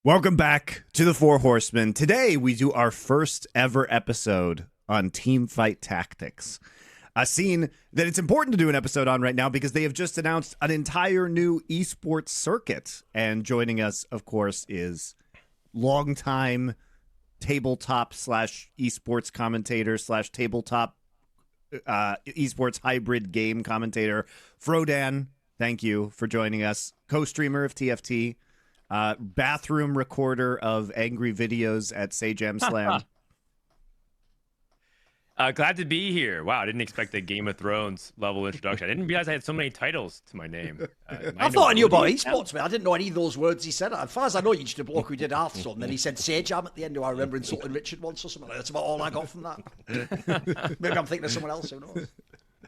Welcome back to the Four Horsemen. Today we do our first ever episode on team fight tactics. A scene that it's important to do an episode on right now because they have just announced an entire new esports circuit. And joining us, of course, is longtime tabletop / esports commentator / tabletop esports hybrid game commentator, Frodan. Thank you for joining us. Co-streamer of TFT. Bathroom recorder of angry videos at Sajam Slam. Glad to be here. Wow, I didn't expect a Game of Thrones level introduction. I didn't realize I had so many titles to my name. I thought I knew about esports, man. I didn't know any of those words he said. As far as I know, you're just a bloke who did Hearthstone, and then he said Sajam at the end, who I remember insulting Richard once or something. That's about all I got from that. Maybe I'm thinking of someone else, who knows?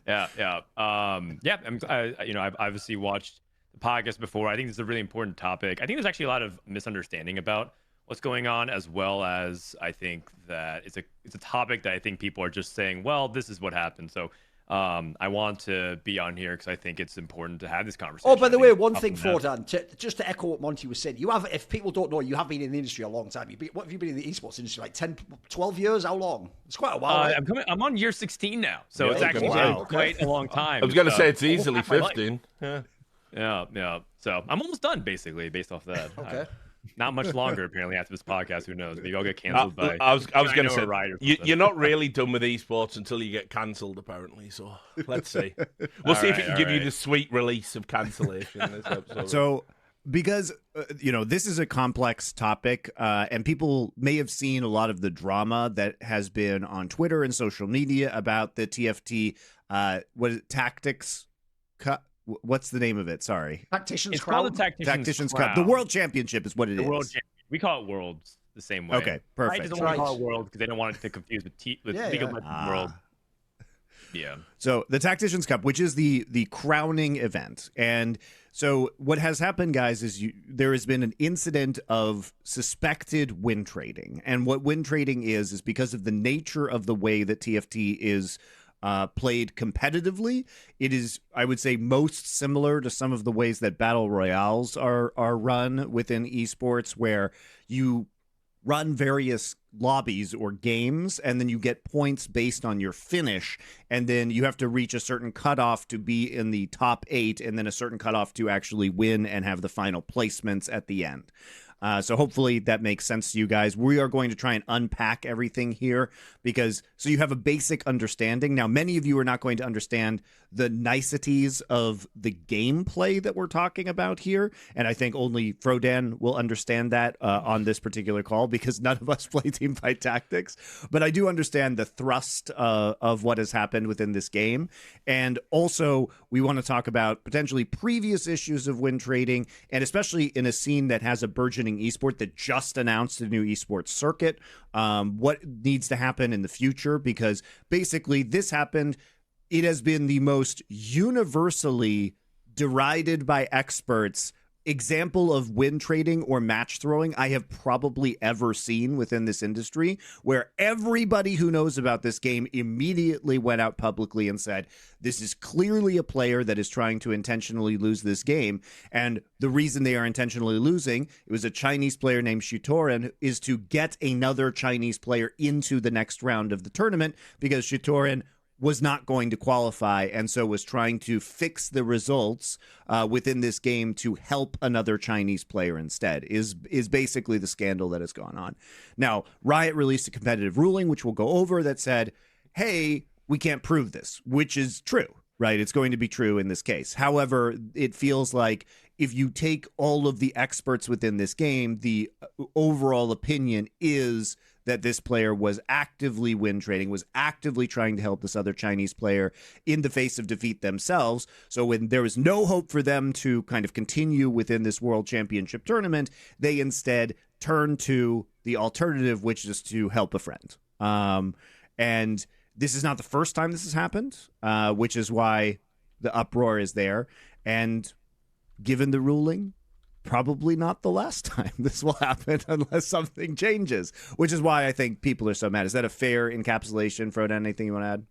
Yeah. I've obviously watched the podcast before. I think this is a really important topic. I think there's actually a lot of misunderstanding about what's going on, as well as I think that it's a topic that I think people are just saying, well, this is what happened. So I want to be on here because I think it's important to have this conversation. Oh, by the way, one thing, Frodan, just to echo what Monty was saying, you have, if people don't know, you have been in the industry a long time. What have you been in the esports industry, like 10, 12 years? How long? It's quite a while. Right? I'm on year 16 now, so it's actually quite a long time. I was going to say it's easily 15. Yeah. So I'm almost done, basically, based off that. Okay. Not much longer, apparently, after this podcast. Who knows? Maybe I'll get canceled by. I was going to say, you're not really done with esports until you get cancelled, apparently. So let's see. We'll see if it can give you the sweet release of cancellation this episode. So, because this is a complex topic, and people may have seen a lot of the drama that has been on Twitter and social media about the TFT. What is it, Tactics Cup? What's the name of it? Sorry. Tacticians Crown. Called the Tacticians Cup. The World Championship is what it is. World we call it Worlds the same way. Okay, perfect. I just don't want to call it World because they don't want it to confuse with League of Legends World. Yeah. So the Tacticians Cup, which is the crowning event. And so what has happened, guys, is there has been an incident of suspected win trading. And what win trading is because of the nature of the way that TFT is played competitively. It is, I would say, most similar to some of the ways that battle royales are run within esports, where you run various lobbies or games, and then you get points based on your finish, and then you have to reach a certain cutoff to be in the top 8, and then a certain cutoff to actually win and have the final placements at the end. So hopefully that makes sense to you guys. We are going to try and unpack everything here so you have a basic understanding. Now, many of you are not going to understand the niceties of the gameplay that we're talking about here. And I think only Frodan will understand that on this particular call, because none of us play teamfight tactics. But I do understand the thrust of what has happened within this game. And also, we want to talk about potentially previous issues of win trading, and especially in a scene that has a burgeoning esport that just announced a new esports circuit, what needs to happen in the future, because basically this happened. It has been the most universally derided by experts example of win trading or match throwing I have probably ever seen within this industry, where everybody who knows about this game immediately went out publicly and said, this is clearly a player that is trying to intentionally lose this game. And the reason they are intentionally losing, it was a Chinese player named Thorin, is to get another Chinese player into the next round of the tournament, because Thorin was not going to qualify, and so was trying to fix the results within this game to help another Chinese player instead, is basically the scandal that has gone on. Now, Riot released a competitive ruling, which we'll go over, that said, hey, we can't prove this, which is true, right? It's going to be true in this case. However, it feels like if you take all of the experts within this game, the overall opinion is that this player was actively win trading, was actively trying to help this other Chinese player in the face of defeat themselves. So when there was no hope for them to kind of continue within this World Championship tournament, they instead turned to the alternative, which is to help a friend. And this is not the first time this has happened, which is why the uproar is there. And given the ruling, probably not the last time this will happen unless something changes, which is why I think people are so mad. Is that a fair encapsulation, Frodan? Anything you want to add?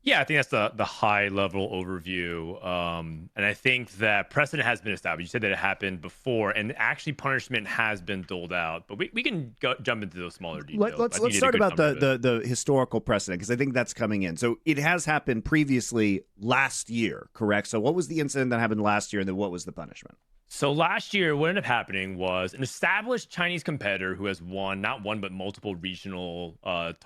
Yeah, I think that's the high level overview. And I think that precedent has been established. You said that it happened before, and actually punishment has been doled out. But we can jump into those smaller details. Let's start about the historical precedent, because I think that's coming in. So it has happened previously last year, correct? So what was the incident that happened last year, and then what was the punishment? So last year, what ended up happening was an established Chinese competitor who has not one, but multiple regional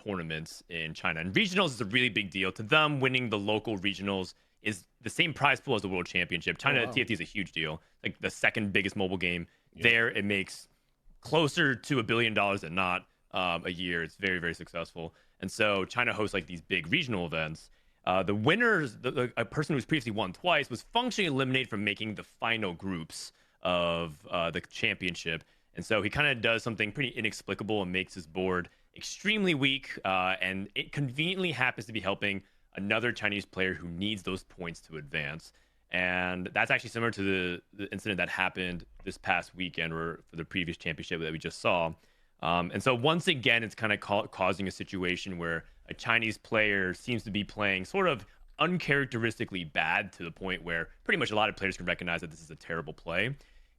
tournaments in China. And regionals is a really big deal. To them, winning the local regionals is the same prize pool as the World Championship. China TFT is a huge deal. Like the second biggest mobile game. Yeah. There, it makes closer to $1 billion than not a year. It's very, very successful. And so China hosts like these big regional events. The winners, a person who's previously won twice, was functionally eliminated from making the final groups of the championship. And so he kind of does something pretty inexplicable and makes his board extremely weak. And it conveniently happens to be helping another Chinese player who needs those points to advance. And that's actually similar to the incident that happened this past weekend, or for the previous championship that we just saw. And so once again, it's kind of causing a situation where a Chinese player seems to be playing sort of uncharacteristically bad, to the point where pretty much a lot of players can recognize that this is a terrible play.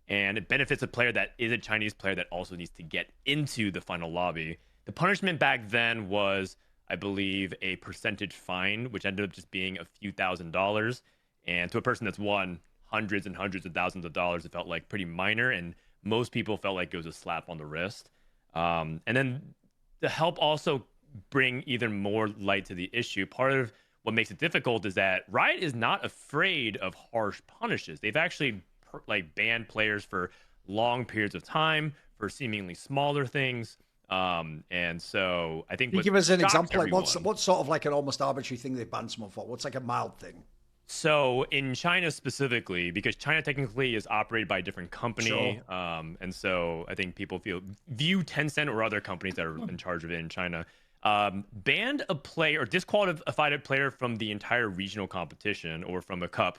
And it benefits a player that is a Chinese player that also needs to get into the final lobby. The punishment back then was, I believe, a percentage fine, which ended up just being a few $1,000s. And to a person that's won hundreds and hundreds of thousands of dollars, it felt like pretty minor. And most people felt like it was a slap on the wrist. And then to help also bring even more light to the issue, part of what makes it difficult is that Riot is not afraid of harsh punishes. They've actually banned players for long periods of time for seemingly smaller things. And so I think, can you give us an example? Like what's sort of like an almost arbitrary thing they banned someone for? What's like a mild thing? So in China specifically, because China technically is operated by a different company, sure. And so I think people view Tencent or other companies that are in charge of it in China, banned a player or disqualified a player from the entire regional competition or from a cup,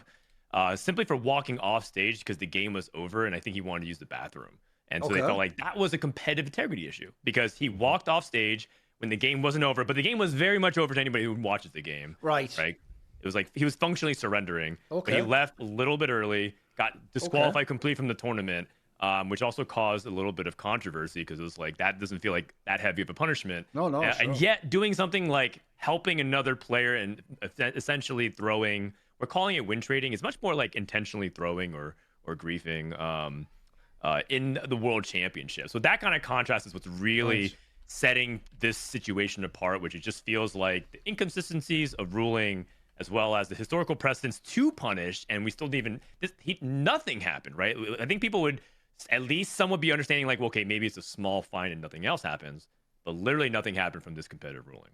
simply for walking off stage because the game was over and I think he wanted to use the bathroom. And so they felt like that was a competitive integrity issue because he walked off stage when the game wasn't over, but the game was very much over to anybody who watches the game. Right. It was like he was functionally surrendering, but he left a little bit early, got disqualified completely from the tournament, which also caused a little bit of controversy because it was like, that doesn't feel like that heavy of a punishment. No, sure. And yet doing something like helping another player and essentially throwing, we're calling it win trading, it's much more like intentionally throwing or griefing in the World Championship. So that kind of contrast is what's really setting this situation apart, which it just feels like the inconsistencies of ruling as well as the historical precedents to punish, and we still didn't even, nothing happened, right? I think people would, at least some would be understanding like, well, okay, maybe it's a small fine and nothing else happens, but literally nothing happened from this competitive ruling.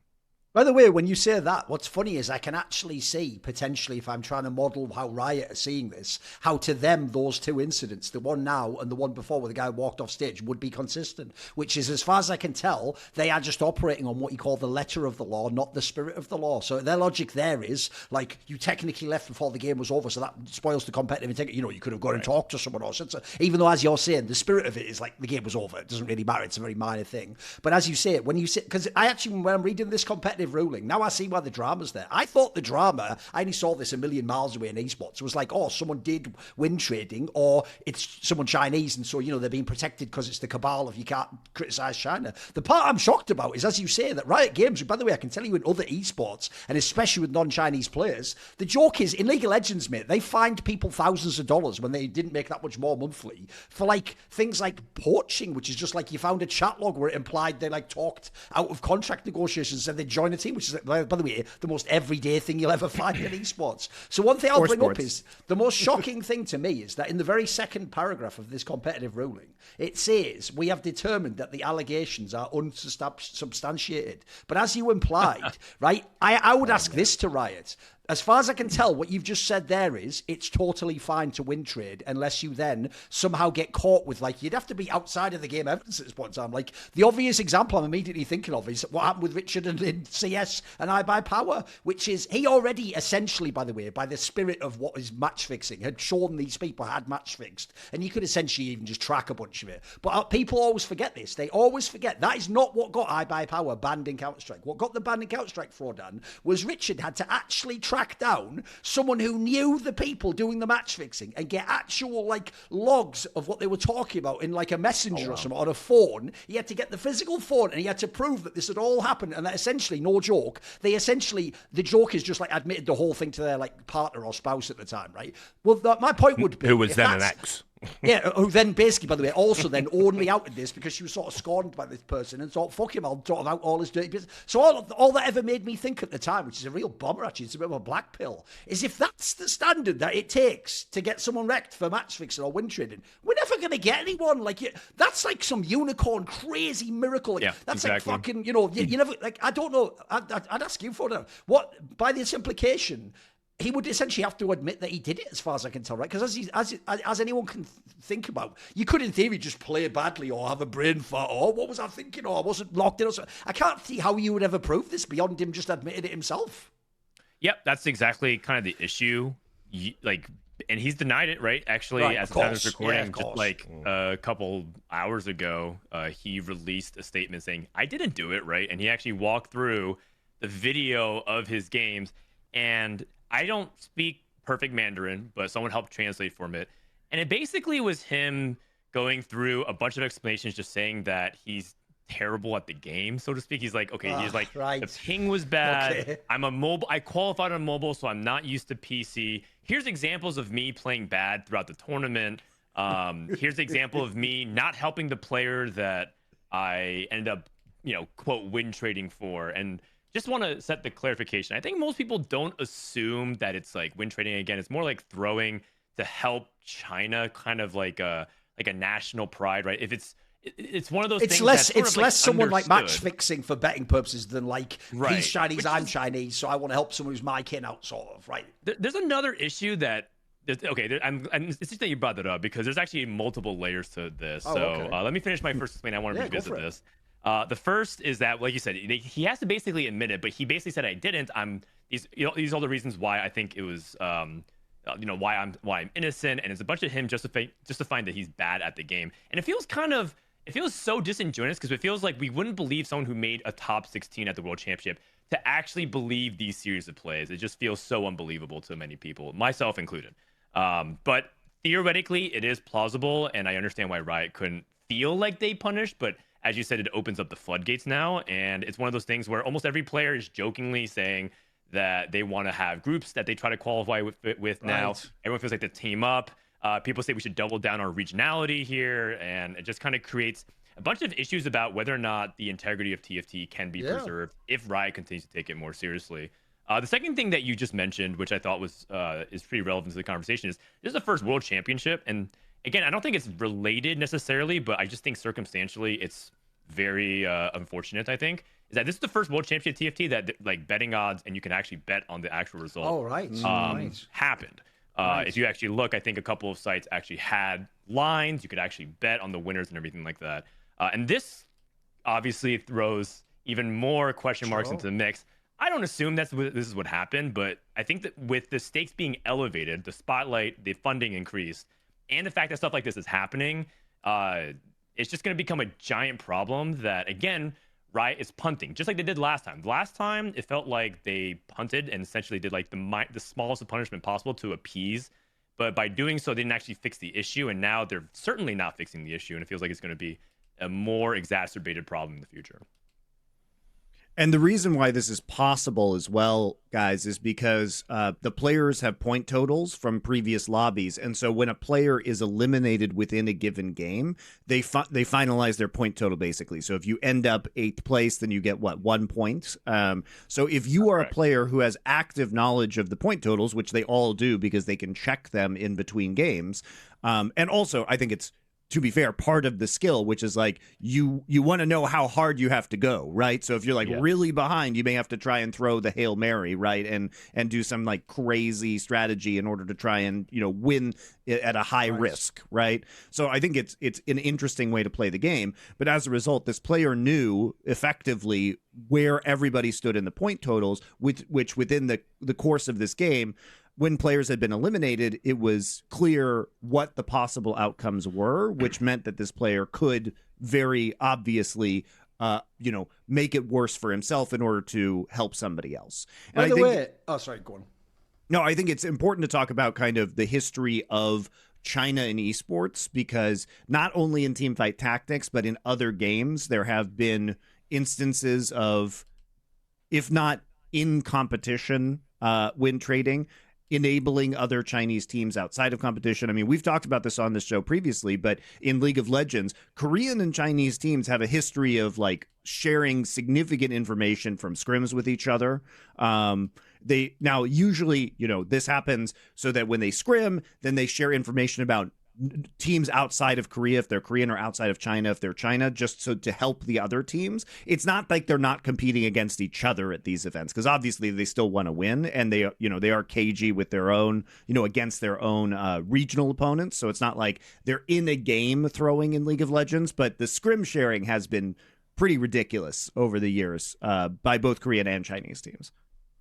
By the way, when you say that, what's funny is I can actually see, potentially, if I'm trying to model how Riot are seeing this, how to them those two incidents, the one now and the one before where the guy walked off stage, would be consistent, which is, as far as I can tell, they are just operating on what you call the letter of the law, not the spirit of the law. So their logic there is, like, you technically left before the game was over, so that spoils the competitive integrity. You know, you could have gone and talked to someone or something. Even though, as you're saying, the spirit of it is like the game was over. It doesn't really matter. It's a very minor thing. But as you say it, when you say, because I actually, when I'm reading this competitive ruling, now I see why the drama's there. I thought the drama, I only saw this a million miles away in esports. It was like, oh, someone did win trading, or it's someone Chinese, and so, you know, they're being protected because it's the cabal if you can't criticize China. The part I'm shocked about is, as you say, that Riot Games, by the way, I can tell you in other esports, and especially with non-Chinese players, the joke is, in League of Legends, mate, they fined people thousands of dollars when they didn't make that much more monthly for, like, things like poaching, which is just like you found a chat log where it implied they, like, talked out of contract negotiations and they joined a team, which is, by the way, the most everyday thing you'll ever find in esports. So one thing I'll bring up is, the most shocking thing to me is that in the very second paragraph of this competitive ruling, it says, we have determined that the allegations are unsubstantiated. But as you implied, right, I would ask this to Riot. As far as I can tell, what you've just said there is it's totally fine to win trade unless you then somehow get caught with, like, you'd have to be outside of the game evidence at this point in time. Like, the obvious example I'm immediately thinking of is what happened with Richard in CS and iBuyPower, which is he already essentially, by the way, by the spirit of what is match fixing, had shown these people had match fixed. And you could essentially even just track a bunch of it. But people always forget this. They always forget that is not what got iBuyPower banned in Counter-Strike. What got the ban in Counter-Strike, Frodan, was Richard had to actually track down someone who knew the people doing the match fixing and get actual, like, logs of what they were talking about in, like, a messenger or something on a phone. He had to get the physical phone and he had to prove that this had all happened, and that essentially, no joke, the jokers just, like, admitted the whole thing to their, like, partner or spouse at the time, right? Well, my point would be, who was then an ex. Yeah, who then basically, by the way, also then only outed this because she was sort of scorned by this person and thought, fuck him, I'll sort of out all his dirty business. So all that ever made me think at the time, which is a real bummer actually, it's a bit of a black pill, is if that's the standard that it takes to get someone wrecked for match fixing or win trading, we're never going to get anyone. Like, that's like some unicorn crazy miracle. Like, yeah, that's exactly. like fucking, you never, like, I don't know, I'd ask you for that. What, by this implication, he would essentially have to admit that he did it, as far as I can tell, right? Because as anyone can think about, you could, in theory, just play badly or have a brain fart or what was I thinking or I wasn't locked in or something. I can't see how you would ever prove this beyond him just admitting it himself. Yep, that's exactly kind of the issue. And he's denied it, right? Actually, Right, as of the time of course. this recording, Yeah, of just course. like a couple hours ago, he released a statement saying, I didn't do it, right? And he actually walked through the video of his games. And I don't speak perfect Mandarin, but someone helped translate for me. And it basically was him going through a bunch of explanations, just saying that he's terrible at the game, so to speak. He's like, okay, he's like, right. the ping was bad. Okay. I'm a mobile. I qualified on mobile, so I'm not used to PC. Here's examples of me playing bad throughout the tournament. Here's an example of me not helping the player that I ended up, quote, win trading for. And just want to set the clarification. I think most people don't assume that it's like win trading again. It's more like throwing to help China, kind of like a national pride, right? If it's one of those things less that's sort it's of, like, less someone like match understood. fixing for betting purposes than like Right. he's Chinese, Which I'm is- Chinese, so I want to help someone who's my kin out, sort of, right? There's another issue that it's interesting that you brought that up because there's actually multiple layers to this. Oh, So okay. let me finish my first explain. I want to Yeah, go revisit for it. this. The first is that, like you said, he has to basically admit it, but he basically said I didn't. These are the reasons why I think it was, why I'm innocent, and it's a bunch of him justifying that he's bad at the game, and it feels so disingenuous because it feels like we wouldn't believe someone who made a top 16 at the World Championship to actually believe these series of plays. It just feels so unbelievable to many people, myself included. But theoretically, it is plausible, and I understand why Riot couldn't feel like they punished, but as you said, it opens up the floodgates now, and it's one of those things where almost every player is jokingly saying that they want to have groups that they try to qualify with now. Right. Everyone feels like they team up. People say we should double down on regionality here, and it just kind of creates a bunch of issues about whether or not the integrity of TFT can be preserved if Riot continues to take it more seriously. The second thing that you just mentioned, which I thought was is pretty relevant to the conversation, is this is the first World Championship, and again, I don't think it's related necessarily, but I just think circumstantially it's very unfortunate, I think, is that this is the first World Championship TFT that, like, betting odds and you can actually bet on the actual result Oh, right. Right. happened. If you actually look, I think a couple of sites actually had lines. You could actually bet on the winners and everything like that. And this obviously throws even more question marks into the mix. I don't assume this is what happened, but I think that with the stakes being elevated, the spotlight, the funding increased, and the fact that stuff like this is happening, it's just going to become a giant problem that, again, Riot is punting, just like they did last time. Last time, it felt like they punted and essentially did like the smallest of punishment possible to appease. But by doing so, they didn't actually fix the issue. And now they're certainly not fixing the issue. And it feels like it's going to be a more exacerbated problem in the future. And the reason why this is possible as well, guys, is because the players have point totals from previous lobbies. And so when a player is eliminated within a given game, they finalize their point total, basically. So if you end up 8th place, then you get, 1 point? So if you are a player who has active knowledge of the point totals, which they all do because they can check them in between games, and also I think it's to be fair, part of the skill, which is like you want to know how hard you have to go, right? So if you're like really behind, you may have to try and throw the Hail Mary, right? And do some like crazy strategy in order to try and, win at a high risk, right? So I think it's an interesting way to play the game. But as a result, this player knew effectively where everybody stood in the point totals, which within the course of this game, when players had been eliminated, it was clear what the possible outcomes were, which meant that this player could very obviously, make it worse for himself in order to help somebody else. And By the way, sorry, go on. No, I think it's important to talk about kind of the history of China in esports, because not only in teamfight tactics, but in other games, there have been instances of, if not in competition, win trading, enabling other Chinese teams outside of competition. I mean, we've talked about this on the show previously, but in League of Legends, Korean and Chinese teams have a history of like sharing significant information from scrims with each other. They now usually, this happens so that when they scrim, then they share information about teams outside of Korea, if they're Korean, or outside of China, if they're China, just so to help the other teams. It's not like they're not competing against each other at these events, because obviously they still want to win, and they are cagey with their own, against their own regional opponents. So it's not like they're in a game throwing in League of Legends, but the scrim sharing has been pretty ridiculous over the years by both Korean and Chinese teams.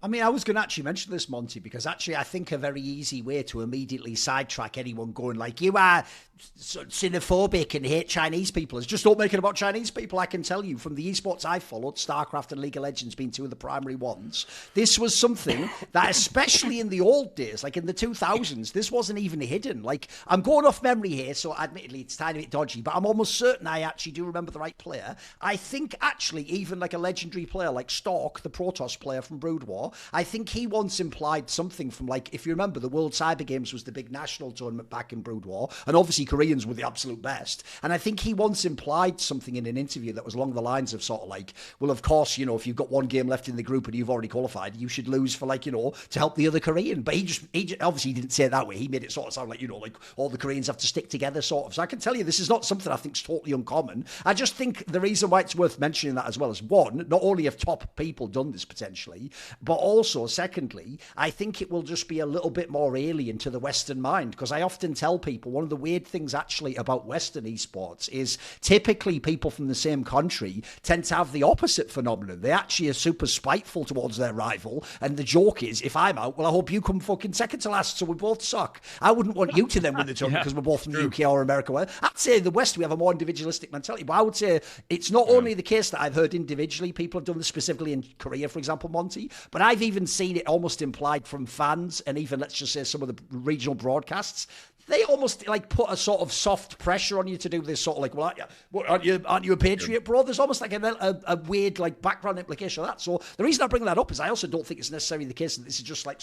I mean, I was going to actually mention this, Monty, because actually I think a very easy way to immediately sidetrack anyone going like, you are xenophobic and hate Chinese people is just don't make it about Chinese people. I can tell you from the esports I followed, StarCraft and League of Legends being two of the primary ones, this was something that, especially in the old days, like in the 2000s, this wasn't even hidden. Like, I'm going off memory here, so admittedly it's a tiny bit dodgy, but I'm almost certain I actually do remember the right player. I think actually even like a legendary player like Stork, the Protoss player from Brood War, I think he once implied something from, like, if you remember, the World Cyber Games was the big national tournament back in Brood War, and obviously Koreans were the absolute best. And I think he once implied something in an interview that was along the lines of sort of like, well, of course, if you've got one game left in the group and you've already qualified, you should lose for, like, to help the other Korean. But he just obviously didn't say it that way. He made it sort of sound like, like all the Koreans have to stick together, sort of. So I can tell you this is not something I think is totally uncommon. I just think the reason why it's worth mentioning that as well is, one, not only have top people done this potentially, but also, secondly, I think it will just be a little bit more alien to the Western mind, because I often tell people one of the weird things actually about Western esports is typically people from the same country tend to have the opposite phenomenon. They actually are super spiteful towards their rival, and the joke is, if I'm out, well, I hope you come fucking second to last, so we both suck. I wouldn't want you to then win the tournament because we're both from the UK or America. Well, I'd say in the West we have a more individualistic mentality, but I would say it's not only the case that I've heard individually people have done this, specifically in Korea, for example, Monty, but I've even seen it almost implied from fans, and even, let's just say, some of the regional broadcasts. They almost like put a sort of soft pressure on you to do this sort of like, well, aren't you a patriot, bro? There's almost like a weird like background implication of that. So the reason I bring that up is I also don't think it's necessarily the case that this is just like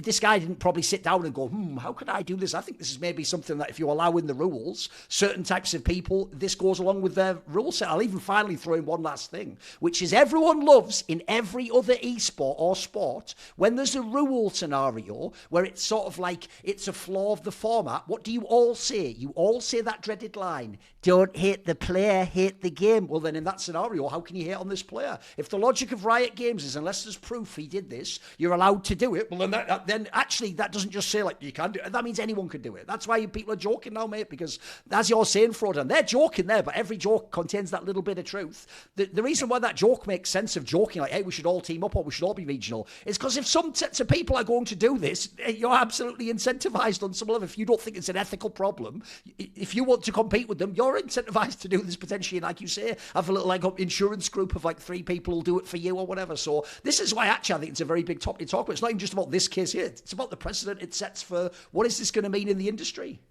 this guy didn't probably sit down and go, how could I do this? I think this is maybe something that if you allow in the rules, certain types of people, this goes along with their rule set. I'll even finally throw in one last thing, which is everyone loves in every other esport or sport, when there's a rule scenario where it's sort of like, it's a flaw of the format, what do you all say? You all say that dreaded line, don't hate the player, hate the game. Well, then in that scenario, how can you hate on this player? If the logic of Riot Games is, unless there's proof he did this, you're allowed to do it, well, then actually that doesn't just say like you can do it. That means anyone can do it. That's why people are joking now, mate, because as you're saying, Frodan, they're joking there, but every joke contains that little bit of truth. The reason why that joke makes sense of joking, like, hey, we should all team up or we should all be regional, is because if some sets of people are going to do this, you're absolutely incentivized on some level. If you don't think it's an ethical problem, if you want to compete with them, you're incentivized to do this potentially, and like you say, have a little like insurance group of like 3 people who'll do it for you or whatever. So this is why actually I think it's a very big topic to talk about. It's not even just about this case here, it's about the precedent it sets for what is this going to mean in the industry.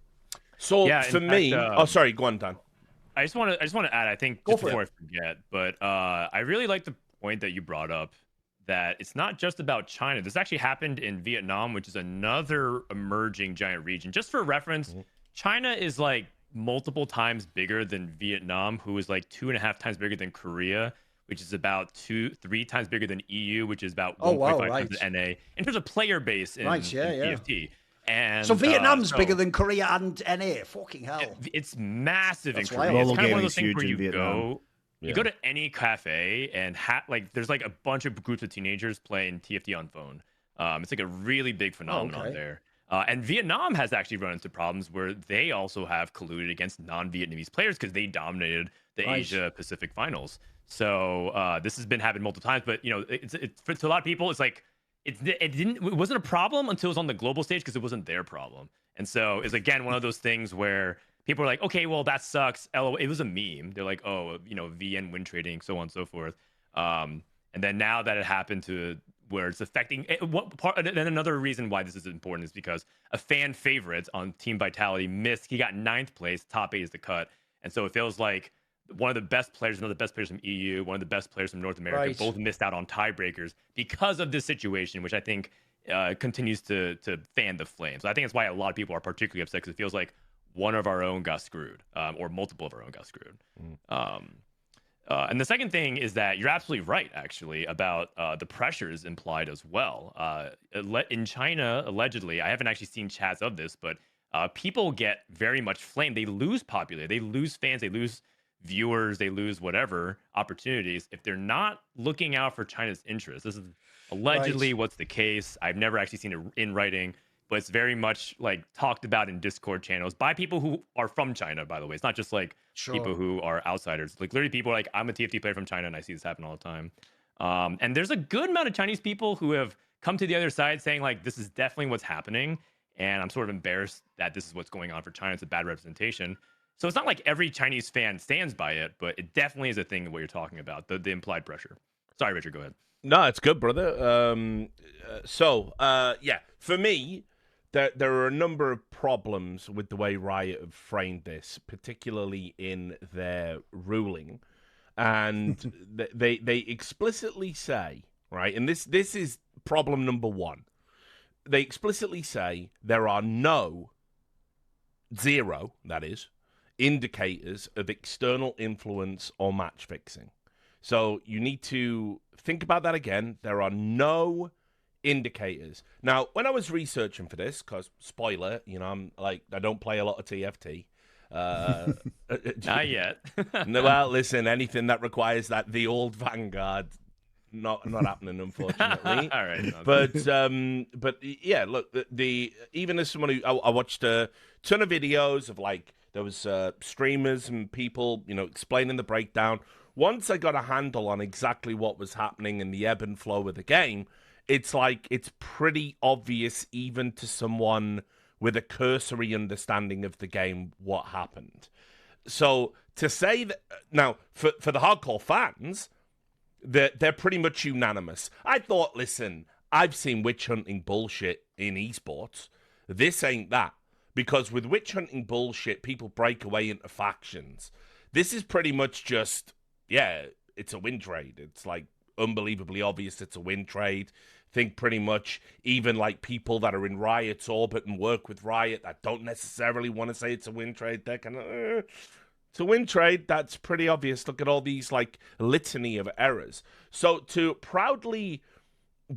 So for me, sorry, go on, Dan. I just want to add, I think, just before I forget, but I really like the point that you brought up, that it's not just about China. This actually happened in Vietnam, which is another emerging giant region. Just for reference, China is like multiple times bigger than Vietnam, who is like 2.5 times bigger than Korea, which is about 3 times bigger than EU, which is about 1.5 times the NA. In terms of player base in TFT. And so Vietnam's bigger than Korea and NA. Fucking hell. It's massive in That's Korea. wild. It's kind of one of those Gaming's things where huge in you Vietnam. go. You go to any cafe and like there's like a bunch of groups of teenagers playing TFT on phone. It's like a really big phenomenon there. And Vietnam has actually run into problems where they also have colluded against non-Vietnamese players because they dominated the Asia Pacific finals. So this has been happening multiple times. But it's to a lot of people, it's like it wasn't a problem until it was on the global stage because it wasn't their problem. And so it's again one of those things where people are like, okay, well, that sucks. LOL. It was a meme. They're like, oh, VN win trading, so on and so forth. And then now that it happened to where it's affecting what part, and another reason why this is important is because a fan favorite on Team Vitality missed. He got 9th place. Top 8 is the cut. And so it feels like one of the best players, one of the best players from EU, one of the best players from North America, both missed out on tiebreakers because of this situation, which I think continues to fan the flames. I think that's why a lot of people are particularly upset because it feels like one of our own got screwed, or multiple of our own got screwed. And the second thing is that you're absolutely right, actually, about the pressures implied as well. In China, allegedly, I haven't actually seen chats of this, but people get very much flamed. They lose popularity, they lose fans, they lose viewers, they lose whatever opportunities if they're not looking out for China's interests. This is allegedly what's the case. I've never actually seen it in writing, but it's very much like talked about in Discord channels by people who are from China, by the way. It's not just like people who are outsiders. Like literally people are like, I'm a TFT player from China and I see this happen all the time. And there's a good amount of Chinese people who have come to the other side saying like, this is definitely what's happening. And I'm sort of embarrassed that this is what's going on for China. It's a bad representation. So it's not like every Chinese fan stands by it, but it definitely is a thing of what you're talking about, the implied pressure. Sorry, Richard, go ahead. No, it's good, brother. Yeah, for me, there are a number of problems with the way Riot have framed this, particularly in their ruling. And they explicitly say, right, and this is problem number one. They explicitly say there are zero, that is, indicators of external influence or match fixing. So you need to think about that again. There are no indicators. Now, when I was researching for this, because spoiler, I'm like, I don't play a lot of TFT. Not yet. No, well, listen, anything that requires the old Vanguard, not happening, unfortunately. All right. But yeah, look, even as someone who I watched a ton of videos of like there was streamers and people, explaining the breakdown. Once I got a handle on exactly what was happening in the ebb and flow of the game, it's like it's pretty obvious even to someone with a cursory understanding of the game what happened. So to say that now for the hardcore fans, they're pretty much unanimous. I thought, listen, I've seen witch hunting bullshit in esports. This ain't that. Because with witch hunting bullshit, people break away into factions. This is pretty much just, yeah, it's a win trade. It's like unbelievably obvious it's a win trade. Think pretty much even like people that are in Riot's orbit and work with Riot that don't necessarily want to say it's a win trade. They're kind of, it's a win trade. That's pretty obvious. Look at all these like litany of errors. So to proudly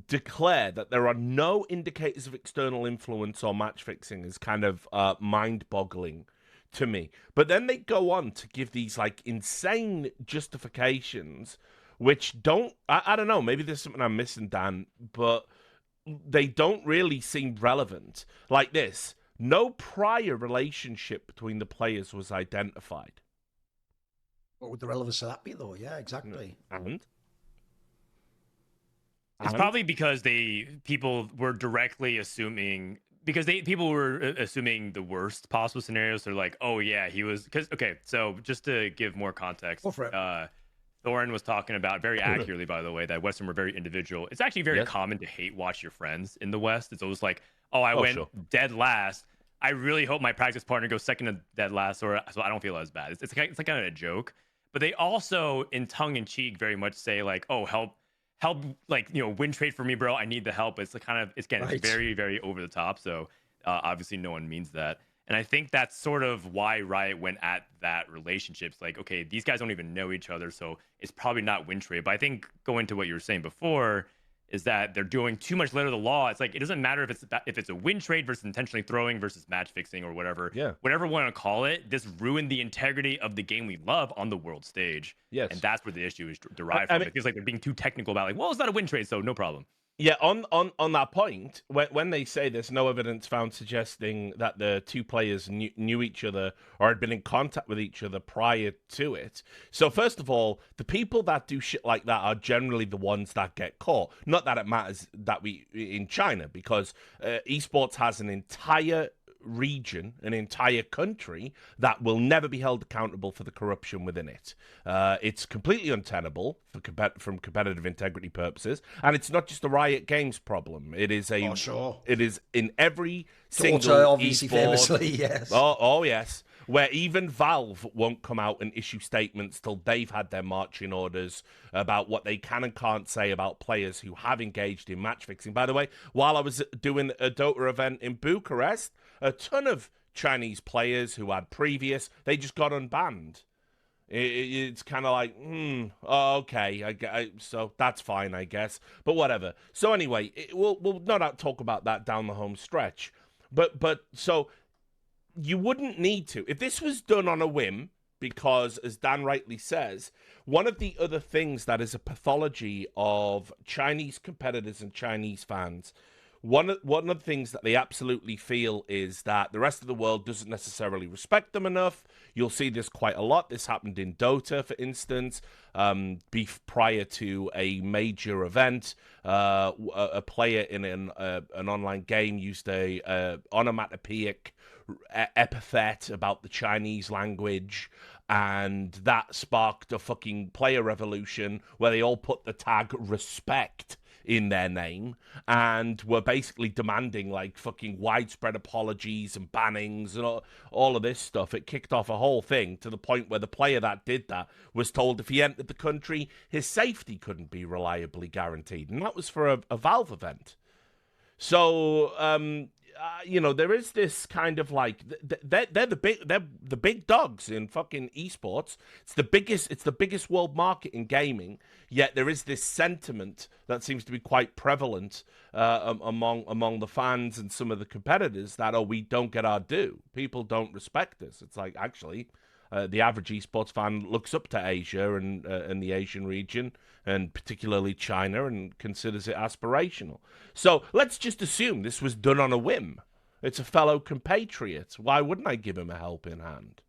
declare that there are no indicators of external influence or match fixing is kind of mind-boggling to me. But then they go on to give these like insane justifications, which don't, I don't know, maybe there's something I'm missing, Dan, but they don't really seem relevant. Like this, no prior relationship between the players was identified. What would the relevance of that be, though? Yeah, exactly. And? It's probably because people were directly assuming, because people were assuming the worst possible scenarios. They're like, oh yeah, he was, okay, so just to give more context, Thorin was talking about very accurately, by the way, that Western were very individual. It's actually very common to hate watch your friends in the West. It's always like, oh, I went dead last. I really hope my practice partner goes second to dead last, so I don't feel as bad. It's like kind of a joke. But they also, in tongue in cheek, very much say like, oh, help, like, win trade for me, bro. I need the help. It's kind of, it's very, very over the top. So obviously no one means that. And I think that's sort of why Riot went at that relationship. It's like, okay, these guys don't even know each other, so it's probably not win trade. But I think going to what you were saying before, is that they're doing too much letter of the law. It's like it doesn't matter if it's a win trade versus intentionally throwing versus match fixing or whatever. Yeah. Whatever we want to call it, this ruined the integrity of the game we love on the world stage. Yes. And that's where the issue is derived from. It feels like they're being too technical about like, well, it's not a win trade, so no problem. Yeah, on that point, when they say there's no evidence found suggesting that the two players knew each other or had been in contact with each other prior to it. So first of all, the people that do shit like that are generally the ones that get caught. Not that it matters that we in China, because esports has an entire region, an entire country that will never be held accountable for the corruption within it. It's completely untenable from competitive integrity purposes, and it's not just a Riot Games problem. It is a it is in every single obviously famously, yes. Oh yes, where even Valve won't come out and issue statements till they've had their marching orders about what they can and can't say about players who have engaged in match fixing. By the way, while I was doing a Dota event in Bucharest, a ton of Chinese players who had they just got unbanned. It's kind of like, okay, so that's fine, I guess. But whatever. So anyway, we'll not talk about that down the home stretch. But so you wouldn't need to. If this was done on a whim, because, as Dan rightly says, one of the other things that is a pathology of Chinese competitors and Chinese fans, one of the things that they absolutely feel is that the rest of the world doesn't necessarily respect them enough. You'll see this quite a lot. This happened in Dota, for instance. Prior to a major event, a player in an online game used a onomatopoeic epithet about the Chinese language, and that sparked a fucking player revolution where they all put the tag respect in their name and were basically demanding like fucking widespread apologies and bannings and all of this stuff. It kicked off a whole thing to the point where the player that did that was told if he entered the country, his safety couldn't be reliably guaranteed. And that was for a Valve event. So, there is this kind of like they're the big dogs in fucking esports. It's the biggest world market in gaming. Yet there is this sentiment that seems to be quite prevalent among the fans and some of the competitors that we don't get our due. People don't respect us. It's like actually. The average esports fan looks up to Asia and the Asian region, and particularly China, and considers it aspirational. So let's just assume this was done on a whim. It's a fellow compatriot. Why wouldn't I give him a helping hand?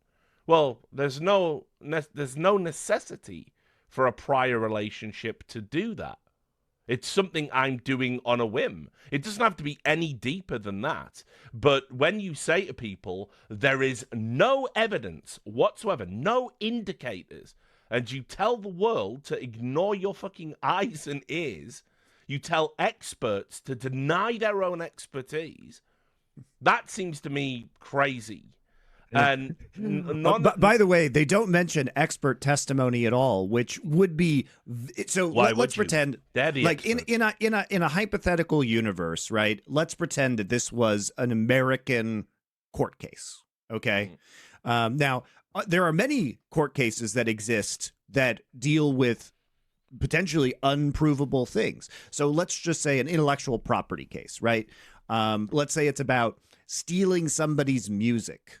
Well, there's no necessity for a prior relationship to do that. It's something I'm doing on a whim. It doesn't have to be any deeper than that. But when you say to people, there is no evidence whatsoever, no indicators, and you tell the world to ignore your fucking eyes and ears, you tell experts to deny their own expertise, that seems to me crazy. And by the way, they don't mention expert testimony at all, which would be so. Let's pretend, like in a hypothetical universe, right? Let's pretend that this was an American court case. Okay, now there are many court cases that exist that deal with potentially unprovable things. So let's just say an intellectual property case, right? Let's say it's about stealing somebody's music.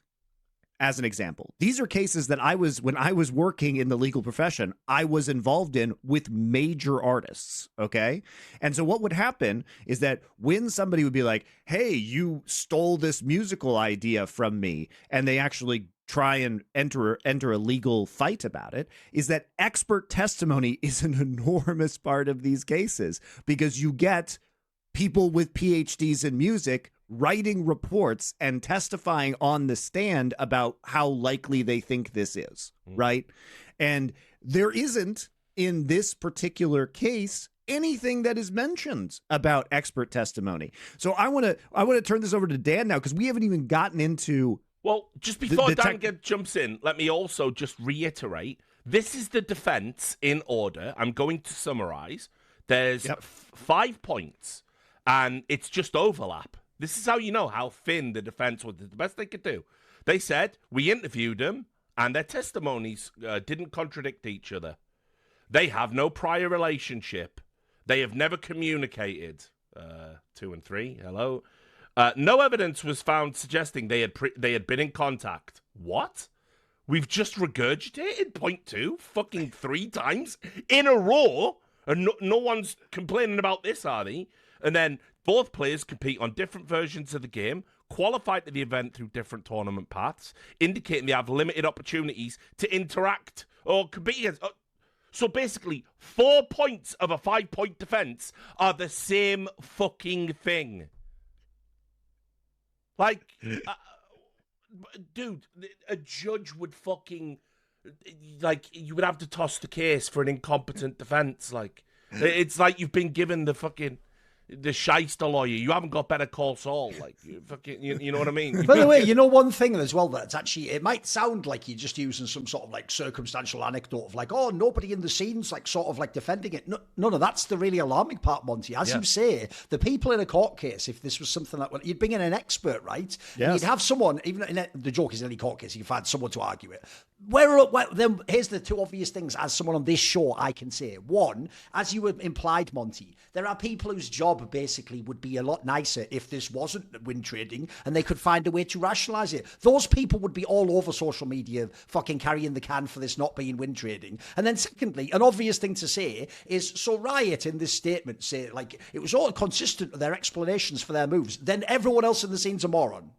As an example, these are cases that when I was working in the legal profession, I was involved in with major artists. Okay. And so what would happen is that when somebody would be like, hey, you stole this musical idea from me, and they actually try and enter a legal fight about it, is that expert testimony is an enormous part of these cases, because you get people with PhDs in music writing reports and testifying on the stand about how likely they think this is, right? And there isn't, in this particular case, anything that is mentioned about expert testimony. So I want to turn this over to Dan now, because we haven't even gotten into. Well, just before Dan jumps in, let me also just reiterate, this is the defense in order. I'm going to summarize. There's 5 points, and it's just overlap. This is how you know how thin the defense was. The best they could do. They said, we interviewed them, and their testimonies didn't contradict each other. They have no prior relationship. They have never communicated. 2 and 3, hello. No evidence was found suggesting they had been in contact. What? We've just regurgitated point 2 fucking 3 times in a row, and no one's complaining about this, are they? And then both players compete on different versions of the game, qualified to the event through different tournament paths, indicating they have limited opportunities to interact or compete against. So basically, 4 points of a 5-point defense are the same fucking thing. Like, dude, a judge would fucking, like, you would have to toss the case for an incompetent defense. Like, it's like you've been given the shyster lawyer. You haven't got Better Call Saul. Like, you know what I mean? By the way, you know one thing as well that's actually, it might sound like you're just using some sort of like circumstantial anecdote of like, oh, nobody in the scene's like sort of like defending it. No, that's the really alarming part, Monty. As you say, the people in a court case, if this was something like, you'd bring in an expert, right? Yes. You'd have someone, even the joke is in any court case, you can find someone to argue it. Then here's the 2 obvious things as someone on this show I can say. One, as you implied, Monty, there are people whose job basically would be a lot nicer if this wasn't win trading and they could find a way to rationalize it. Those people would be all over social media fucking carrying the can for this not being win trading. And then secondly, an obvious thing to say is, so Riot in this statement say like it was all consistent with their explanations for their moves, then everyone else in the scene's a moron.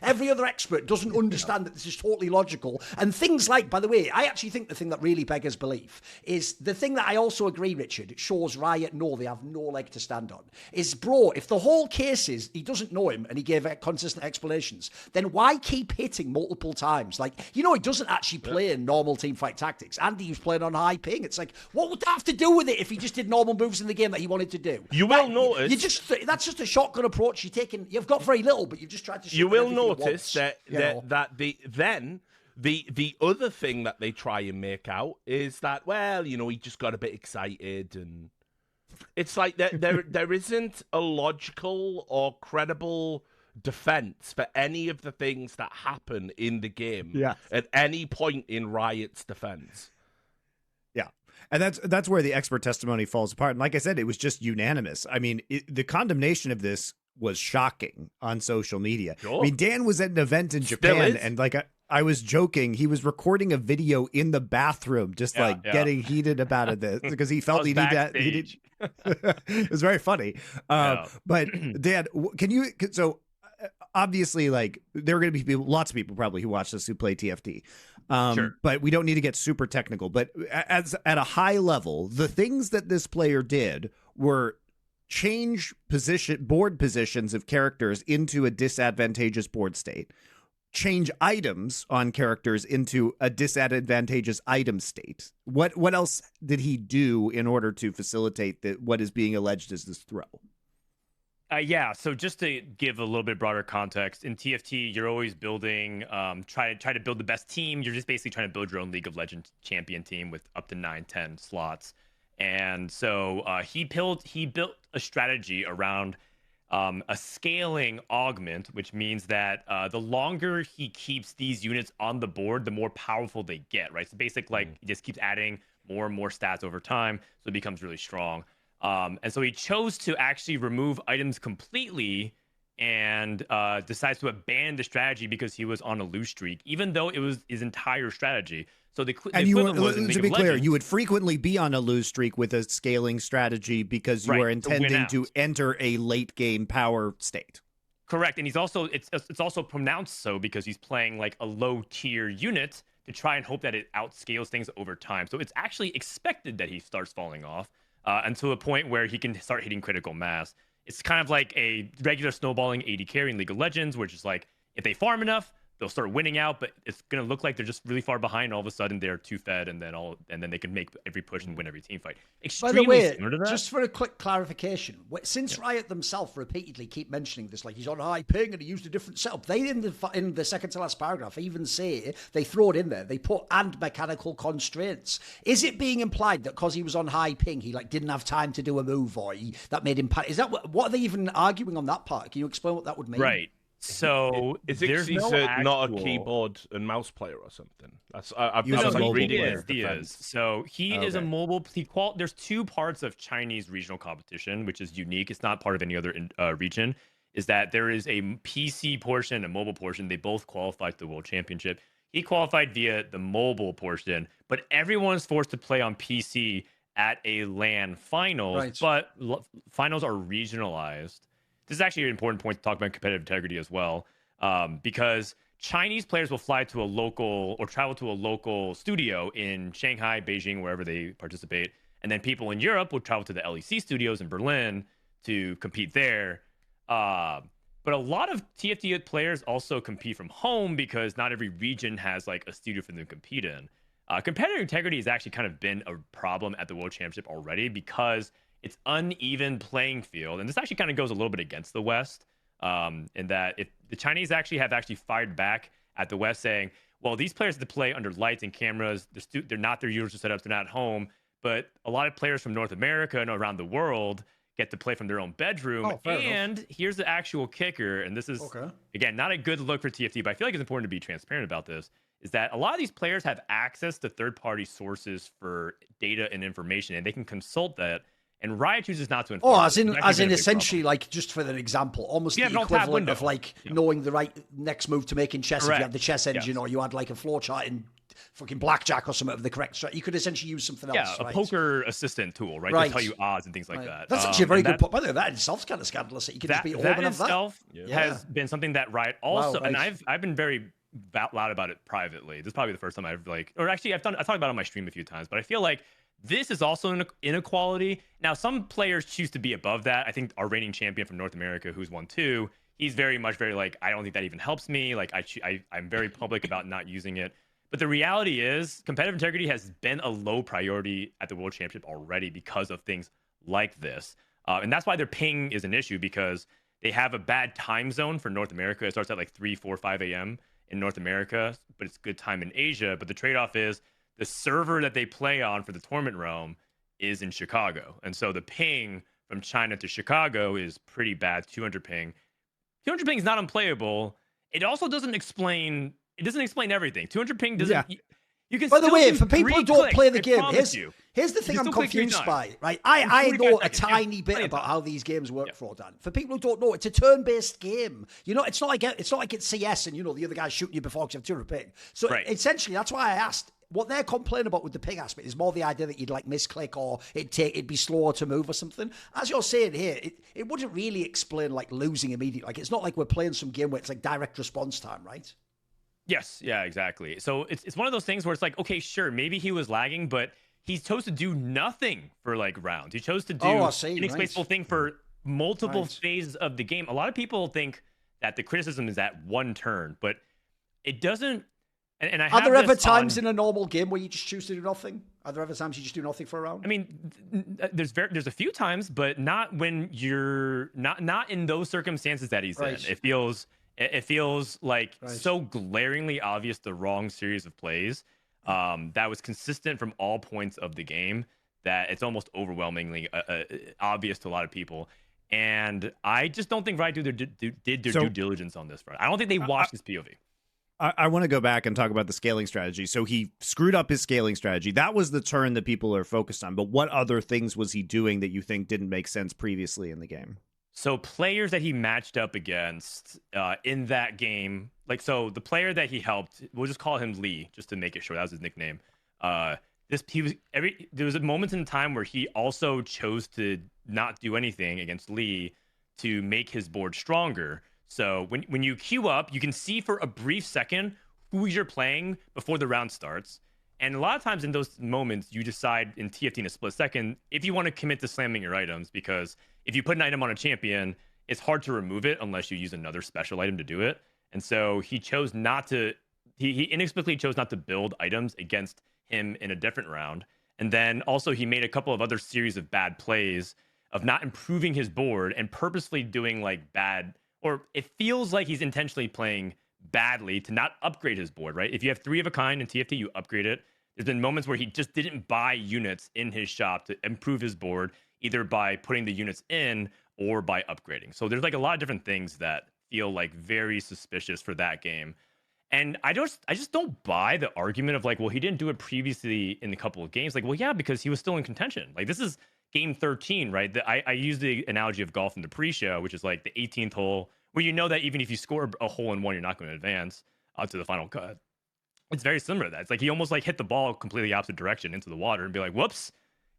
Every other expert doesn't understand that this is totally logical. And things like, by the way, I actually think the thing that really beggars belief is the thing that I also agree, Richard, it shows Riot know they have no leg to stand on, is, bro, if the whole case is he doesn't know him and he gave consistent explanations, then why keep hitting multiple times? Like, he doesn't actually play in normal teamfight tactics. Andy was playing on high ping. It's like, what would that have to do with it if he just did normal moves in the game that he wanted to do? You will notice. That's just a shotgun approach. You've got very little, but you've just tried to shoot. You will notice the other thing that they try and make out is that, well, he just got a bit excited, and it's like there isn't a logical or credible defense for any of the things that happen in the game at any point in Riot's defense. Yeah. And that's where the expert testimony falls apart. And like I said, it was just unanimous. I mean, the condemnation of this was shocking on social media. Sure. I mean, Dan was at an event in Japan, and like I was joking, he was recording a video in the bathroom, just getting heated about it because he felt he needed. It was very funny. But Dan, so obviously, like, there are going to be lots of people probably who watch this who play TFT. Sure. But we don't need to get super technical. But at a high level, the things that this player did were change board positions of characters into a disadvantageous board state, change items on characters into a disadvantageous item state. What else did he do in order to facilitate what is being alleged as this throw? So just to give a little bit broader context, in TFT, you're always building, try to build the best team. You're just basically trying to build your own League of Legends champion team with up to 9-10 slots. And so he built a strategy around a scaling augment, which means that the longer he keeps these units on the board, the more powerful they get, right? So basically, he just keeps adding more and more stats over time, so it becomes really strong. And so he chose to actually remove items completely and decides to abandon the strategy because he was on a lose streak, even though it was his entire strategy. So to be clear, you would frequently be on a lose streak with a scaling strategy because you are intending to enter a late game power state. Correct, and it's also pronounced so because he's playing like a low tier unit to try and hope that it outscales things over time. So it's actually expected that he starts falling off until a point where he can start hitting critical mass. It's kind of like a regular snowballing AD carry in League of Legends, which is like if they farm enough, they'll start winning out, but it's going to look like they're just really far behind. And all of a sudden, they're too fed, and then they can make every push and win every team fight. Extremely By the way, similar to that. Just for a quick clarification, since Riot themselves repeatedly keep mentioning this, like he's on high ping and he used a different setup, they in the second to last paragraph even say, they throw it in there, they put and mechanical constraints. Is it being implied that because he was on high ping, he like didn't have time to do a move, or that made him? Is that what are they even arguing on that part? Can you explain what that would mean? Right. So Is there's no not a actual... keyboard and mouse player or something? I've He's a like mobile reading player. his He defense. is. So he is a Okay. mobile. There's two parts of Chinese regional competition, which is unique. It's not part of any other region. Is that there is a PC portion, a mobile portion. They both qualified to the World Championship. He qualified via the mobile portion, but everyone's forced to play on PC at a LAN finals. Right. But finals are regionalized. This is actually an important point to talk about competitive integrity as well, because Chinese players will fly to a local or travel to a local studio in Shanghai, Beijing, wherever they participate. And then people in Europe will travel to the LEC studios in Berlin to compete there. But a lot of TFT players also compete from home because not every region has like a studio for them to compete in. Competitive integrity has actually kind of been a problem at the World Championship already because it's uneven playing field. And this actually kind of goes a little bit against the West. In that if the Chinese have fired back at the West saying, well, these players have to play under lights and cameras. They're not their usual setups. They're not at home. But a lot of players from North America and around the world get to play from their own bedroom. Oh, fair and here's the actual kicker. And this is, again, not a good look for TFT, but I feel like it's important to be transparent about this, is that a lot of these players have access to third-party sources for data and information, and they can consult that. And Riot chooses not to enforce. Oh, it. as in essentially, like, just for an example, almost the equivalent of like knowing the right next move to make in chess. Correct. If you had the chess engine, or you had like a floor chart in fucking blackjack or something of the correct strat, you could essentially use something else. Yeah, a poker assistant tool, right? To tell you odds and things like that. That's actually a very good point. By the way, that in itself is kind of scandalous. That you could just be all that in itself has been something that Riot also, and I've been very loud about it privately. This is probably the first time I've I've talked about it on my stream a few times, but I feel like this is also an inequality. Now, some players choose to be above that. I think our reigning champion from North America, who's won 2, he's very much like, I don't think that even helps me. Like, I'm very public about not using it. But the reality is, competitive integrity has been a low priority at the World Championship already because of things like this. And that's why their ping is an issue, because they have a bad time zone for North America. It starts at like 3, 4, 5 a.m. in North America, but it's good time in Asia. But the trade-off is, the server that they play on for the tournament realm is in Chicago. And so the ping from China to Chicago is pretty bad, 200 ping. 200 ping is not unplayable. It also doesn't explain everything. 200 ping doesn't... Yeah. You can. By the way, for people who don't play the game, here's the thing I'm confused by, right? I know a tiny bit about how these games work, Frodan. For people who don't know, it's a turn-based game. You know, it's not like it's CS and, you know, the other guy's shooting you before because you have 200 ping. So essentially, that's why I asked. What they're complaining about with the ping aspect is more the idea that you'd like misclick or it'd be slower to move or something. As you're saying here, it wouldn't really explain like losing immediately. Like, it's not like we're playing some game where it's like direct response time, right? Yes, yeah, exactly. So it's one of those things where it's like, okay, sure, maybe he was lagging, but he chose to do nothing for like rounds. He chose to do an inexplicable thing for multiple phases of the game. A lot of people think that the criticism is that one turn, but it doesn't. And I have Are there ever times in a normal game where you just choose to do nothing? Are there ever times you just do nothing for a round? I mean, there's a few times, but not when you're not in those circumstances that he's in. It feels like so glaringly obvious the wrong series of plays that was consistent from all points of the game that it's almost overwhelmingly obvious to a lot of people. And I just don't think Riot did their due diligence on this front. I don't think they watched this POV. I want to go back and talk about the scaling strategy. So he screwed up his scaling strategy. That was the turn that people are focused on. But what other things was he doing that you think didn't make sense previously in the game? So players that he matched up against in that game, like, so the player that he helped, we'll just call him Lee, just to make it short. That was his nickname. There was a moment in time where he also chose to not do anything against Lee to make his board stronger. So when you queue up, you can see for a brief second who you're playing before the round starts. And a lot of times in those moments, you decide in TFT in a split second if you want to commit to slamming your items, because if you put an item on a champion, it's hard to remove it unless you use another special item to do it. And so he chose not to, he inexplicably chose not to build items against him in a different round. And then also he made a couple of other series of bad plays of not improving his board and purposefully doing like bad, or it feels like he's intentionally playing badly to not upgrade his board, right? If you have 3 of a kind in TFT, you upgrade it. There's been moments where he just didn't buy units in his shop to improve his board, either by putting the units in or by upgrading. So there's like a lot of different things that feel like very suspicious for that game. And I just don't buy the argument of like, well, he didn't do it previously in a couple of games. Like, well, yeah, because he was still in contention. Like, this is game 13, right? I use the analogy of golf in the pre-show, which is like the 18th hole, where you know that even if you score a hole in one, you're not going to advance to the final cut. It's very similar to that. It's like he almost like hit the ball completely opposite direction into the water and be like, whoops,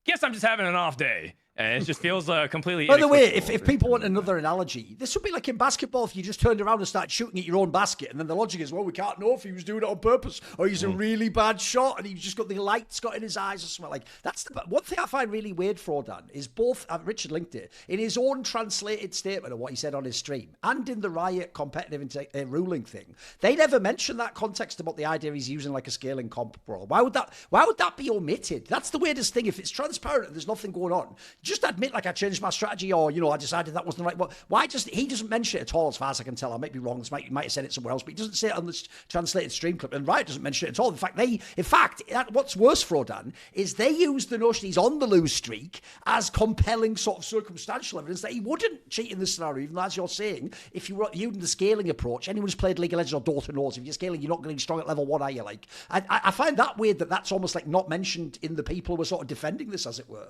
guess I'm just having an off day. And it just feels completely. By the way, if people want another analogy, this would be like in basketball if you just turned around and started shooting at your own basket, and then the logic is, well, we can't know if he was doing it on purpose or he's a really bad shot and he's just got the lights got in his eyes or something. Like that's the one thing I find really weird. Frodan is both. Richard linked it in his own translated statement of what he said on his stream and in the Riot competitive ruling thing. They never mentioned that context about the idea he's using like a scaling comp, bro. Why would that be omitted? That's the weirdest thing. If it's transparent and there's nothing going on, just admit like I changed my strategy or, I decided that wasn't the right one. Why he doesn't mention it at all as far as I can tell. I might be wrong. He might have said it somewhere else, but he doesn't say it on this translated stream clip. And Riot doesn't mention it at all. In fact, what's worse, Frodan, is they use the notion he's on the lose streak as compelling sort of circumstantial evidence that he wouldn't cheat in this scenario, even though, as you're saying, if you were using the scaling approach, anyone who's played League of Legends or Dota knows if you're scaling, you're not getting strong at level 1, are you? Like, I find that weird that's almost like not mentioned in the people who are sort of defending this, as it were.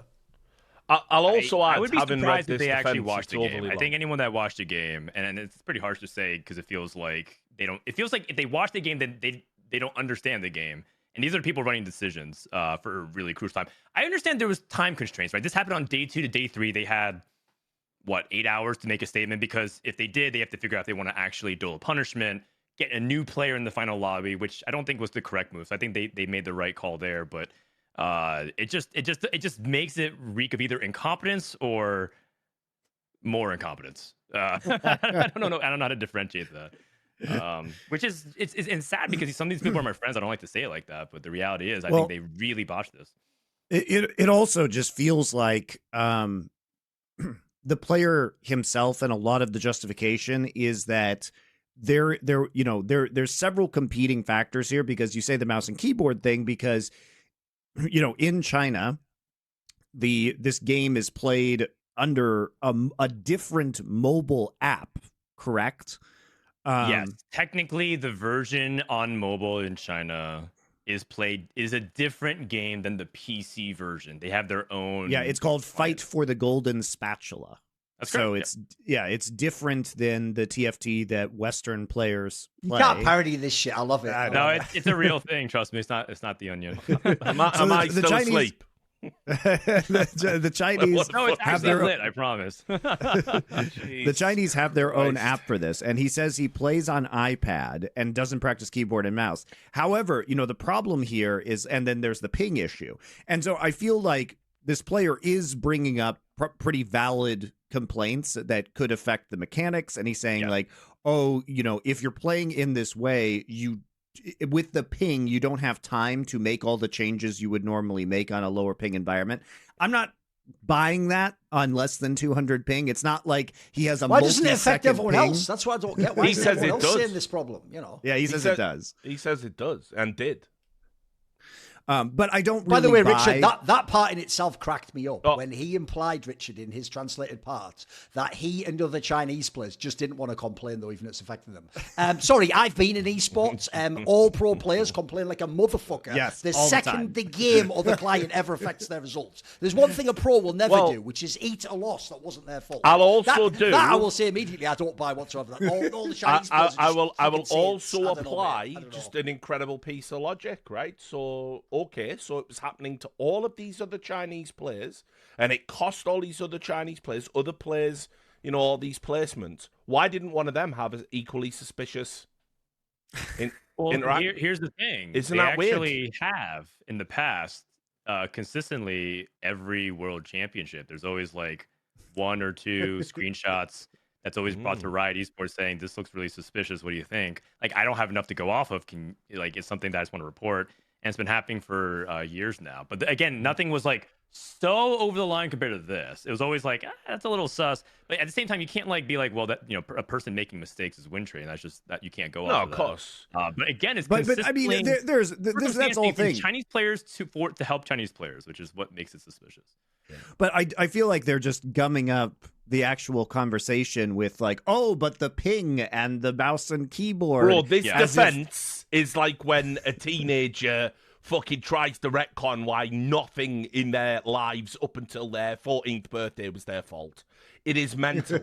I'll also add, I would be surprised if they actually defense, watched the game. I think anyone that watched a game, and it's pretty harsh to say because it feels like they don't. It feels like if they watch the game, then they don't understand the game. And these are people running decisions for a really crucial time. I understand there was time constraints, right? This happened on day 2 to day 3. They had 8 hours to make a statement because if they did, they have to figure out if they want to actually dole a punishment, get a new player in the final lobby, which I don't think was the correct move. So I think they made the right call there, but. It just makes it reek of either incompetence or more incompetence. I don't know how to differentiate that. Which is it's sad because some of these people are my friends. I don't like to say it like that, but the reality is, I think they really botched this. It also just feels like the player himself, and a lot of the justification is that there's several competing factors here, because you say the mouse and keyboard thing because. In China, this game is played under a different mobile app, correct? Yes, technically, the version on mobile in China is a different game than the PC version. They have their own. Yeah, it's called Fight for the Golden Spatula. That's so correct, it's different than the TFT that Western players play. You can't parody this shit. I love it. No, it's a real thing. Trust me, it's not the Onion. Am I still Chinese, asleep? the Chinese no, it's have their lit. I promise. The Chinese have their own app for this, and he says he plays on iPad and doesn't practice keyboard and mouse. However, the problem here is, and then there's the ping issue, and so I feel like this player is bringing up pretty valid complaints that could affect the mechanics, and he's saying if you're playing in this way, with the ping, you don't have time to make all the changes you would normally make on a lower ping environment. I'm not buying that on less than 200 ping. It's not like he has a. Why doesn't it affect everyone ping. else? That's what I don't get. Why is everyone else saying this problem? Yeah, he says it does. He says it does and did. But I don't really By the way, buy... Richard, that part in itself cracked me up when he implied, Richard, in his translated part, that he and other Chinese players just didn't want to complain, though, even if it's affecting them. Sorry, I've been in esports. All pro players complain like a motherfucker. Yes, the all second the the game or the client ever affects their results. There's one thing a pro will never do, which is eat a loss that wasn't their fault. I'll also that I will say immediately, I don't buy whatsoever. All the Chinese players I will also insane. apply just an incredible piece of logic, right? So, so it was happening to all of these other Chinese players, and it cost all these other Chinese players, all these placements. Why didn't one of them have an equally suspicious interaction? Here's the thing. Isn't they that weird? actually have, in the past, consistently every world championship, there's always like 1 or 2 screenshots that's always brought to Riot Esports saying, this looks really suspicious. What do you think? Like, I don't have enough to go off of. It's something that I just want to report. And it's been happening for years now. But again, nothing was like so over the line compared to this. It was always like, that's a little sus. But at the same time, you can't like be like, well, that a person making mistakes is win trading. That's just that you can't go off. Of course. But again, it's but I mean, there's that's the whole thing. Chinese players to help Chinese players, which is what makes it suspicious. But I feel like they're just gumming up the actual conversation with like, oh, but the ping and the mouse and keyboard. Bro, this defense is like when a teenager fucking tries to retcon why nothing in their lives up until their 14th birthday was their fault. It is mental.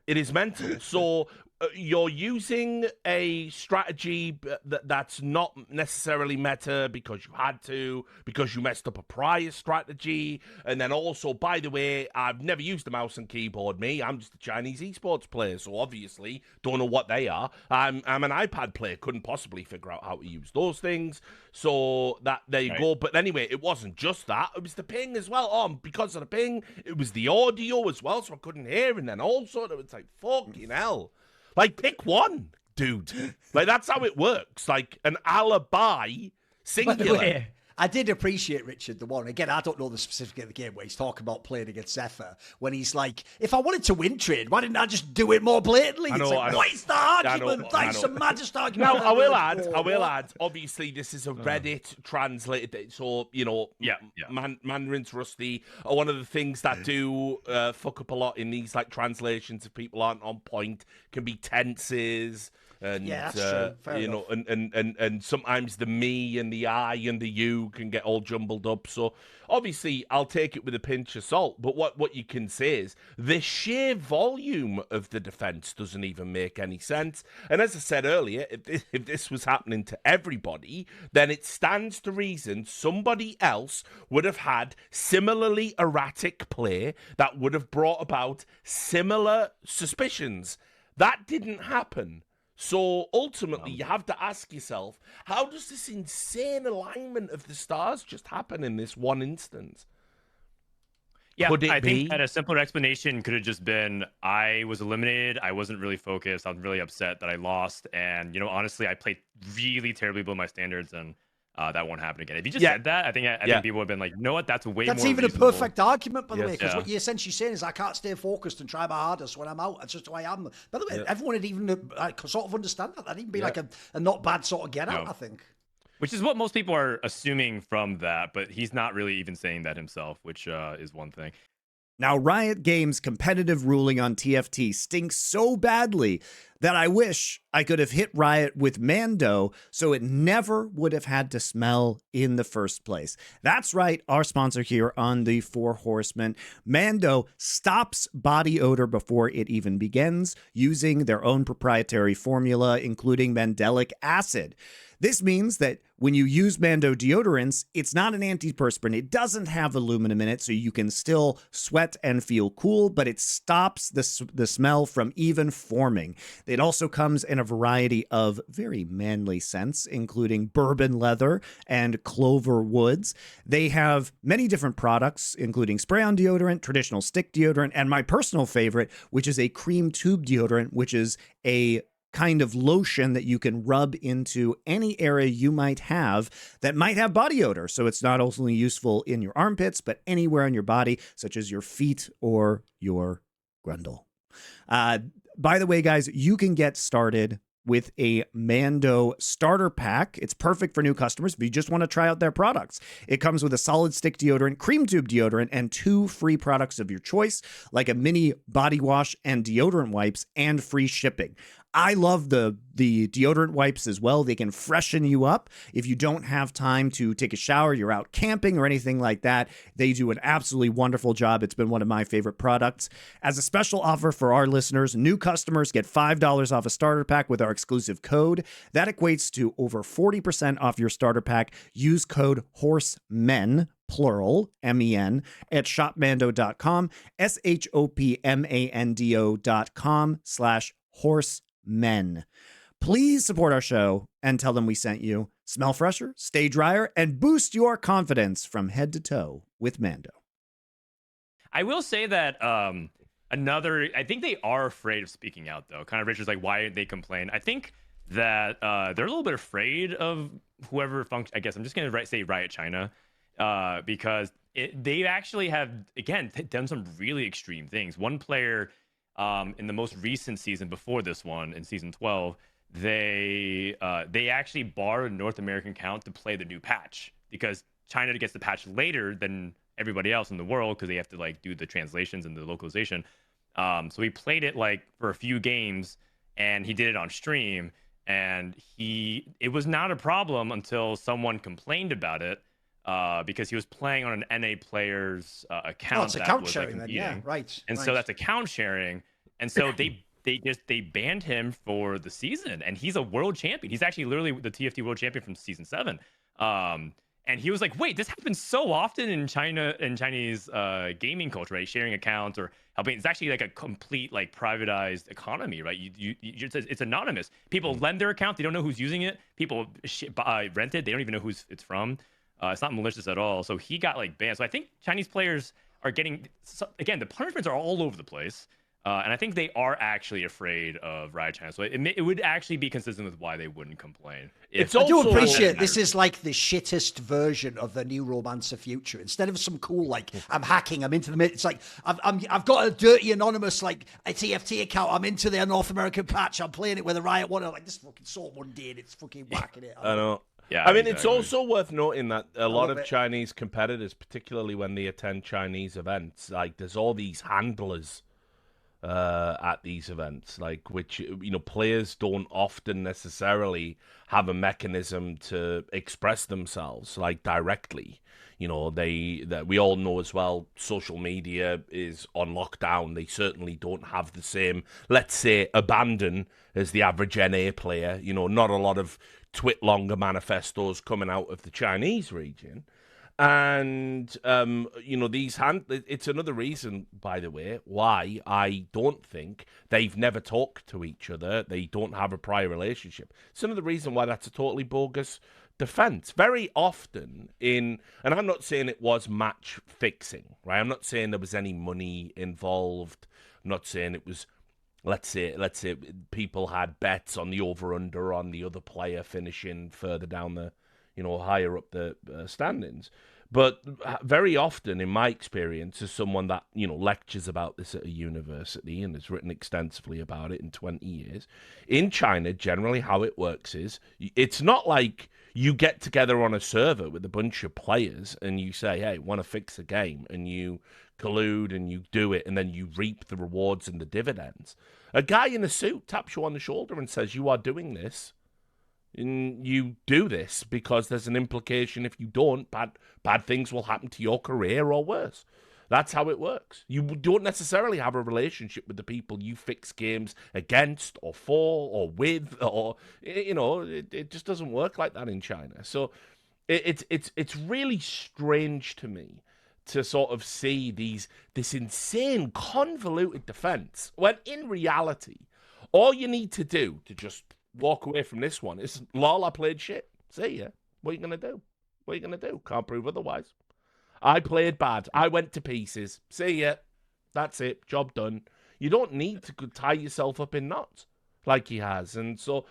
It is mental. So you're using a strategy that's not necessarily meta because you had to, because you messed up a prior strategy. And then also, by the way, I've never used a mouse and keyboard, I'm just a Chinese esports player, so obviously don't know what they are. I'm an iPad player, couldn't possibly figure out how to use those things. So there you go. But anyway, it wasn't just that. It was the ping as well. Oh, because of the ping, it was the audio as well, so I couldn't hear. And then also, it was like, fucking hell. Like, pick one, dude. Like, that's how it works. Like, an alibi, singular. I did appreciate, Richard, the one. Again, I don't know the specific of the game where he's talking about playing against Zephyr. When he's like, if I wanted to win trade, why didn't I just do it more blatantly? I know, it's like, what is the argument? That's the maddest argument. Now, I will add, obviously, this is a Reddit translated, so, Mandarin's rusty. One of the things that do fuck up a lot in these, like, translations, if people aren't on point, can be tenses. And, that's true. Fair enough. And sometimes the me and the I and the you can get all jumbled up. So obviously I'll take it with a pinch of salt. But what you can say is the sheer volume of the defense doesn't even make any sense. And as I said earlier, if this was happening to everybody, then it stands to reason somebody else would have had similarly erratic play that would have brought about similar suspicions. That didn't happen. So ultimately, you have to ask yourself, how does this insane alignment of the stars just happen in this one instance? Yeah, I think that a simpler explanation could have just been, I was eliminated. I wasn't really focused. I was really upset that I lost. And, honestly, I played really terribly below my standards, and that won't happen again. If you just said that, I think people would have been like, you know what, that's way more even reasonable. A perfect argument, by the way, because what you're essentially saying is I can't stay focused and try my hardest when I'm out. That's just who I am. By the way, everyone would even sort of understand that. That'd even be like a not bad sort of get out, I think. Which is what most people are assuming from that, but he's not really even saying that himself, which is one thing. Now, Riot Games' competitive ruling on TFT stinks so badly that I wish I could have hit Riot with Mando so it never would have had to smell in the first place. That's right, our sponsor here on the Four Horsemen. Mando stops body odor before it even begins using their own proprietary formula, including mandelic acid. This means that when you use Mando deodorants, it's not an antiperspirant. It doesn't have aluminum in it, so you can still sweat and feel cool, but it stops the smell from even forming. It also comes in a variety of very manly scents, including bourbon leather and clover woods. They have many different products, including spray-on deodorant, traditional stick deodorant, and my personal favorite, which is a cream tube deodorant, which is a kind of lotion that you can rub into any area you might have that might have body odor. So it's not only useful in your armpits, but anywhere on your body, such as your feet or your grundle. By the way, guys, you can get started with a Mando starter pack. It's perfect for new customers if you just want to try out their products. It comes with a solid stick deodorant, cream tube deodorant, and 2 free products of your choice, like a mini body wash and deodorant wipes, and free shipping. I love the deodorant wipes as well. They can freshen you up. If you don't have time to take a shower, you're out camping or anything like that, they do an absolutely wonderful job. It's been one of my favorite products. As a special offer for our listeners, new customers get $5 off a starter pack with our exclusive code. That equates to over 40% off your starter pack. Use code HORSEMEN, plural, MEN, at shopmando.com, shopmando.com/horsemen. Please support our show and tell them we sent you. Smell fresher, stay drier, and boost your confidence from head to toe with Mando. I will say that I think they are afraid of speaking out, though. Kind of Richard's like, why did they complain? I think that they're a little bit afraid of whoever I guess I'm just going to say Riot China, because they actually have, again, done some really extreme things. One player in the most recent season before this one, in season 12, they actually borrowed a North American account to play the new patch, because China gets the patch later than everybody else in the world, because they have to like do the translations and the localization. So he played it like for a few games, and he did it on stream, and it was not a problem until someone complained about it, because he was playing on an NA player's account. Oh, it's account sharing then, yeah, right. And so that's account sharing, and so they banned him for the season, and he's a world champion. He's actually literally the TFT world champion from season 7. And he was like, wait, this happens so often in China, in Chinese gaming culture, right? Sharing accounts or helping. It's actually like a complete like privatized economy, right? It's anonymous. People lend their account. They don't know who's using it. People rent it. They don't even know who's it's from. It's not malicious at all. So he got like banned. So I think Chinese players are getting, again, the punishments are all over the place. And I think they are actually afraid of Riot China. So it would actually be consistent with why they wouldn't complain. I do appreciate this is like the shittest version of the new Romancer Future. Instead of some cool, like, I'm hacking, I'm into the mid. It's like, I've got a dirty anonymous, like, a TFT account. I'm into their North American patch. I'm playing it with a Riot one. I'm like, this is fucking so mundane. It's fucking whacking it. I know. Yeah, I mean, it's also worth noting that a lot of Chinese competitors, particularly when they attend Chinese events, like, there's all these handlers at these events, like, which, you know, players don't often necessarily have a mechanism to express themselves like directly. You know, that we all know as well, social media is on lockdown. They certainly don't have the same, let's say, abandon as the average NA player. You know, not a lot of twit-longer manifestos coming out of the Chinese region. And, you know, it's another reason, by the way, why I don't think they've never talked to each other. They don't have a prior relationship. It's another reason why that's a totally bogus defense. Very often and I'm not saying it was match fixing, right? I'm not saying there was any money involved. I'm not saying it was, let's say people had bets on the over-under on the other player finishing further down the, you know, higher up the standings. But very often, in my experience, as someone that, you know, lectures about this at a university and has written extensively about it in 20 years, in China, generally how it works is, it's not like you get together on a server with a bunch of players and you say, hey, want to fix a game, and you collude and you do it, and then you reap the rewards and the dividends. A guy in a suit taps you on the shoulder and says, you are doing this. And you do this because there's an implication if you don't, bad things will happen to your career or worse. That's how it works. You don't necessarily have a relationship with the people you fix games against or for or with, or, you know, it just doesn't work like that in China. So it's really strange to me to sort of see this insane convoluted defense when in reality, all you need to do to just walk away from this one is, lol, I played shit. See ya. What are you going to do? What are you going to do? Can't prove otherwise. I played bad. I went to pieces. See ya. That's it. Job done. You don't need to tie yourself up in knots like he has. And so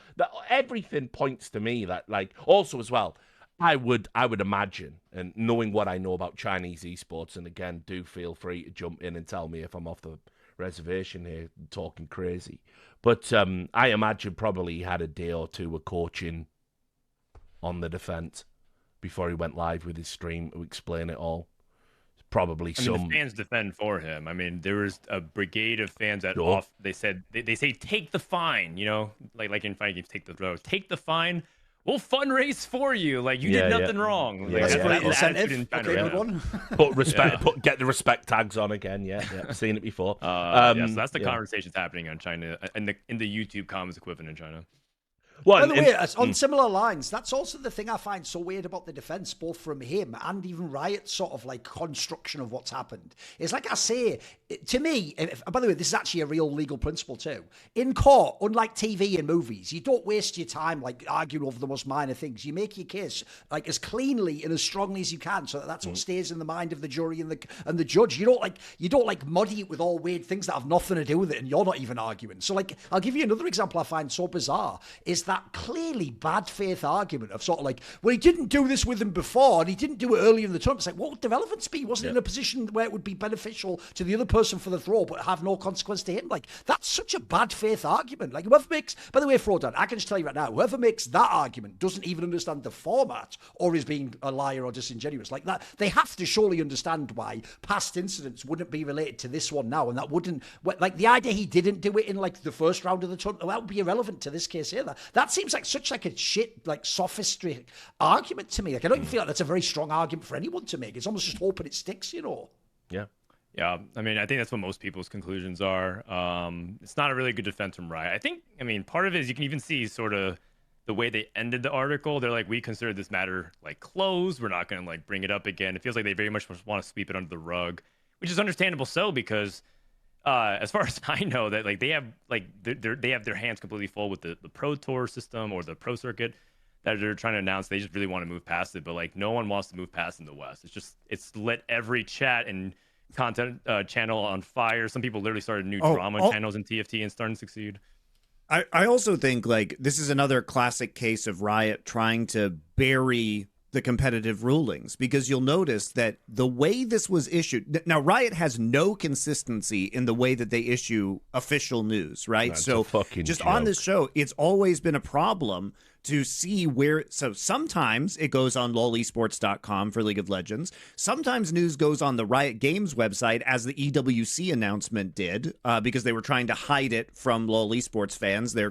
everything points to me that, like, also as well, I would imagine, and knowing what I know about Chinese esports, and again, do feel free to jump in and tell me if I'm off the reservation here talking crazy, but I imagine probably he had a day or two of coaching on the defense before he went live with his stream to explain it all. Probably the fans defend for him. I mean, there was a brigade of fans that they say take the fine, you know, like in fighting games, take the fine. We'll fundraise for you. Like, you did nothing wrong. Like, that's incentive. Okay, good one. Put respect. Get the respect tags on again. Yeah, I've seen it before. So that's the conversations happening on China in the YouTube comments equivalent in China. Well, by the way, on similar lines, that's also the thing I find so weird about the defense, both from him and even Riot's sort of like construction of what's happened. It's like I say, to me, by the way, this is actually a real legal principle too. In court, unlike TV and movies, you don't waste your time like arguing over the most minor things. You make your case like as cleanly and as strongly as you can, so that's what stays in the mind of the jury and the judge. You don't like muddy it with all weird things that have nothing to do with it, and you're not even arguing. So like, I'll give you another example I find so bizarre is that that clearly bad faith argument of sort of like, well, he didn't do this with him before, and he didn't do it earlier in the tournament. It's like, what would the relevance be? He wasn't in a position where it would be beneficial to the other person for the throw, but have no consequence to him. Like, that's such a bad faith argument. Like, whoever makes, by the way, Frodan, I can just tell you right now, whoever makes that argument doesn't even understand the format or is being a liar or disingenuous. Like that, they have to surely understand why past incidents wouldn't be related to this one now, and that wouldn't, like the idea he didn't do it in like the first round of the tournament, that would be irrelevant to this case here. That seems like such like a shit, like sophistry argument to me. Like I don't even feel like that's a very strong argument for anyone to make. It's almost just hoping it sticks, you know? Yeah. Yeah, I mean, I think that's what most people's conclusions are. It's not a really good defense from Riot. I mean, part of it is you can even see sort of the way they ended the article. They're like, we consider this matter like closed. We're not going to like bring it up again. It feels like they very much want to sweep it under the rug, which is understandable. So because as far as I know, that like they have like they have their hands completely full with the Pro Tour system or the Pro Circuit that they're trying to announce. They just really want to move past it, but like no one wants to move past in the West. It's lit every chat and content channel on fire. Some people literally started new drama channels in TFT and starting to succeed. I also think like this is another classic case of Riot trying to bury the competitive rulings, because you'll notice that the way this was issued now, Riot has no consistency in the way that they issue official news, right? That's so just joke. On this show, it's always been a problem to see where. So sometimes it goes on lolesports.com for League of Legends. Sometimes news goes on the Riot Games website, as the EWC announcement did, because they were trying to hide it from LoL Esports fans. Their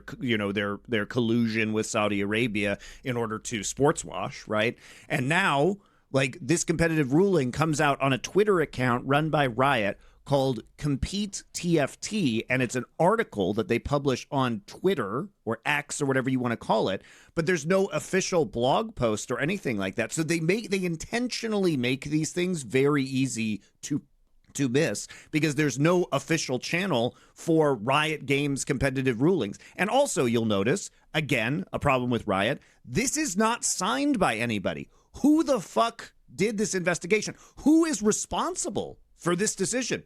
collusion with Saudi Arabia in order to sports wash, right? And now, like, this competitive ruling comes out on a Twitter account run by Riot called Compete TFT, and it's an article that they publish on Twitter or X or whatever you want to call it, but there's no official blog post or anything like that. So they intentionally make these things very easy to miss, because there's no official channel for Riot Games competitive rulings. And also, you'll notice, again, a problem with Riot, this is not signed by anybody. Who the fuck did this investigation? Who is responsible for this decision?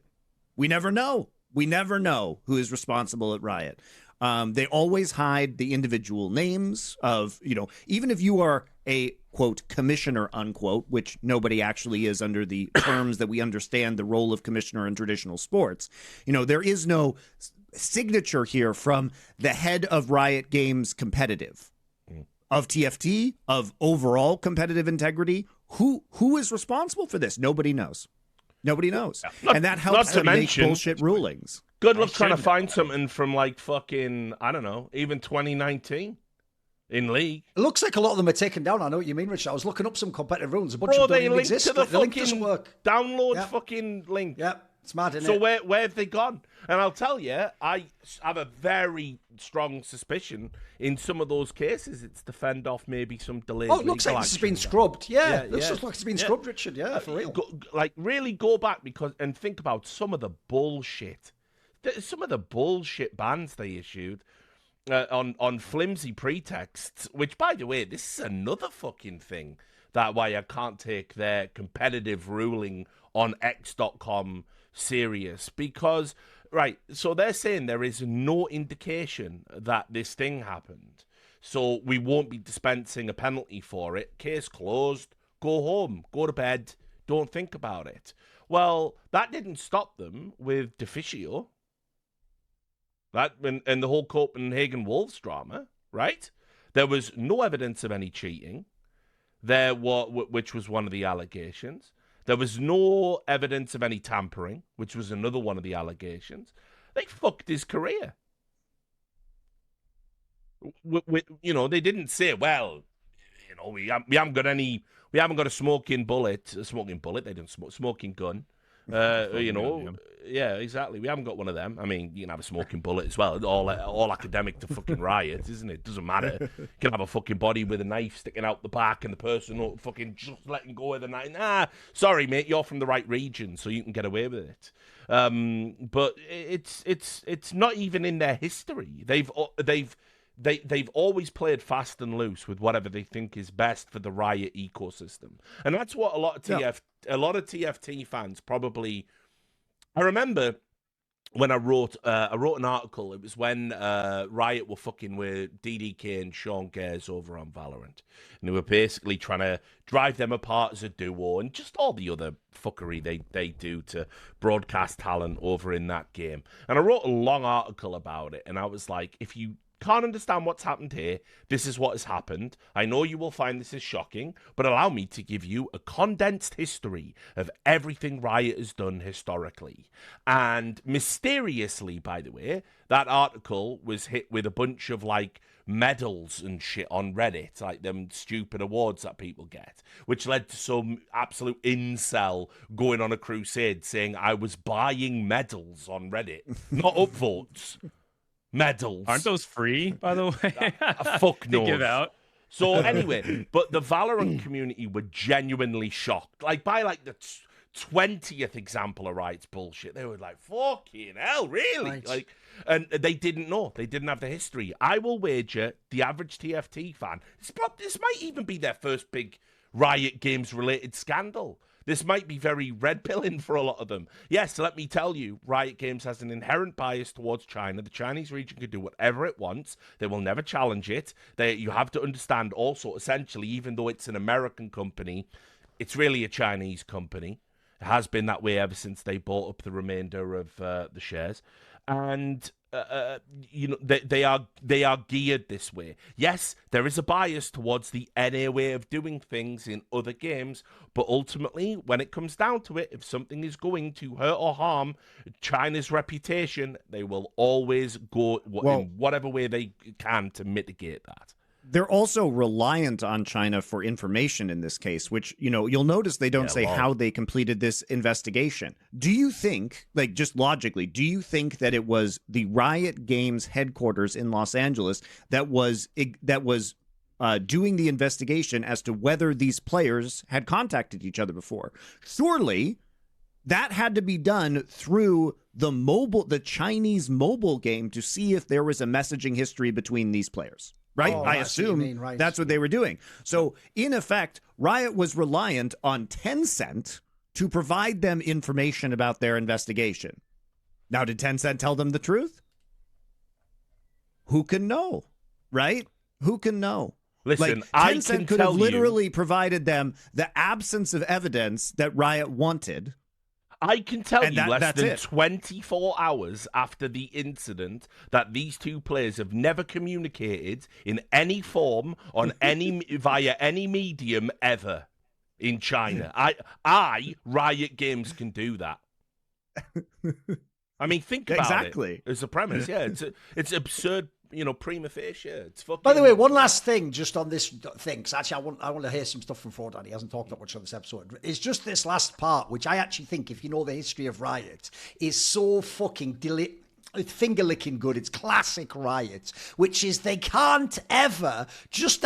We never know. We never know who is responsible at Riot. They always hide the individual names of, even if you are a, quote, commissioner, unquote, which nobody actually is under the terms that we understand the role of commissioner in traditional sports. There is no signature here from the head of Riot Games competitive, of TFT, of overall competitive integrity. Who is responsible for this? Nobody knows. Nobody knows. And that helps to make bullshit rulings. Good luck trying to find something from like fucking, I don't know, even 2019 in League. It looks like a lot of them are taken down. I know what you mean, Richard. I was looking up some competitive rules. A bunch of them don't even exist. To the link doesn't work. Download fucking link. Yep. It's mad, isn't so it? where have they gone? And I'll tell you, I have a very strong suspicion in some of those cases it's to fend off maybe some delayed. Oh, it looks like this has been scrubbed. Yeah, it looks like it's been scrubbed, Richard. Yeah, for real. Really go back and think about some of the bullshit. Some of the bullshit bans they issued on flimsy pretexts, which, by the way, this is another fucking thing that why I can't take their competitive ruling on X.com serious, because so they're saying there is no indication that this thing happened, so we won't be dispensing a penalty for it. Case closed. Go home, go to bed, don't think about it. Well, that didn't stop them with Deficio, that and the whole Copenhagen Wolves drama, right? There was no evidence of any cheating there, which was one of the allegations. There was no evidence of any tampering, which was another one of the allegations. They fucked his career. They didn't say, well, we haven't got a smoking bullet. They didn't smoking gun. Yeah, exactly. We haven't got one of them. I mean, you can have a smoking bullet as well. All academic to fucking Riot, isn't it? Doesn't matter. You can have a fucking body with a knife sticking out the back and the person fucking just letting go of the knife. Nah, sorry, mate, you're from the right region, so you can get away with it. But it's not even in their history. They've always played fast and loose with whatever they think is best for the Riot ecosystem, and that's what a lot of TFT fans probably. I remember when I wrote an article. It was when Riot were fucking with DDK and Sean Gares over on Valorant, and they were basically trying to drive them apart as a duo, and just all the other fuckery they do to broadcast talent over in that game. And I wrote a long article about it, and I was like, if you can't understand what's happened here, this is what has happened. I know you will find this is shocking, but allow me to give you a condensed history of everything Riot has done historically. And mysteriously, by the way, that article was hit with a bunch of like medals and shit on Reddit, like them stupid awards that people get, which led to some absolute incel going on a crusade saying I was buying medals on Reddit, not upvotes. Medals. Aren't those free, by the way? Fuck no. To give out. So anyway, but the Valorant community were genuinely shocked. Like by like the 20th example of Riot's bullshit, they were like, "Fucking hell, really?" Right. Like, and they didn't know. They didn't have the history. I will wager the average TFT fan. This might even be their first big Riot Games related scandal. This might be very red-pilling for a lot of them. Yes, let me tell you, Riot Games has an inherent bias towards China. The Chinese region can do whatever it wants. They will never challenge it. You have to understand also, essentially, even though it's an American company, it's really a Chinese company. It has been that way ever since they bought up the remainder of the shares. And you know, they are geared this way. Yes, there is a bias towards the NA way of doing things in other games, but ultimately, when it comes down to it, if something is going to hurt or harm China's reputation, they will always go in whatever way they can to mitigate that. They're also reliant on China for information in this case, which, you know, you'll notice they don't say how they completed this investigation. Do you think, like just logically, do you think that it was the Riot Games headquarters in Los Angeles that was doing the investigation as to whether these players had contacted each other before? Surely that had to be done through the Chinese mobile game to see if there was a messaging history between these players. Right? Oh, I assume that's what they were doing. So, in effect, Riot was reliant on Tencent to provide them information about their investigation. Now, did Tencent tell them the truth? Who can know? Right? Who can know? Listen, Tencent could have literally provided them the absence of evidence that Riot wanted. I can tell you less than 24 hours after the incident that these two players have never communicated in any form on via any medium ever in China. Riot Games can do that. I mean, think about it as a premise. Yeah, it's absurd. You know, prima facie. It's fucking. By the way, one last thing just on this thing, because actually I want to hear some stuff from Frodan. He hasn't talked that much on this episode. It's just this last part, which I actually think, if you know the history of Riot, is so fucking it's finger-licking good. It's classic Riot, which is they can't ever just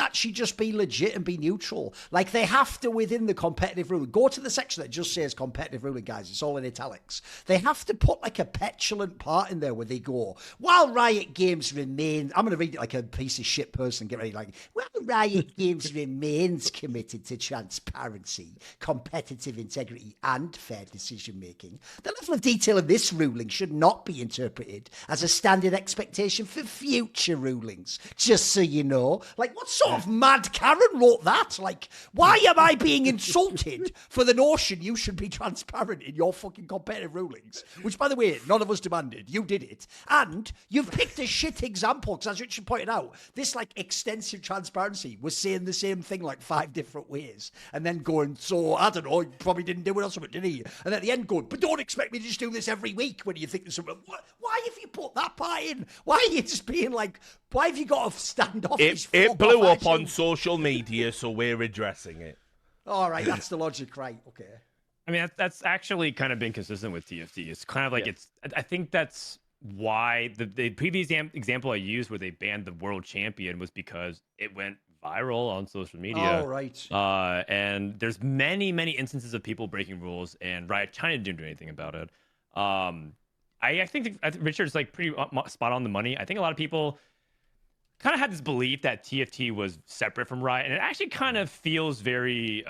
be legit and be neutral. Like, they have to, within the competitive ruling, go to the section that just says competitive ruling, guys. It's all in italics. They have to put, like, a petulant part in there where they go, while Riot Games remain... I'm going to read it like a piece of shit person, get ready, like, while Riot Games remains committed to transparency, competitive integrity, and fair decision-making, the level of detail of this ruling should not be interpreted as a standard expectation for future rulings, just so you know. Like, what sort of mad Karen wrote that? Like, why am I being insulted for the notion you should be transparent in your fucking competitive rulings? Which, by the way, none of us demanded. You did it. And you've picked a shit example, because as Richard pointed out, this, like, extensive transparency was saying the same thing, like, 5 different ways, and then going, so, I don't know, he probably didn't do it or something, did he? And at the end going, but don't expect me to just do this every week when you think there's something. Why have you put that part in? Why are you just being like, why have you got to stand off? It blew up on social media, so we're addressing it. All right, that's the logic, right? Okay. I mean, that's actually kind of been consistent with TFT. It's kind of like I think that's why the previous example I used where they banned the world champion was because it went viral on social media. Oh, right. And there's many instances of people breaking rules, and Riot China didn't do anything about it. I think Richard's like pretty spot on the money. I think a lot of people kind of had this belief that TFT was separate from Riot, and it actually kind of feels very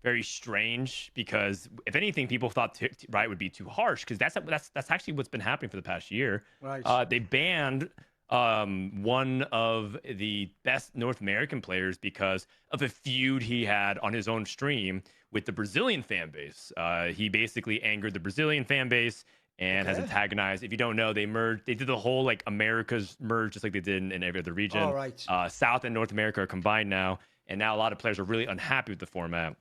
very strange because if anything, people thought Riot would be too harsh because that's actually what's been happening for the past year. Right. They banned one of the best North American players because of a feud he had on his own stream with the Brazilian fan base. He basically angered the Brazilian fan base and has antagonized. If you don't know, they merged. They did the whole like America's merge just like they did in every other region. All right. South and North America are combined now. And now a lot of players are really unhappy with the format.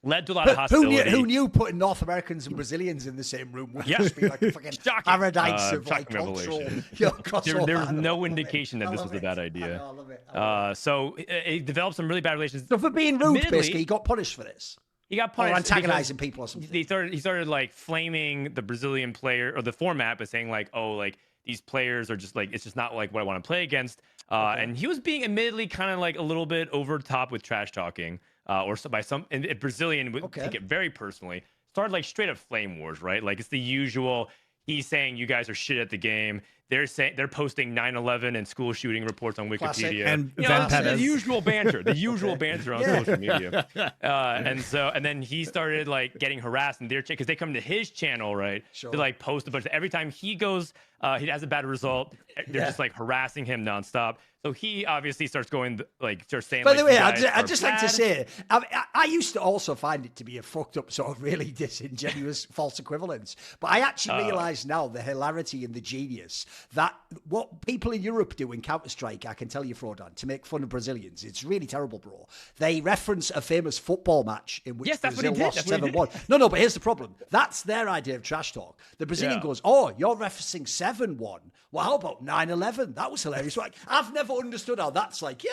Led to a lot of hostility. Who knew putting North Americans and Brazilians in the same room would just be like a fucking paradise of like cultural there was no indication that this was a bad idea. I love it. So it developed some really bad relations. So for being rude, basically, he got punished for this. He got punished or antagonizing people or something. He started like flaming the Brazilian player or the format, but saying like, oh, like these players are just like, it's just not like what I want to play against. And he was being admittedly kind of like a little bit over top with trash talking, or by some and Brazilian would take it very personally. Started like straight up flame wars, right? Like it's the usual. He's saying you guys are shit at the game. They're posting 9/11 and school shooting reports on Wikipedia. Classic. And the usual banter, on social media. And then he started like getting harassed in their chat because they come to his channel, right? Sure. To like post a bunch. Every time he goes, he has a bad result. They're just like harassing him nonstop. So he obviously starts saying. By the way, I'd just like to say, I used to also find it to be a fucked up sort of really disingenuous false equivalence. But I actually realise now the hilarity and the genius that what people in Europe do in Counter-Strike, I can tell you, Frodan, to make fun of Brazilians, it's really terrible, bro. They reference a famous football match in which Brazil lost 7-1. No, but here's the problem. That's their idea of trash talk. The Brazilian goes, oh, you're referencing 7-1. Well, how about 9/11? That was hilarious. Like, I've never understood how that's like,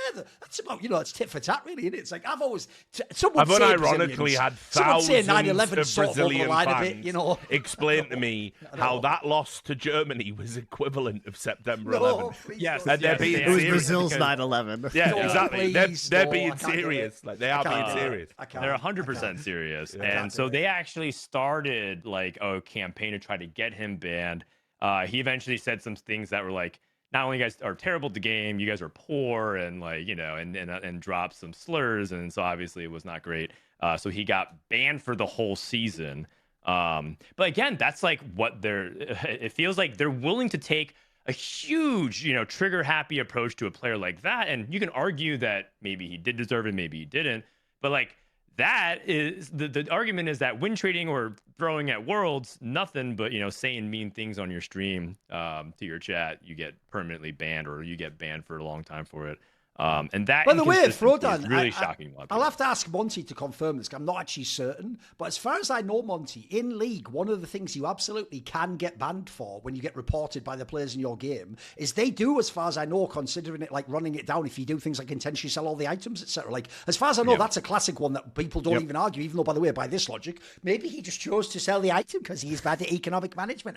that's about, it's tit for tat, really, isn't it? It's like, I've always, someone I've unironically had thousands of sort of Brazilian fans explain to me how that loss to Germany was equivalent of September 11th. Yes, and they're being It was serious. Brazil's 9/11. Yeah, No, exactly. please, They're no, I being can't do serious. it. Like they are being serious. They're 100% serious. And so they actually started like a campaign to try to get him banned. He eventually said some things that were like, not only you guys are terrible at the game, you guys are poor, and like, and dropped some slurs. And so obviously it was not great. So he got banned for the whole season. But again, that's like it feels like they're willing to take a huge, trigger happy approach to a player like that. And you can argue that maybe he did deserve it, maybe he didn't. But like, that is the argument is that win trading or throwing at Worlds, nothing but saying mean things on your stream to your chat, you get permanently banned or you get banned for a long time for it. And that, by the way, Frodan, is really shocking. I'll have to ask Monty to confirm this. I'm not actually certain, but as far as I know, Monty, in League, one of the things you absolutely can get banned for when you get reported by the players in your game is they do, as far as I know, considering it like running it down if you do things like intentionally sell all the items, etc. Like, as far as I know, that's a classic one that people don't even argue, even though, by the way, by this logic, maybe he just chose to sell the item because he's bad at economic management.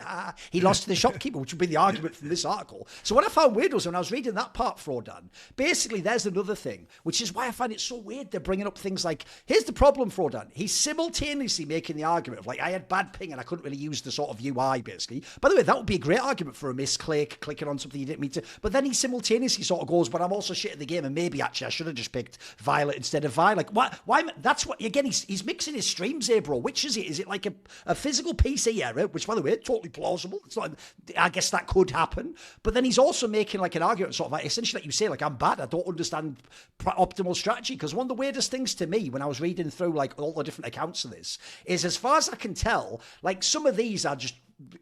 He lost to the shopkeeper, which would be the argument from this article. So what I found weird was when I was reading that part, Frodan, basically there's another thing, which is why I find it so weird they're bringing up things like, here's the problem, Frodan. He's simultaneously making the argument of like, I had bad ping and I couldn't really use the sort of UI, basically. By the way, that would be a great argument for a misclick, clicking on something you didn't mean to. But then he simultaneously sort of goes, but I'm also shit at the game, and maybe actually I should have just picked Violet instead of Vi. Like, why? That's what, again, he's mixing his streams here, bro. Which is it? Is it like a physical PC error, which, by the way, totally plausible. It's not, I guess that could happen. But then he's also making like an argument, sort of like, essentially, like you say, like, I'm bad, I don't understand optimal strategy. Because one of the weirdest things to me when I was reading through like all the different accounts of this is, as far as I can tell, like some of these are just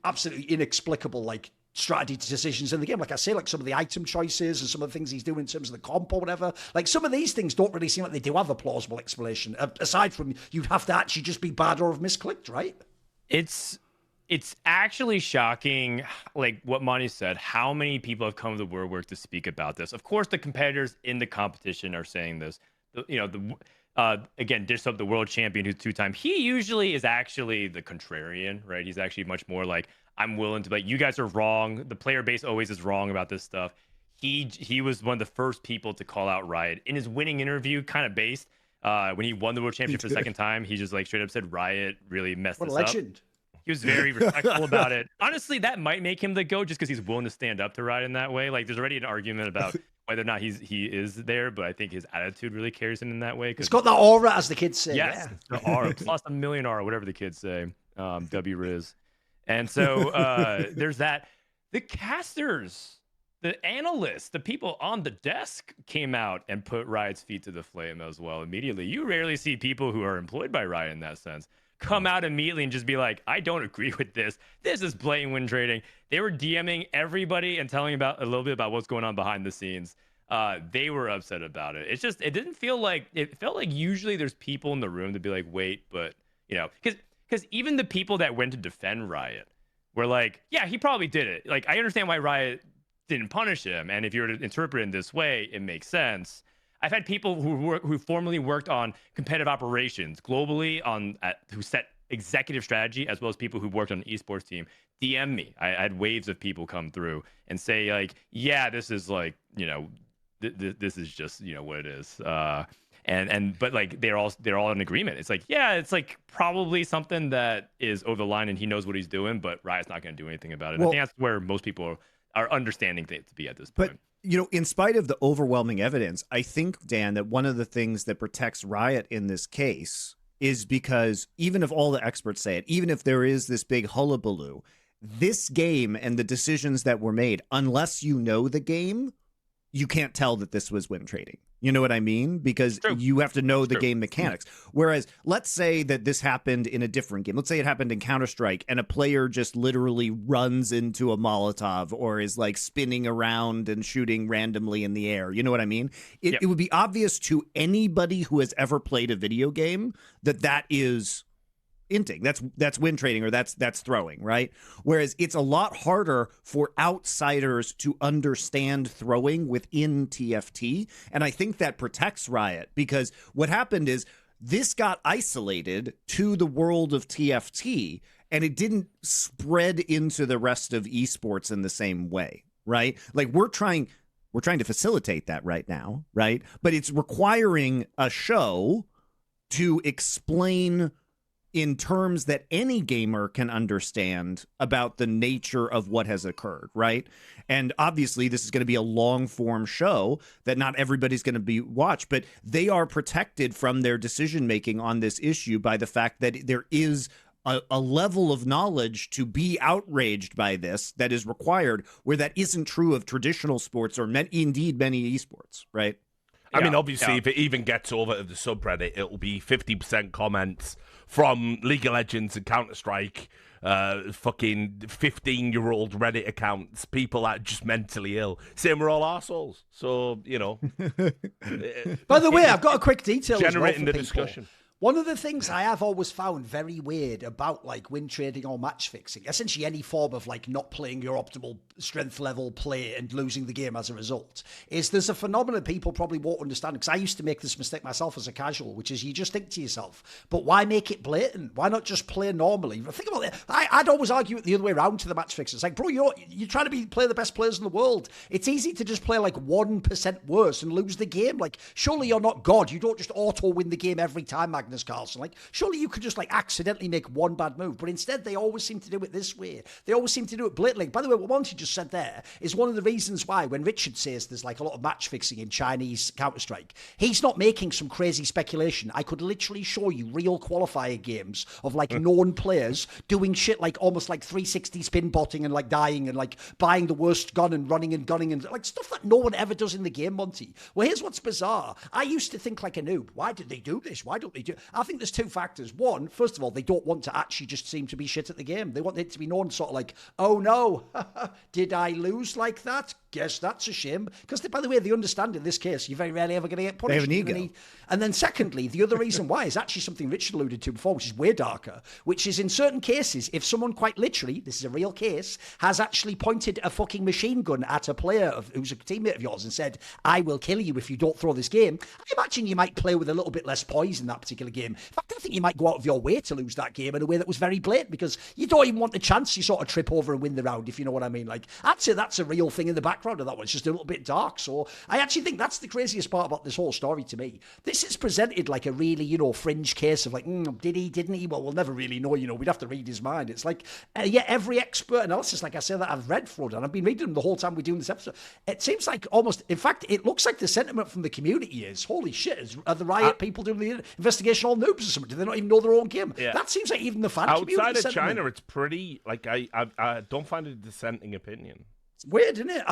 absolutely inexplicable, like strategy decisions in the game. Like I say, like some of the item choices and some of the things he's doing in terms of the comp or whatever. Like some of these things don't really seem like they do have a plausible explanation. Aside from you'd have to actually just be bad or have misclicked, right? It's actually shocking, like what Monty said, how many people have come to the woodwork to speak about this. Of course, the competitors in the competition are saying this. Again, Dish Up, the world champion, who's 2-time, he usually is actually the contrarian, right? He's actually much more like, I'm willing to, like, you guys are wrong. The player base always is wrong about this stuff. He was one of the first people to call out Riot. In his winning interview, kind of based, when he won the world championship for the second time, he just like straight up said Riot really messed this up. What a legend. He was very respectful about it. Honestly, that might make him the GOAT just because he's willing to stand up to Riot in that way. Like, there's already an argument about whether or not he is there, but I think his attitude really carries him in that way. It's got that aura, as the kids say. Yes, Yeah. the aura, plus a million aura, whatever the kids say. W Riz. And so there's that. The casters, the analysts, the people on the desk came out and put Riot's feet to the flame as well immediately. You rarely see people who are employed by Riot in that sense come out immediately and just be like, I don't agree with this. This is blatant win trading. They were DMing everybody and telling about a little bit about what's going on behind the scenes. They were upset about it. It's just, it didn't feel like, it felt like usually there's people in the room to be like, wait, but, you know, because even the people that went to defend Riot were like, yeah, he probably did it. Like, I understand why Riot didn't punish him. And if you were to interpret it in this way, it makes sense. I've had people who formerly worked on competitive operations globally who set executive strategy, as well as people who worked on an esports team, DM me. I had waves of people come through and say like, yeah, this is like, you know, this is just, you know, what it is. But like they're all in agreement. It's like, yeah, it's like probably something that is over the line and he knows what he's doing, but Riot's not going to do anything about it. Well, I think that's where most people are understanding things to be at this point. But you know, in spite of the overwhelming evidence, I think, Dan, that one of the things that protects Riot in this case is because even if all the experts say it, even if there is this big hullabaloo, this game and the decisions that were made, unless you know the game, you can't tell that this was win trading. You know what I mean? Because you have to know the game mechanics. Whereas, let's say that this happened in a different game. Let's say it happened in Counter-Strike and a player just literally runs into a Molotov or is like spinning around and shooting randomly in the air. You know what I mean? It would be obvious to anybody who has ever played a video game that that is inting. That's win trading, or that's throwing, right? Whereas it's a lot harder for outsiders to understand throwing within TFT, and I think that protects Riot, because what happened is this got isolated to the world of TFT and it didn't spread into the rest of esports in the same way, right? Like we're trying to facilitate that right now, right? But it's requiring a show to explain in terms that any gamer can understand about the nature of what has occurred, right? And obviously, this is going to be a long-form show that not everybody's going to be watched, but they are protected from their decision-making on this issue by the fact that there is a level of knowledge to be outraged by this that is required, where that isn't true of traditional sports or indeed many esports, right? I mean, obviously, if it even gets over to the subreddit, it'll be 50% comments from League of Legends and Counter-Strike, fucking 15-year-old Reddit accounts, people that are just mentally ill, saying we're all arseholes. So, you know. By the way, I've got a quick detail generating as well for the discussion. One of the things I have always found very weird about like win trading or match fixing, essentially any form of like not playing your optimal strength level play and losing the game as a result, is there's a phenomenon people probably won't understand, because I used to make this mistake myself as a casual, which is you just think to yourself, but why make it blatant? Why not just play normally? Think about it. I'd always argue it the other way around to the match fixers. Like, bro, you're trying to play the best players in the world. It's easy to just play like 1% worse and lose the game. Like, surely you're not God. You don't just auto win the game every time, Magnus Carlsen. Like, surely you could just like accidentally make one bad move, but instead they always seem to do it this way. They always seem to do it blatantly. By the way, what Monty just said there is one of the reasons why when Richard says there's like a lot of match fixing in Chinese Counter-Strike, he's not making some crazy speculation. I could literally show you real qualifier games of like known players doing shit like almost like 360 spin botting and like dying and like buying the worst gun and running and gunning and like stuff that no one ever does in the game, Monty. Well, here's what's bizarre. I used to think like a noob. Why did they do this? Why don't they do? I think there's two factors. One, first of all, they don't want to actually just seem to be shit at the game. They want it to be known sort of like, oh no, did I lose like that? Guess that's a shame. Because, by the way, they understand in this case, you're very rarely ever going to get punished. They have an ego. And then secondly, the other reason why is actually something Richard alluded to before, which is way darker, which is in certain cases, if someone quite literally, this is a real case, has actually pointed a fucking machine gun at a player who's a teammate of yours and said, I will kill you if you don't throw this game, I imagine you might play with a little bit less poise in that particular particular game. In fact, I think you might go out of your way to lose that game in a way that was very blatant, because you don't even want the chance you sort of trip over and win the round, if you know what I mean. Like, I'd say that's a real thing in the background of that one. It's just a little bit dark. So I actually think that's the craziest part about this whole story to me. This is presented like a really, fringe case of like, did he, didn't he? Well, we'll never really know, we'd have to read his mind. It's like, every expert analysis, like I say, that I've read Frodan, I've been reading them the whole time we're doing this episode. It seems like almost, in fact, it looks like the sentiment from the community is, holy shit, are the Riot people doing the investigation all noobs or something? Do they not even know their own game? Yeah. That seems like even the fan community outside of sentiment. China, it's pretty, like, I don't find it a dissenting opinion. It's weird, isn't it?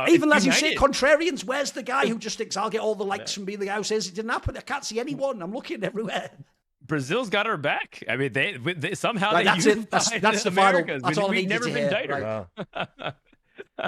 Even as you say, contrarians, where's the guy who just thinks I'll get all the likes from being the guy who says it didn't happen? I can't see anyone. I'm looking everywhere. Brazil's got our back. I mean, they somehow right, they that's the final. Americas. That's all I We've needed never to been hear. tighter. Right.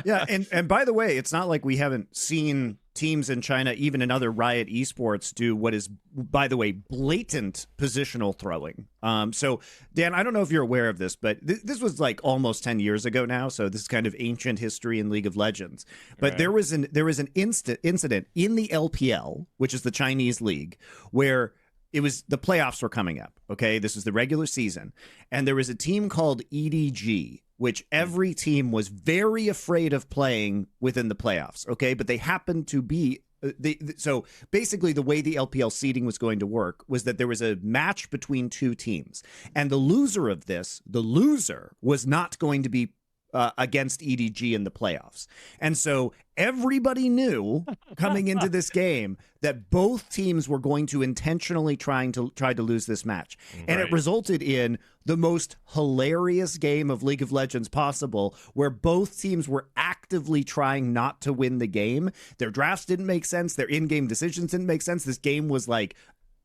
Yeah, and by the way, it's not like we haven't seen teams in China, even in other Riot Esports, do what is, by the way, blatant positional throwing. So, Dan, I don't know if you're aware of this, but this was like almost 10 years ago now, so this is kind of ancient history in League of Legends. But there was an incident in the LPL, which is the Chinese league, where it was the playoffs were coming up. Okay, this is the regular season, and there was a team called EDG, which every team was very afraid of playing within the playoffs, okay? But they happened to be... So basically the way the LPL seeding was going to work was that there was a match between two teams. And the loser of this, was not going to be against EDG in the playoffs. And so everybody knew coming into this game that both teams were going to intentionally try to lose this match. And it resulted in the most hilarious game of League of Legends possible, where both teams were actively trying not to win the game. Their drafts didn't make sense. Their in-game decisions didn't make sense. This game was like,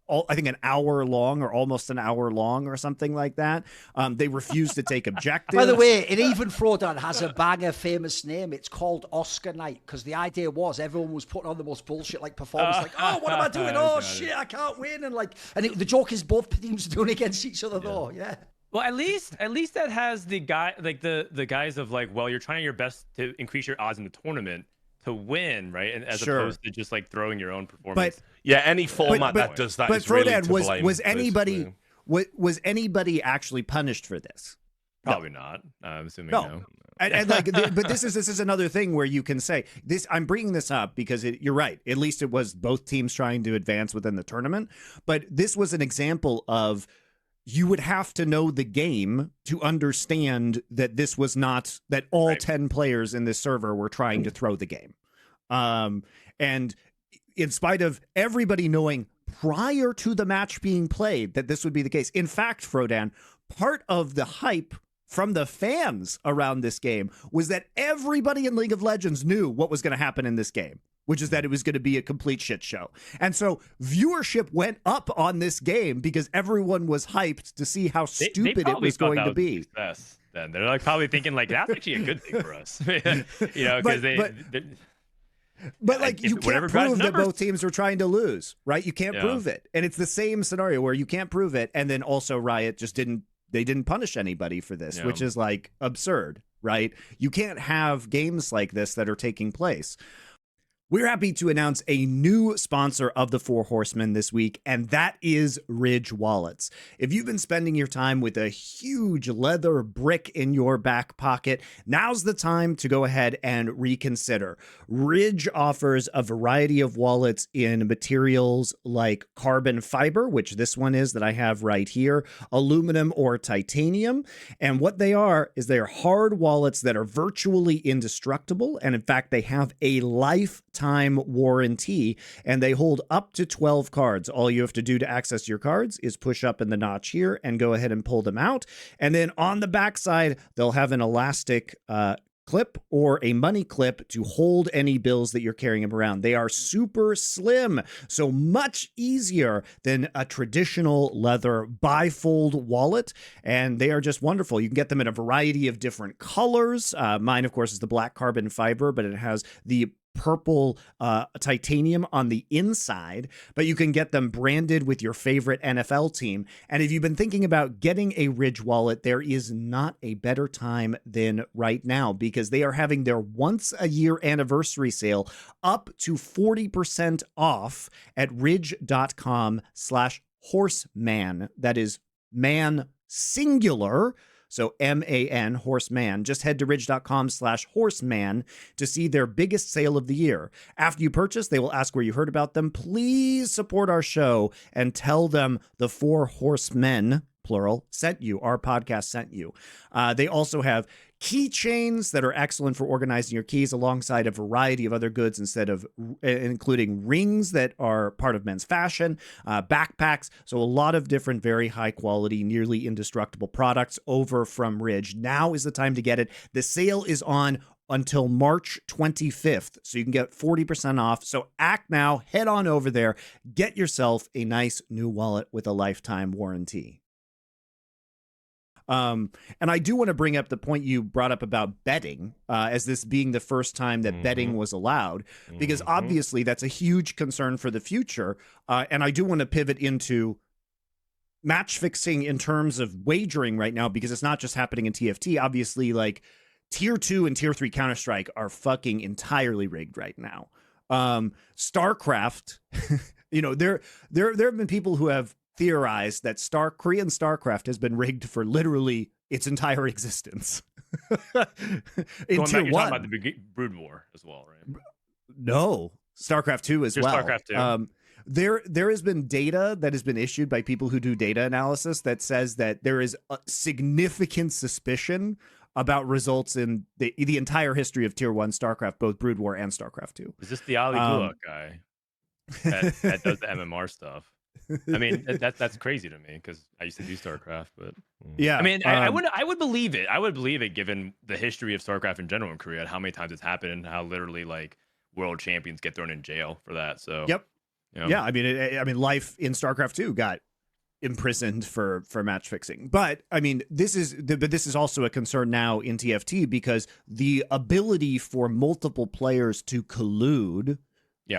I think an hour long or almost an hour long or something like that. They refused to take objectives. By the way, and even Frodan has a banger famous name. It's called Oscar Night, because the idea was everyone was putting on the most bullshit like performance, like, oh, what am I doing? Oh shit, I can't win, and like, the joke is both teams doing against each other though. Yeah. Well, at least that has the guy, like the guys of like, well, you're trying your best to increase your odds in the tournament to win, right? And as opposed to just like throwing your own performance. Yeah, any format that does that is really to blame. Was anybody actually punished for this? Probably not. I'm assuming no. And like, but this is another thing where you can say this. I'm bringing this up because you're right. At least it was both teams trying to advance within the tournament. But this was an example of, you would have to know the game to understand that this was not, that all 10 players in this server were trying to throw the game. And in spite of everybody knowing prior to the match being played that this would be the case. In fact, Frodan, part of the hype from the fans around this game was that everybody in League of Legends knew what was going to happen in this game, which is that it was going to be a complete shit show. And so viewership went up on this game because everyone was hyped to see how stupid it was going to be. Then they're like probably thinking like, that's actually a good thing for us, because But like, you can't prove that both teams were trying to lose, right? You can't prove it. And it's the same scenario where you can't prove it. And then also Riot just didn't punish anybody for this, which is like absurd, right? You can't have games like this that are taking place. We're happy to announce a new sponsor of the Four Horsemen this week, and that is Ridge Wallets. If you've been spending your time with a huge leather brick in your back pocket, now's the time to go ahead and reconsider. Ridge offers a variety of wallets in materials like carbon fiber, which this one is that I have right here, aluminum or titanium. And what they are hard wallets that are virtually indestructible. And in fact, they have a lifetime warranty, and they hold up to 12 cards. All you have to do to access your cards is push up in the notch here and go ahead and pull them out. And then on the backside, they'll have an elastic clip or a money clip to hold any bills that you're carrying around. They are super slim, so much easier than a traditional leather bifold wallet, and they are just wonderful. You can get them in a variety of different colors. Mine, of course, is the black carbon fiber, but it has the purple titanium on the inside, but you can get them branded with your favorite NFL team. And if you've been thinking about getting a Ridge wallet, there is not a better time than right now, because they are having their once a year anniversary sale up to 40% off at ridge.com/horsemen. Horseman. That is man singular. So M-A-N, Horseman. Just head to ridge.com/horseman to see their biggest sale of the year. After you purchase, they will ask where you heard about them. Please support our show and tell them the Four Horsemen, plural, sent you. Our podcast sent you. They also have keychains that are excellent for organizing your keys alongside a variety of other goods including rings that are part of men's fashion, backpacks. So a lot of different, very high quality, nearly indestructible products over from Ridge. Now is the time to get it. The sale is on until March 25th. So you can get 40% off. So act now, head on over there, get yourself a nice new wallet with a lifetime warranty. And I do want to bring up the point you brought up about betting, as this being the first time that betting was allowed, because obviously that's a huge concern for the future. And I do want to pivot into match fixing in terms of wagering right now, because it's not just happening in TFT. Obviously, like tier 2 and tier 3 Counter-Strike are fucking entirely rigged right now. StarCraft, there have been people who have theorized that Korean StarCraft has been rigged for literally its entire existence. In tier 1. You're talking about the Brood War as well, right? No, StarCraft 2 as well. StarCraft 2. There has been data that has been issued by people who do data analysis that says that there is a significant suspicion about results in the entire history of tier 1 StarCraft, both Brood War and StarCraft 2. Is this the Ali Gulak guy that does the MMR stuff? I mean, that's crazy to me because I used to do StarCraft, but yeah, I mean, I would believe it. I would believe it given the history of StarCraft in general in Korea, how many times it's happened, and how literally like world champions get thrown in jail for that. So yep, you know. Yeah. I mean, life in StarCraft 2 got imprisoned for match fixing, but I mean, this is also a concern now in TFT because the ability for multiple players to collude,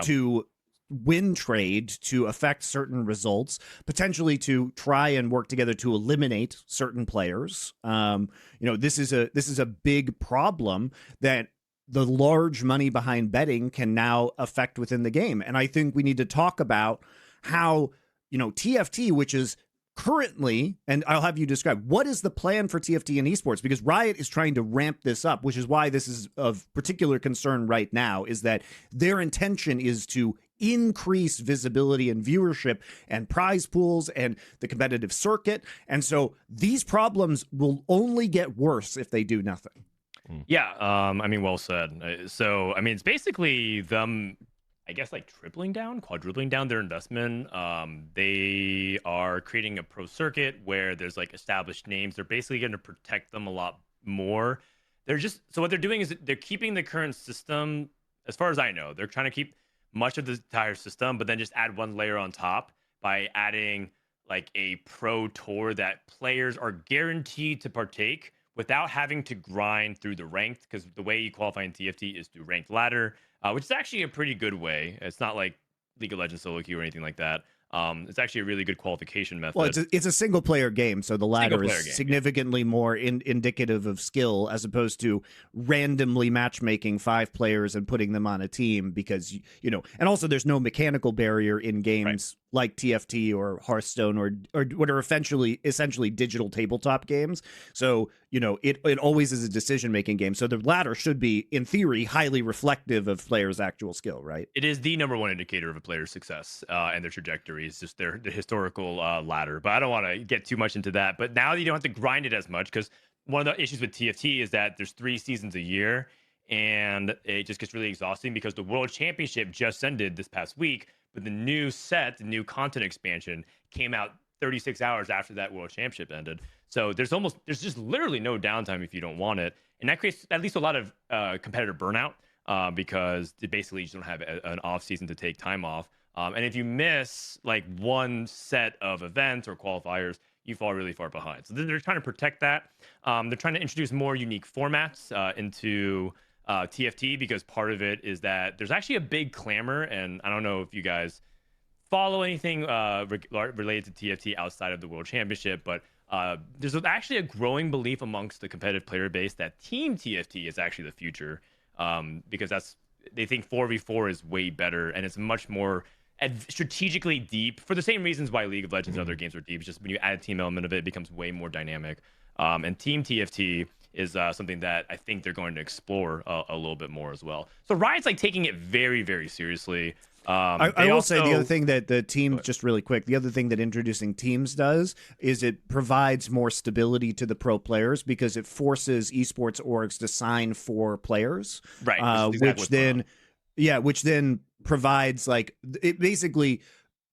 to win trade, to affect certain results, potentially to try and work together to eliminate certain players. This is a big problem that the large money behind betting can now affect within the game. And I think we need to talk about how, TFT, which is currently, and I'll have you describe, what is the plan for TFT and esports? Because Riot is trying to ramp this up, which is why this is of particular concern right now, is that their intention is to increase visibility and viewership and prize pools and the competitive circuit. And so these problems will only get worse if they do nothing. Yeah, I mean, well said. So, I mean, it's basically them, I guess, like tripling down, quadrupling down their investment. They are creating a pro circuit where there's like established names. They're basically going to protect them a lot more. So what they're doing is they're keeping the current system, as far as I know, they're trying to keep much of the entire system, but then just add one layer on top by adding like a pro tour that players are guaranteed to partake without having to grind through the ranked, because the way you qualify in TFT is through ranked ladder, which is actually a pretty good way. It's not like League of Legends solo queue or anything like that. It's actually a really good qualification method. Well, it's a single player game, so the ladder is significantly more indicative of skill as opposed to randomly matchmaking 5 players and putting them on a team because, and also there's no mechanical barrier in games like TFT or Hearthstone or what are essentially digital tabletop games. So, it always is a decision-making game. So the ladder should be, in theory, highly reflective of players' actual skill, right? It is the number one indicator of a player's success and their trajectory is just their historical ladder. But I don't want to get too much into that. But now you don't have to grind it as much because one of the issues with TFT is that there's 3 seasons a year and it just gets really exhausting because the World Championship just ended this past week, but the new new content expansion came out 36 hours after that World Championship ended. So there's just literally no downtime if you don't want it. And that creates at least a lot of competitor burnout because basically you just don't have an off season to take time off. And if you miss like one set of events or qualifiers, you fall really far behind. So they're trying to protect that. They're trying to introduce more unique formats into TFT because part of it is that there's actually a big clamor, and I don't know if you guys follow anything related to TFT outside of the World Championship, but there's actually a growing belief amongst the competitive player base that Team TFT is actually the future because they think 4v4 is way better and it's much more strategically deep for the same reasons why League of Legends and other games are deep. It's just when you add a team element of it, it becomes way more dynamic. And Team TFT is something that I think they're going to explore a little bit more as well. So Riot's like taking it very, very seriously. I will say the other thing that the team, just really quick, the other thing that introducing teams does is it provides more stability to the pro players because it forces esports orgs to sign for players, right? Which then provides like it basically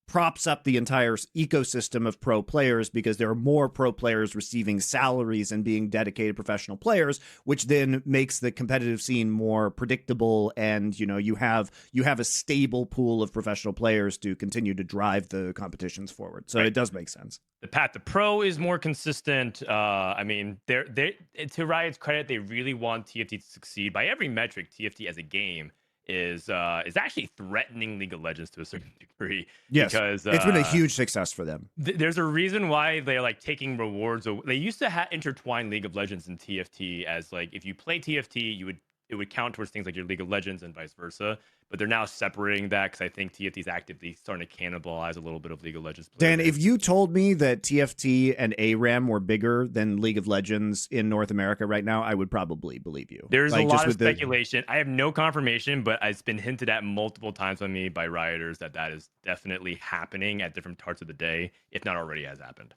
props up the entire ecosystem of pro players because there are more pro players receiving salaries and being dedicated professional players, which then makes the competitive scene more predictable. And, you know, you have a stable pool of professional players to continue to drive the competitions forward. So It does make sense. The path to pro is more consistent. I mean, they to Riot's credit, they really want TFT to succeed. By every metric, TFT as a game is actually threatening League of Legends to a certain degree. Yes, because it's been a huge success for them. There's a reason why they're like taking rewards. They used to intertwine League of Legends and TFT as like if you play TFT, it would count towards things like your League of Legends and vice versa. But they're now separating that because I think TFT is actively starting to cannibalize a little bit of League of Legends. Dan, if you told me that TFT and ARAM were bigger than League of Legends in North America right now, I would probably believe you. There's a lot of speculation. I have no confirmation, but it's been hinted at multiple times by me by rioters that is definitely happening at different parts of the day, if not already has happened.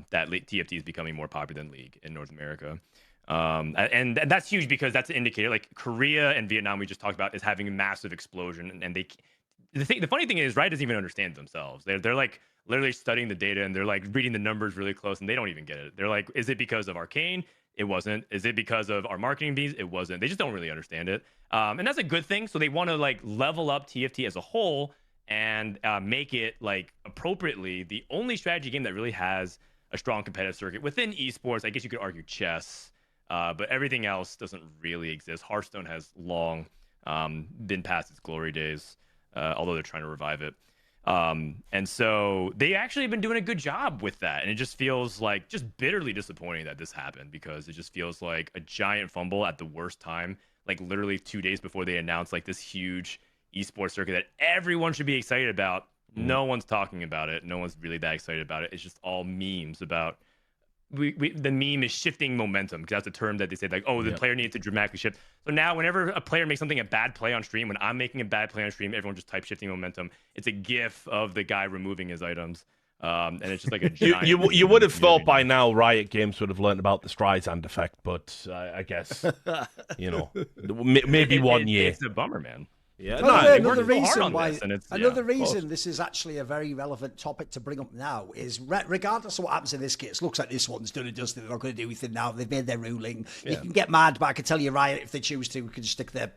That TFT is becoming more popular than League in North America. And that's huge because that's an indicator. Like Korea and Vietnam, we just talked about, is having a massive explosion. And the funny thing is, Riot doesn't even understand themselves. They're like literally studying the data and they're like reading the numbers really close, and they don't even get it. They're like, is it because of Arcane? It wasn't. Is it because of our marketing bees? It wasn't. They just don't really understand it. And that's a good thing. So they want to like level up TFT as a whole and make it like appropriately the only strategy game that really has a strong competitive circuit within esports. I guess you could argue chess. But everything else doesn't really exist. Hearthstone has long been past its glory days, although they're trying to revive it. And so they actually have been doing a good job with that. And it just feels like just bitterly disappointing that this happened because it just feels like a giant fumble at the worst time, like literally 2 days before they announced like this huge esports circuit that everyone should be excited about. No one's talking about it. No one's really that excited about it. It's just all memes about the meme is shifting momentum because that's a term that they say like, oh, the player needs to dramatically shift. So now whenever a player makes something a bad play on stream, when I'm making a bad play on stream, everyone just types shifting momentum. It's a gif of the guy removing his items. And it's just like a giant you would have thought by now Riot Games would have learned about the Streisand effect, but I guess, you know, maybe 1 year. It's a bummer, man. Yeah, another reason this is actually a very relevant topic to bring up now is regardless of what happens in this case, looks like this one's done and dusted. They're not going to do anything now. They've made their ruling. You can get mad, but I can tell you, Riot, if they choose to, can just stick their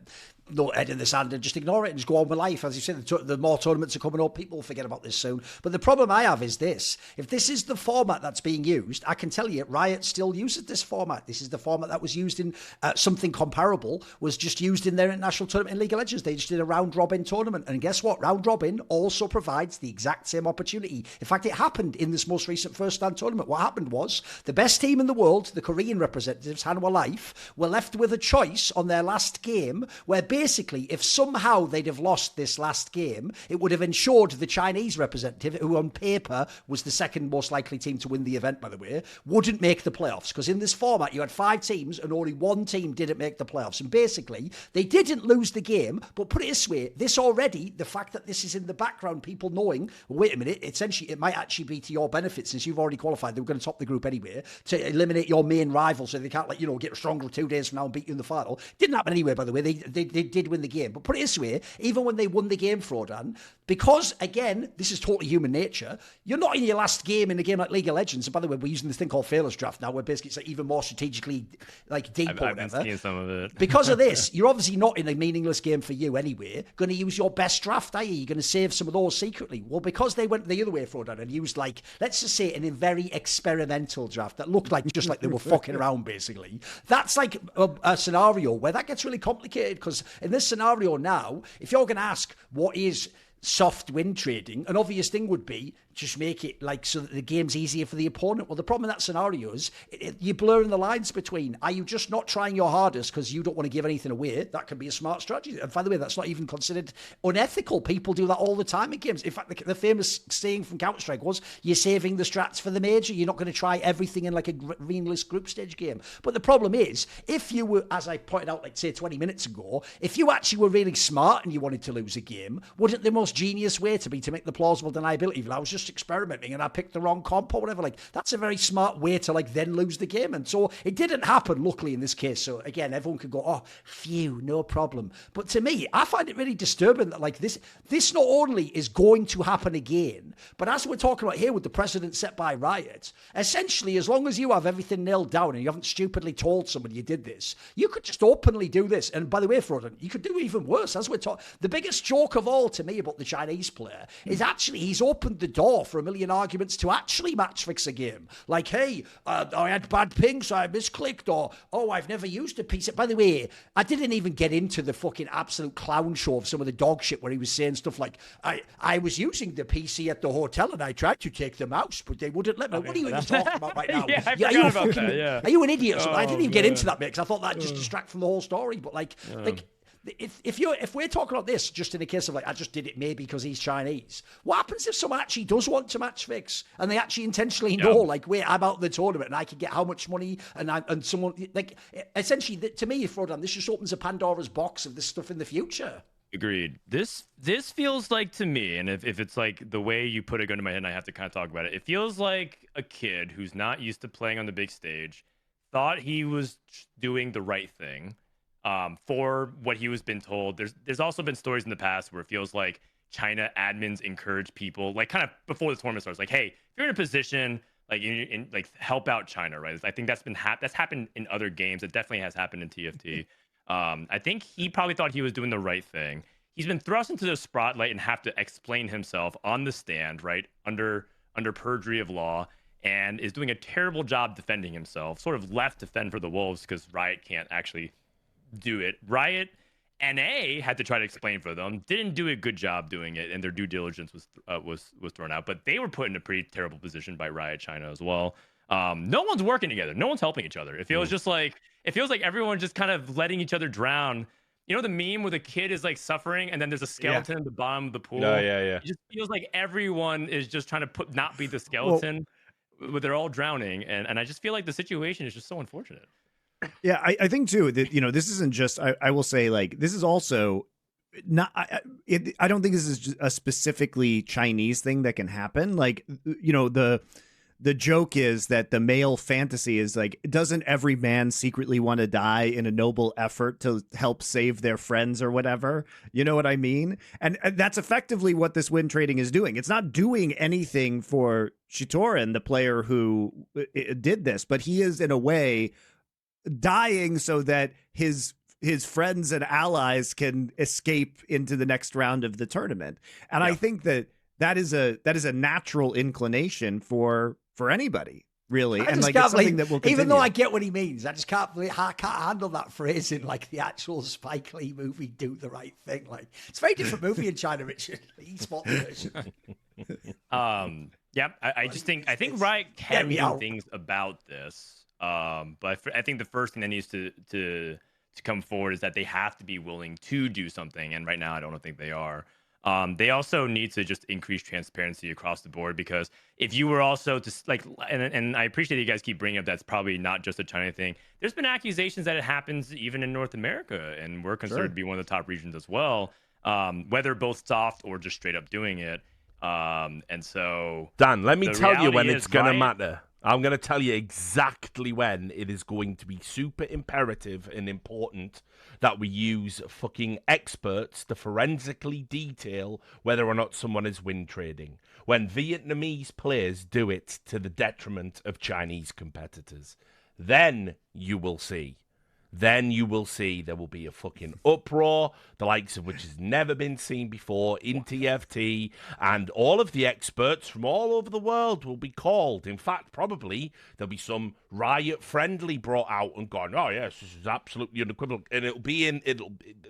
head in the sand and just ignore it and just go on with life. As you said, the more tournaments are coming up, people will forget about this soon. But the problem I have is this. If this is the format that's being used, I can tell you, Riot still uses this format. This is the format that was used in something comparable, was just used in their international tournament in League of Legends. They just did a round-robin tournament. And guess what? Round-robin also provides the exact same opportunity. In fact, it happened in this most recent first stand tournament. What happened was the best team in the world, the Korean representatives, Hanwha Life, were left with a choice on their last game where basically, if somehow they'd have lost this last game, it would have ensured the Chinese representative, who on paper was the second most likely team to win the event, by the way, wouldn't make the playoffs. Because in this format, you had 5 teams and only 1 team didn't make the playoffs. And basically, they didn't lose the game, but put it this way, this already, the fact that this is in the background, people knowing, wait a minute, essentially, it might actually be to your benefit since you've already qualified. They were going to top the group anyway, to eliminate your main rival so they can't, like, you know, get stronger 2 days from now and beat you in the final. Didn't happen anyway, by the way. They did win the game. But put it this way, even when they won the game, Frodan, because, again, this is totally human nature, you're not in your last game in a game like League of Legends. And by the way, we're using this thing called failures draft now, where basically it's like even more strategically like deep or whatever. I've been seeing some of it. Because of this, you're obviously not in a meaningless game for you anyway, going to use your best draft, are you? You're going to save some of those secretly. Well, because they went the other way, Frodan, and used, like, let's just say in a very experimental draft that looked like just like they were fucking around, basically. That's like a scenario where that gets really complicated, because in this scenario now, if you're going to ask what is soft win trading, an obvious thing would be just make it like so that the game's easier for the opponent. Well, the problem in that scenario is you're blurring the lines between, are you just not trying your hardest because you don't want to give anything away? That can be a smart strategy. And by the way, that's not even considered unethical. People do that all the time in games. In fact, the famous saying from Counter-Strike was, you're saving the strats for the major. You're not going to try everything in like a greenless group stage game. But the problem is, if you were, as I pointed out, like say 20 minutes ago, if you actually were really smart and you wanted to lose a game, wouldn't the most genius way to be to make the plausible deniability? Well, I was just experimenting and I picked the wrong comp or whatever. Like, that's a very smart way to like then lose the game. And so it didn't happen, luckily, in this case. So again, everyone could go, oh, phew, no problem. But to me, I find it really disturbing that like this not only is going to happen again, but as we're talking about here with the precedent set by Riot, essentially, as long as you have everything nailed down and you haven't stupidly told somebody you did this, you could just openly do this. And by the way, Frodan, you could do even worse. As we're talking, the biggest joke of all to me about the Chinese player is actually he's opened the door for a million arguments to actually match fix a game. Like, hey, I had bad ping, so I misclicked, or, oh, I've never used a PC. By the way, I didn't even get into the fucking absolute clown show of some of the dog shit where he was saying stuff like, I was using the PC at the hotel and I tried to take the mouse, but they wouldn't let me. What are you even talking about right now? Yeah, I forgot about that, yeah. Are you an idiot or something? I didn't even get into that bit because I thought that'd just distract from the whole story. But like if we're talking about this just in a case of like, I just did it maybe because he's Chinese, what happens if someone actually does want to match fix and they actually intentionally know, like, wait, I'm out of the tournament and I can get how much money, and someone, like, essentially, to me, Frodan, this just opens a Pandora's box of this stuff in the future. Agreed. This feels like, to me, and if it's like the way you put it going to my head and I have to kind of talk about it, it feels like a kid who's not used to playing on the big stage thought he was doing the right thing for what he was been told. There's also been stories in the past where it feels like China admins encourage people, like, kind of before the tournament starts, like, hey, if you're in a position, like, like, help out China, right? I think that's happened in other games. It definitely has happened in TFT. I think he probably thought he was doing the right thing. He's been thrust into the spotlight and have to explain himself on the stand, right, under perjury of law, and is doing a terrible job defending himself, sort of left to fend for the wolves because Riot can't actually do it. Riot NA had to try to explain for them, didn't do a good job doing it, and their due diligence was thrown out. But they were put in a pretty terrible position by Riot China as well. No one's working together. No one's helping each other. It feels just like everyone's just kind of letting each other drown. You know the meme where the kid is like suffering and then there's a skeleton in the bottom of the pool? Yeah. It just feels like everyone is just trying to not be the skeleton, but they're all drowning. And I just feel like the situation is just so unfortunate. Yeah, I think too that, this isn't just, I will say, like, this is also not, I don't think this is just a specifically Chinese thing that can happen. Like, the joke is that the male fantasy is like, doesn't every man secretly want to die in a noble effort to help save their friends or whatever? You know what I mean? And that's effectively what this win trading is doing. It's not doing anything for Thorin, the player who did this, but he is in a way dying so that his friends and allies can escape into the next round of the tournament. And I think that is a natural inclination for anybody, really. And like, it's something that will continue. Even though I get what he means, I just can't handle that phrase in like the actual Spike Lee movie, Do the Right Thing. Like, it's a very different movie in China, Richard. Esports version. I think Riot can do things about this. But I think the first thing that needs to come forward is that they have to be willing to do something. And right now, I don't think they are. They also need to just increase transparency across the board, because if you were also to like, and I appreciate you guys keep bringing up that's probably not just a China thing. There's been accusations that it happens even in North America, and we're considered to be one of the top regions as well, whether both soft or just straight up doing it. And so, Dan, let me tell you when it's going to matter. I'm going to tell you exactly when it is going to be super imperative and important that we use fucking experts to forensically detail whether or not someone is win trading. When Vietnamese players do it to the detriment of Chinese competitors. Then you will see. then you will see there will be a fucking uproar, the likes of which has never been seen before in TFT, and all of the experts from all over the world will be called. In fact, probably there'll be some Riot friendly brought out and gone, oh yes, this is absolutely unequivocal, and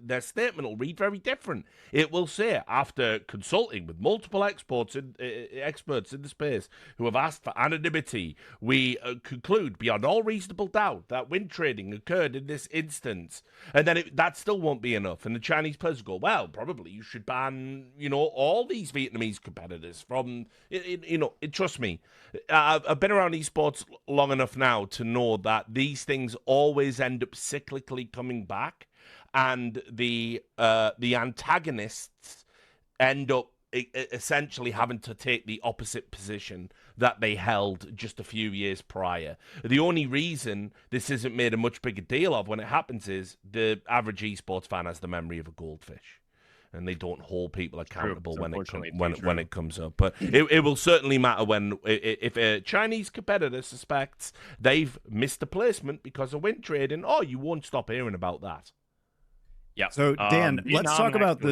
their statement will read very different. It will say, after consulting with multiple experts in the space who have asked for anonymity, we conclude beyond all reasonable doubt that win trading occurred in this instance. And then that still won't be enough. And the Chinese players go, well, probably you should ban, all these Vietnamese competitors from, trust me, I've been around esports long enough now to know that these things always end up cyclically coming back, and the antagonists end up essentially having to take the opposite position that they held just a few years prior. The only reason this isn't made a much bigger deal of when it happens is the average esports fan has the memory of a goldfish, and they don't hold people accountable when it comes up. But it will certainly matter if a Chinese competitor suspects they've missed a placement because of win trading. Oh, you won't stop hearing about that. Yeah. So Dan, let's talk about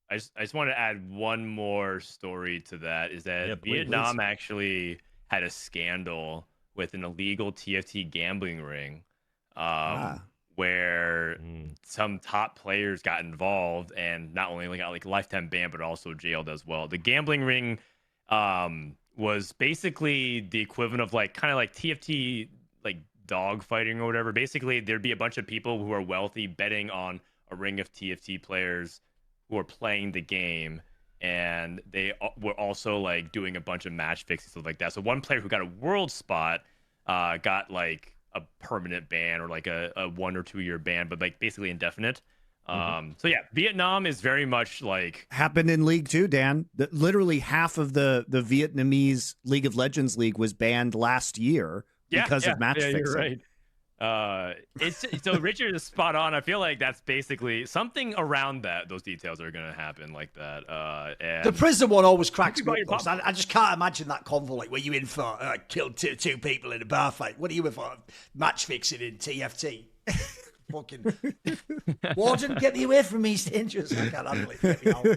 I just want to add one more story to that. Is that Vietnam actually had a scandal with an illegal TFT gambling ring, where some top players got involved and not only got lifetime ban but also jailed as well. The gambling ring was basically the equivalent of kind of like TFT dog fighting or whatever. Basically, there'd be a bunch of people who are wealthy betting on a ring of TFT players who are playing the game, and they were also doing a bunch of match fixing, stuff like that. So one player who got a world spot got a permanent ban or a 1 or 2 year ban, but basically indefinite. So yeah, Vietnam is very much happened in League 2, Dan. Literally half of the Vietnamese League of Legends league was banned last year because of match fixing. You're right. So Richard is spot on. I feel like that's basically something around those details are going to happen like that. And the prison one always cracks me up. I just can't imagine that convo. Were you in for killed two people in a bar fight? What are you in for? Match fixing in TFT. Fucking Warden, get me away from me. It's dangerous. I can't handle it. Get me out.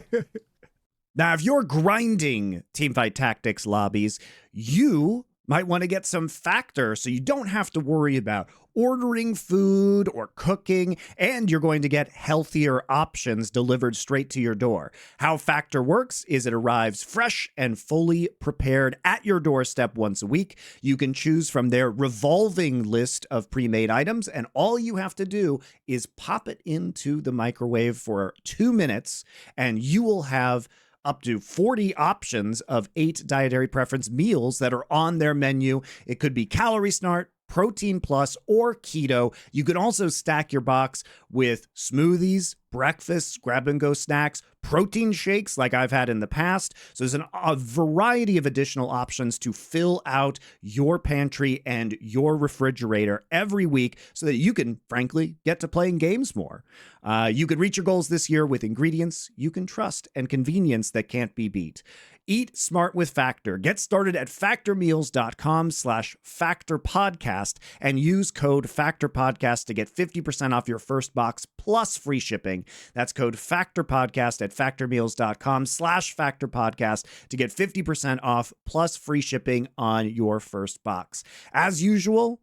Now, if you're grinding Teamfight Tactics lobbies, you might want to get some Factor so you don't have to worry about ordering food or cooking, and you're going to get healthier options delivered straight to your door. How Factor works is it arrives fresh and fully prepared at your doorstep once a week. You can choose from their revolving list of pre-made items, and all you have to do is pop it into the microwave for 2 minutes, and you will have up to 40 options of 8 dietary preference meals that are on their menu. It could be Calorie Smart, Protein Plus, or Keto. You can also stack your box with smoothies, breakfasts, grab-and-go snacks, protein shakes like I've had in the past. So there's a variety of additional options to fill out your pantry and your refrigerator every week so that you can, frankly, get to playing games more. You can reach your goals this year with ingredients you can trust and convenience that can't be beat. Eat smart with Factor. Get started at factormeals.com/factorpodcast and use code factorpodcast to get 50% off your first box plus free shipping. That's code factorpodcast at factormeals.com/factorpodcast to get 50% off plus free shipping on your first box. As usual,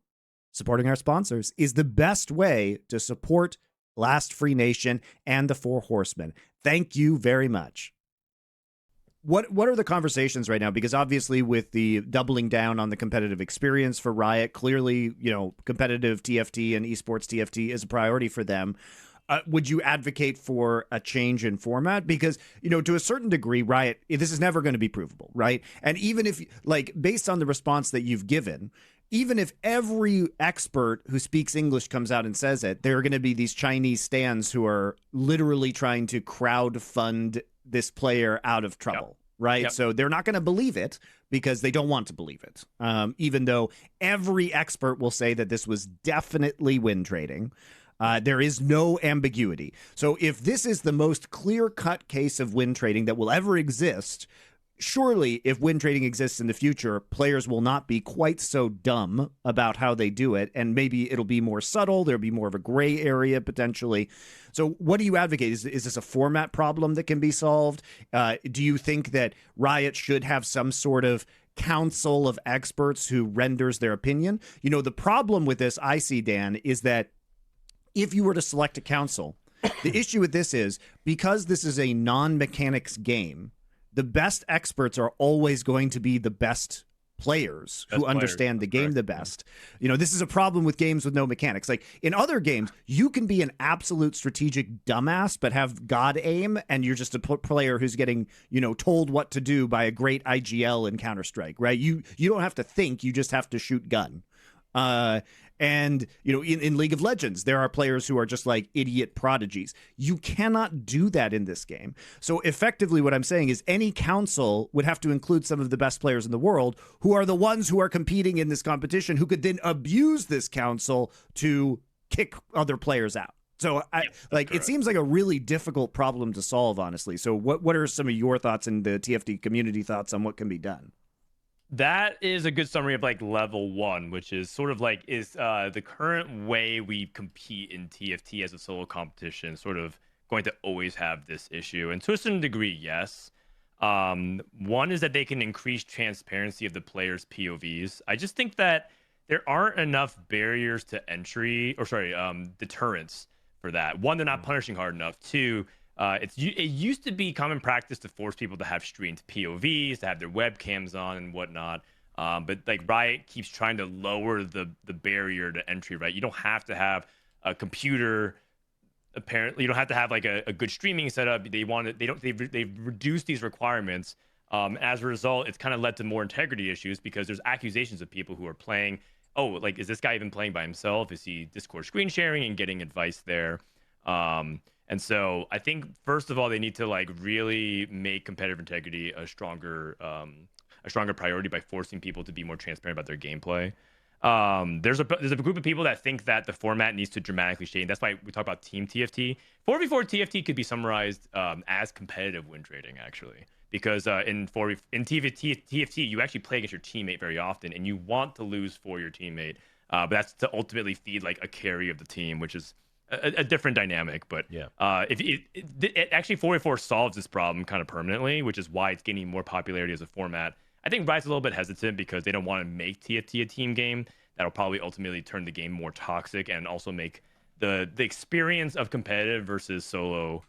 supporting our sponsors is the best way to support Last Free Nation and the Four Horsemen. Thank you very much. What are the conversations right now? Because obviously with the doubling down on the competitive experience for Riot, clearly, competitive TFT and esports TFT is a priority for them. Would you advocate for a change in format? Because, to a certain degree, Riot, this is never going to be provable, right? And even if, based on the response that you've given, even if every expert who speaks English comes out and says it, there are going to be these Chinese stands who are literally trying to crowd fund this player out of trouble, right? Yep. So they're not going to believe it because they don't want to believe it, even though every expert will say that this was definitely win trading. There is no ambiguity. So if this is the most clear-cut case of win trading that will ever exist, surely if win trading exists in the future, players will not be quite so dumb about how they do it, and maybe it'll be more subtle. There'll be more of a gray area potentially. So what do you advocate? Is this a format problem that can be solved? Do you think that Riot should have some sort of council of experts who renders their opinion? You know, the problem with this, I see, Dan, is that if you were to select a council, the issue with this is because this is a non-mechanics game, the best experts are always going to be the best players who understand the game the best. You know, this is a problem with games with no mechanics. Like in other games, you can be an absolute strategic dumbass, but have God aim, and you're just a player who's getting, you know, told what to do by a great IGL in Counter-Strike, right? You don't have to think, you just have to shoot gun. And, you know, in League of Legends, there are players who are just like idiot prodigies. You cannot do that in this game. So effectively what I'm saying is any council would have to include some of the best players in the world who are the ones who are competing in this competition, who could then abuse this council to kick other players out. So it seems like a really difficult problem to solve, honestly. So what are some of your thoughts and the TFT community thoughts on what can be done? That is a good summary of like level 1, which is sort of like is the current way we compete in TFT as a solo competition sort of going to always have this issue. And to a certain degree, yes. One is that they can increase transparency of the players' POVs. I just think that there aren't enough barriers to entry, or deterrents for that. One, they're not punishing hard enough. Two, it used to be common practice to force people to have streamed POVs, to have their webcams on and whatnot. But like Riot keeps trying to lower the barrier to entry, right? You don't have to have a computer. Apparently, you don't have to have like a good streaming setup. They've reduced these requirements. As a result, it's kind of led to more integrity issues because there's accusations of people who are playing. Oh, like, is this guy even playing by himself? Is he Discord screen sharing and getting advice there? And so I think, first of all, they need to like really make competitive integrity a stronger priority by forcing people to be more transparent about their gameplay. There's a group of people that think that the format needs to dramatically change. That's why we talk about team TFT. 4v4 TFT could be summarized as competitive win trading, actually, because in TFT you actually play against your teammate very often, and you want to lose for your teammate, but that's to ultimately feed like a carry of the team, which is a different dynamic. But if it actually 4v4 solves this problem kind of permanently, which is why it's gaining more popularity as a format. I think Riot's a little bit hesitant because they don't want to make TFT a team game. That'll probably ultimately turn the game more toxic and also make the experience of competitive versus solo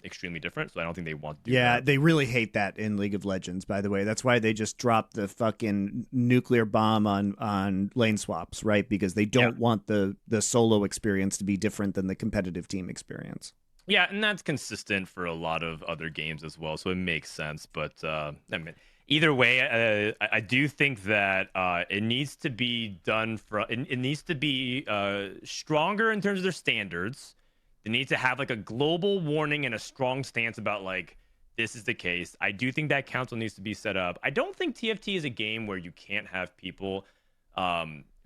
extremely different. So I don't think they want to do that. Yeah, they really hate that in League of Legends, by the way. That's why they just dropped the fucking nuclear bomb on lane swaps, right? Because they don't want the solo experience to be different than the competitive team experience. Yeah, and that's consistent for a lot of other games as well, so it makes sense. But I mean, either way, I do think that it needs to be done it needs to be stronger in terms of their standards. They need to have like a global warning and a strong stance about like this is the case. I do think that council needs to be set up. I don't think TFT is a game where you can't have people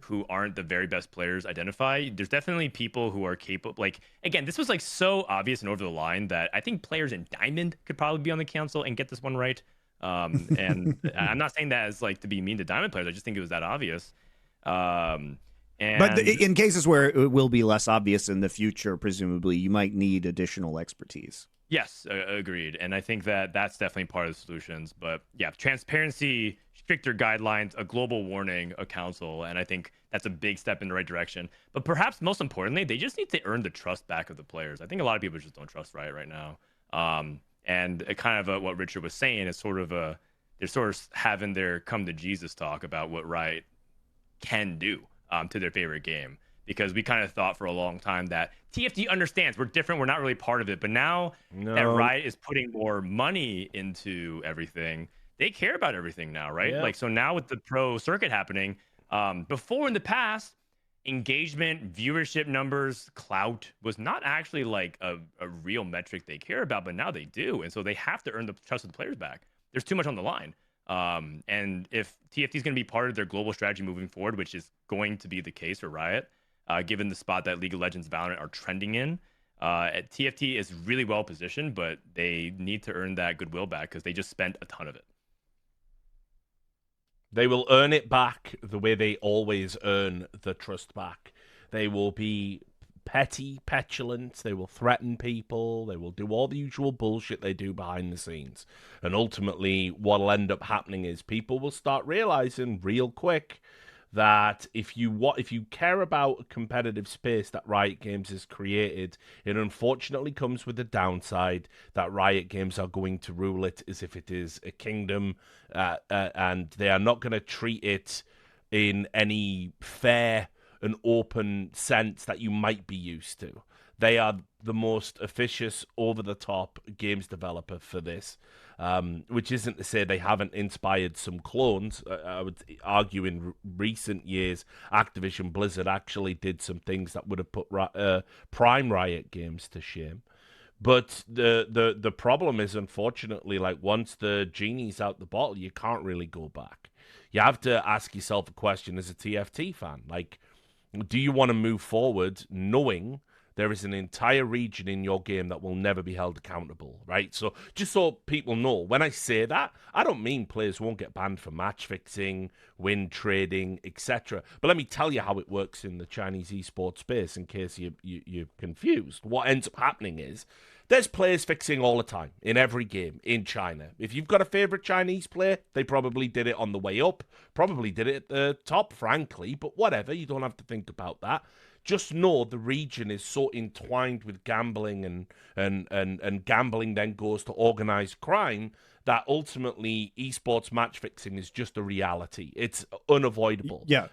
who aren't the very best players identify. There's definitely people who are capable. Like, again, this was like so obvious and over the line that I think players in Diamond could probably be on the council and get this one right. And I'm not saying that as like to be mean to Diamond players. I just think it was that obvious. But in cases where it will be less obvious in the future, presumably you might need additional expertise. Yes, agreed. And I think that that's definitely part of the solutions. But yeah, transparency, stricter guidelines, a global warning, a council, and I think that's a big step in the right direction. But perhaps most importantly, they just need to earn the trust back of the players. I think a lot of people just don't trust Riot right now. And kind of what Richard was saying is sort of they're sort of having their come to Jesus talk about what Riot can do to their favorite game. Because we kind of thought for a long time that TFT understands we're different, we're not really part of it. But now that Riot is putting more money into everything, they care about everything now, right? Yeah. Like, so now with the pro circuit happening, before in the past, engagement, viewership numbers, clout was not actually like a real metric they care about, but now they do. And so they have to earn the trust of the players back. There's too much on the line. And if TFT is going to be part of their global strategy moving forward, which is going to be the case for Riot, given the spot that League of Legends, Valorant are trending in, TFT is really well positioned, but they need to earn that goodwill back because they just spent a ton of it. They will earn it back the way they always earn the trust back. They will be petty, petulant. They will threaten people. They will do all the usual bullshit they do behind the scenes. And ultimately, what'll end up happening is people will start realizing real quick that if you care about a competitive space that Riot Games has created, it unfortunately comes with the downside that Riot Games are going to rule it as if it is a kingdom, and they are not going to treat it in any fair and open sense that you might be used to. They are the most officious, over-the-top games developer for this, which isn't to say they haven't inspired some clones. I would argue in recent years, Activision Blizzard actually did some things that would have put Prime Riot Games to shame. But the problem is, unfortunately, like once the genie's out the bottle, you can't really go back. You have to ask yourself a question as a TFT fan. Like, do you want to move forward knowing there is an entire region in your game that will never be held accountable, right? So just so people know, when I say that, I don't mean players won't get banned for match fixing, win trading, etc. But let me tell you how it works in the Chinese esports space in case you're confused. What ends up happening is there's players fixing all the time in every game in China. If you've got a favorite Chinese player, they probably did it on the way up, probably did it at the top, frankly, but whatever, you don't have to think about that. Just know the region is so entwined with gambling and gambling then goes to organized crime that ultimately esports match fixing is just a reality. It's unavoidable. Yeah.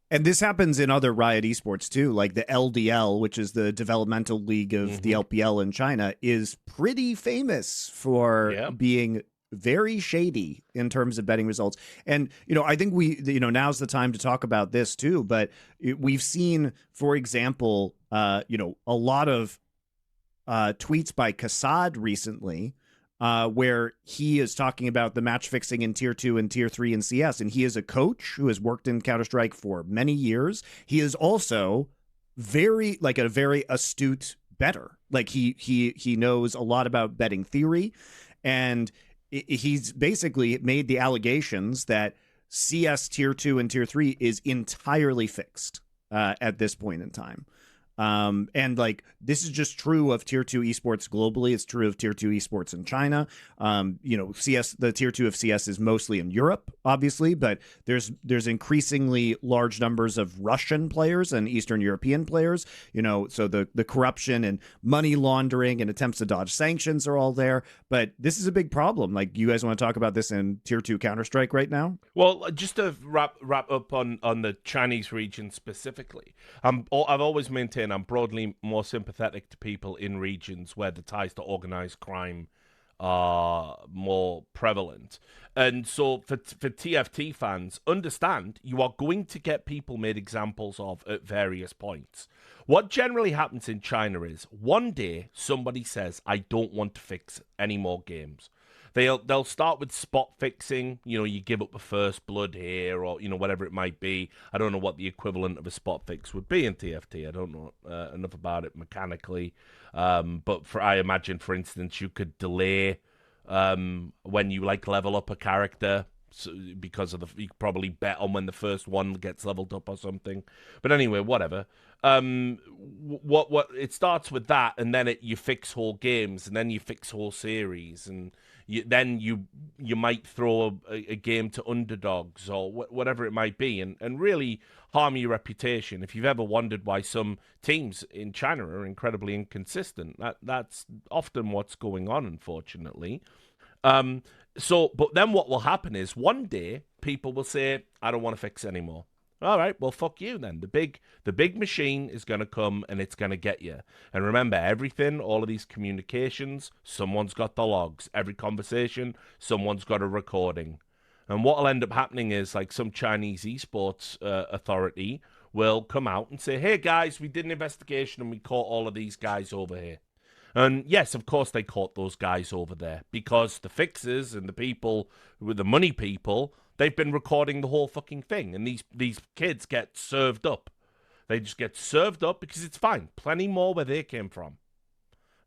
And this happens in other Riot esports too, like the LDL, which is the developmental league of the LPL in China, is pretty famous for being very shady in terms of betting results. And, I think now's the time to talk about this too, but we've seen, for example, a lot of tweets by Kassad recently, where he is talking about the match fixing in Tier 2 and Tier 3 in CS. And he is a coach who has worked in Counter-Strike for many years. He is also a very astute bettor. Like he knows a lot about betting theory, and he's basically made the allegations that CS Tier 2 and Tier 3 is entirely fixed at this point in time. And like, this is just true of Tier 2 esports globally. It's true of Tier 2 esports in China. CS, the Tier 2 of CS is mostly in Europe, obviously, but there's increasingly large numbers of Russian players and Eastern European players, so the corruption and money laundering and attempts to dodge sanctions are all there. But this is a big problem. Like, you guys want to talk about this in Tier 2 Counter-Strike right now? Well, just to wrap up on the Chinese region specifically, I've always maintained I'm broadly more sympathetic to people in regions where the ties to organized crime are more prevalent. And so for TFT fans, understand you are going to get people made examples of at various points. What generally happens in China is one day somebody says, I don't want to fix any more games. They'll start with spot fixing. You give up the first blood here, or whatever it might be. I don't know what the equivalent of a spot fix would be in TFT. I don't know enough about it mechanically, but I imagine, for instance, you could delay when you level up a character. So, because of you probably bet on when the first one gets leveled up or something. But anyway, whatever. What it starts with that, and then you fix whole games, and then you fix whole series, and then you might throw a game to underdogs or whatever it might be, and really harm your reputation. If you've ever wondered why some teams in China are incredibly inconsistent, that's often what's going on, unfortunately. But then what will happen is one day people will say, I don't want to fix anymore. All right, well, fuck you then. The big machine is going to come and it's going to get you. And remember, everything, all of these communications, someone's got the logs. Every conversation, someone's got a recording. And what will end up happening is some Chinese esports authority will come out and say, hey, guys, we did an investigation and we caught all of these guys over here. And yes, of course they caught those guys over there because the fixers and the people with the money people, they've been recording the whole fucking thing. And these kids get served up. They just get served up because it's fine. Plenty more where they came from.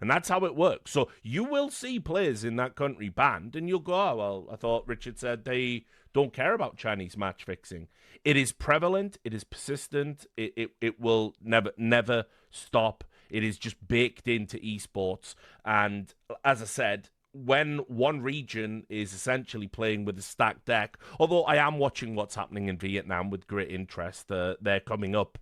And that's how it works. So you will see players in that country banned, and you'll go, oh, well, I thought Richard said they don't care about Chinese match fixing. It is prevalent. It is persistent. It will never stop. It is just baked into esports. And as I said, when one region is essentially playing with a stacked deck, although I am watching what's happening in Vietnam with great interest, they're coming up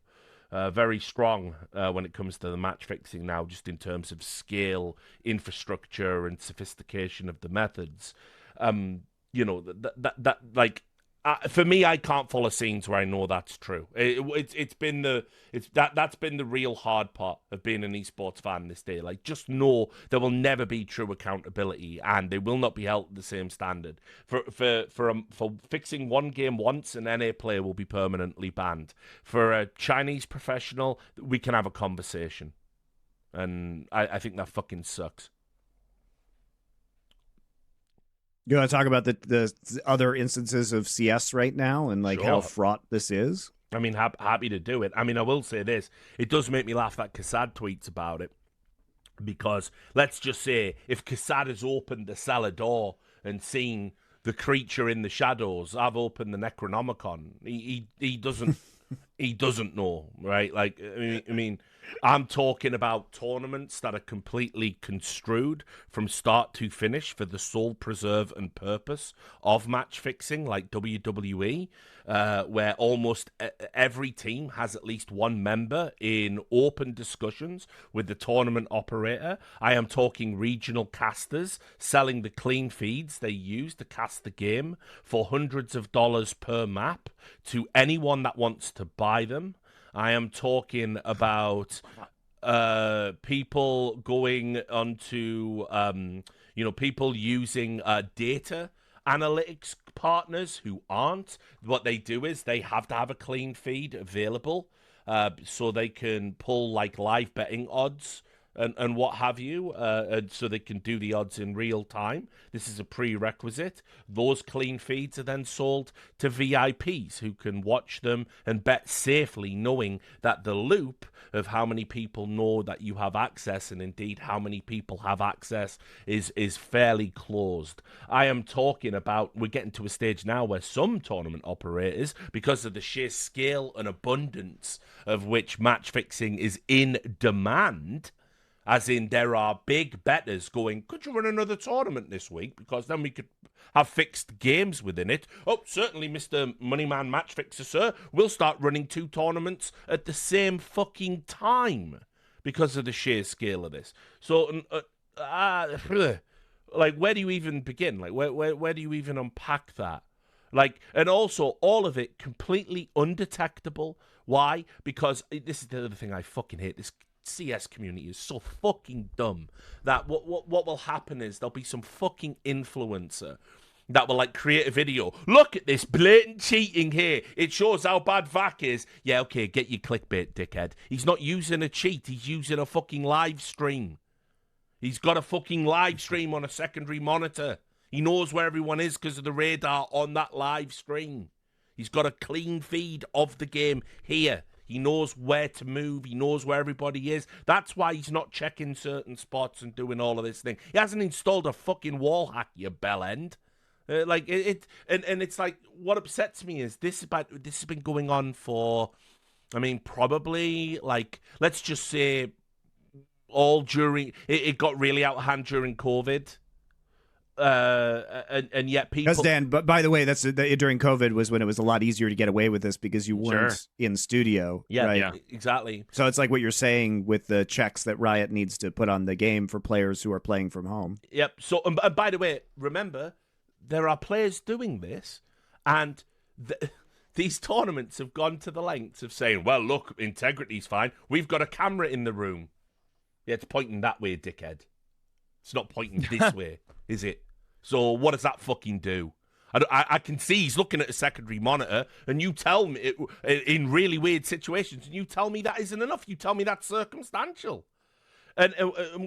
very strong when it comes to the match fixing now, just in terms of scale, infrastructure, and sophistication of the methods. For me, I can't follow scenes where I know that's true. That's been the real hard part of being an esports fan this day. Like, just know there will never be true accountability, and they will not be held to the same standard. For fixing one game once, an NA player will be permanently banned. For a Chinese professional, we can have a conversation, and I think that fucking sucks. You want to talk about the other instances of CS right now and like how fraught this is? I mean, happy to do it. I mean, I will say this. It does make me laugh that Kassad tweets about it, because let's just say if Kassad has opened the cellar door and seen the creature in the shadows, I've opened the Necronomicon. He doesn't he doesn't know, right? Like, I mean, I'm talking about tournaments that are completely construed from start to finish for the sole preserve and purpose of match fixing, like WWE, where almost every team has at least one member in open discussions with the tournament operator. I am talking regional casters selling the clean feeds they use to cast the game for hundreds of dollars per map to anyone that wants to buy them. I am talking about people going onto, people using data analytics partners who aren't. What they do is they have to have a clean feed available so they can pull like live betting odds and what have you, and so they can do the odds in real time. This is a prerequisite. Those clean feeds are then sold to VIPs who can watch them and bet safely, knowing that the loop of how many people know that you have access, and indeed how many people have access, is fairly closed. I am talking about, we're getting to a stage now where some tournament operators, because of the sheer scale and abundance of which match fixing is in demand, as in there are big bettors going, could you run another tournament this week? Because then we could have fixed games within it. Oh, certainly, Mr. Moneyman Match Fixer, sir. We'll start running 2 tournaments at the same fucking time because of the sheer scale of this. So, like, where do you even begin? Like, where do you even unpack that? Like, and also, all of it completely undetectable. Why? Because this is the other thing I fucking hate. This CS community is so fucking dumb that what will happen is there'll be some fucking influencer that will like create a video. Look at this blatant cheating here. It shows how bad VAC is. Yeah, okay, get your clickbait, dickhead. He's not using a cheat. He's using a fucking live stream. He's got a fucking live stream on a secondary monitor. He knows where everyone is because of the radar on that live stream. He's got a clean feed of the game here. He knows where to move. He knows where everybody is. That's why he's not checking certain spots and doing all of this thing. He hasn't installed a fucking wall hack, you bellend. And it's like, what upsets me is this has been going on for, I mean, probably like, let's just say all during, it got really out of hand during COVID. And yet people... Because Dan, but by the way, that's during COVID was when it was a lot easier to get away with this because you weren't in studio. Yeah, right? Yeah, exactly. So it's like what you're saying with the checks that Riot needs to put on the game for players who are playing from home. Yep. So, and by the way, remember, there are players doing this, and these tournaments have gone to the lengths of saying, well, look, integrity's fine. We've got a camera in the room. Yeah, it's pointing that way, dickhead. It's not pointing this way, is it? So what does that fucking do? I can see he's looking at a secondary monitor, and you tell me in really weird situations, and you tell me that isn't enough. You tell me that's circumstantial. And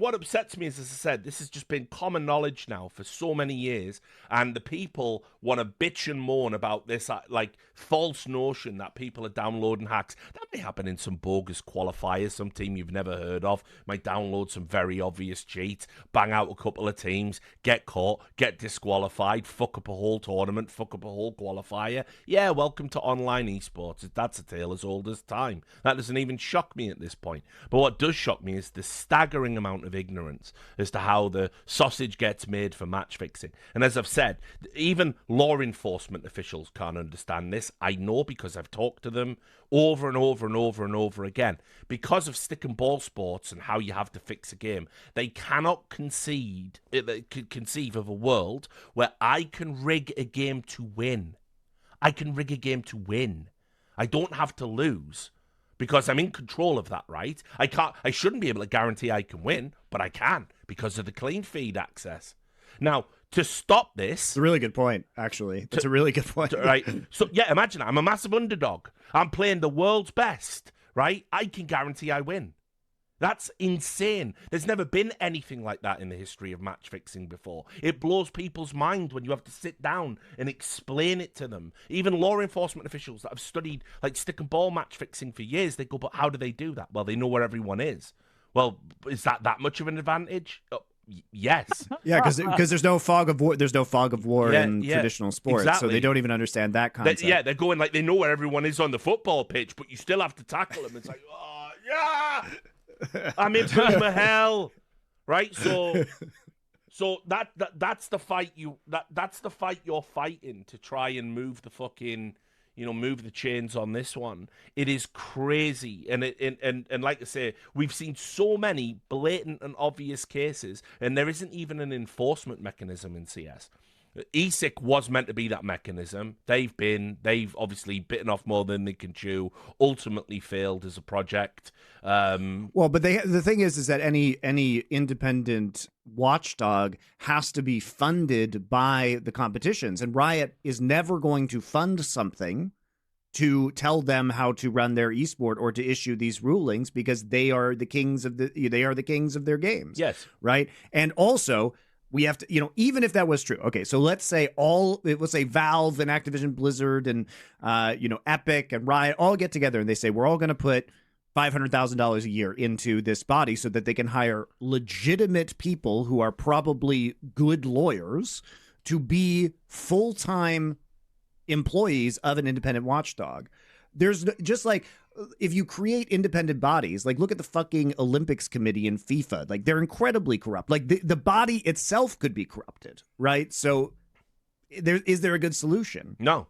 what upsets me is, as I said, this has just been common knowledge now for so many years, and the people want to bitch and moan about this like false notion that people are downloading hacks. That may happen in some bogus qualifiers, some team you've never heard of might download some very obvious cheat, bang out a couple of teams, get caught, get disqualified, fuck up a whole tournament, fuck up a whole qualifier. Yeah, welcome to online esports. That's a tale as old as time. That doesn't even shock me at this point. But what does shock me is the staggering amount of ignorance as to how the sausage gets made for match fixing. And as I've said, even law enforcement officials can't understand this. I know, because I've talked to them over and over and over and over again. Because of stick and ball sports and how you have to fix a game, they cannot conceive of a world where I can rig a game to win. I can rig a game to win. I don't have to lose, because I'm in control of that, right? I shouldn't be able to guarantee I can win, but I can because of the clean feed access. Now, to stop this... It's a really good point, actually. It's a really good point. Right. So, yeah, imagine I'm a massive underdog. I'm playing the world's best, right? I can guarantee I win. That's insane. There's never been anything like that in the history of match fixing before. It blows people's mind when you have to sit down and explain it to them. Even law enforcement officials that have studied like stick and ball match fixing for years, they go, but how do they do that? Well, they know where everyone is. Well, is that much of an advantage? Yes. Yeah, because there's no fog of war. There's no fog of war in traditional sports, exactly. So they don't even understand that concept. They're going like they know where everyone is on the football pitch, but you still have to tackle them. It's like, oh yeah. I'm in Puma hell, right? So that's the fight that's the fight you're fighting to try and move the fucking, move the chains on this one. It is crazy, and like I say, we've seen so many blatant and obvious cases, and there isn't even an enforcement mechanism in CS. ESIC was meant to be that mechanism. They've obviously bitten off more than they can chew, ultimately failed as a project. Well, but the thing is that any independent watchdog has to be funded by the competitions, and Riot is never going to fund something to tell them how to run their esport or to issue these rulings, because they are the kings of their games. Yes. Right. And also, we have to, even if that was true. Okay, so let's say Valve and Activision Blizzard and Epic and Riot all get together and they say, we're all going to put $500,000 a year into this body so that they can hire legitimate people who are probably good lawyers to be full-time employees of an independent watchdog. There's just like, if you create independent bodies, like look at the fucking Olympics committee in FIFA, like they're incredibly corrupt. Like the body itself could be corrupted, right? So is there a good solution? No.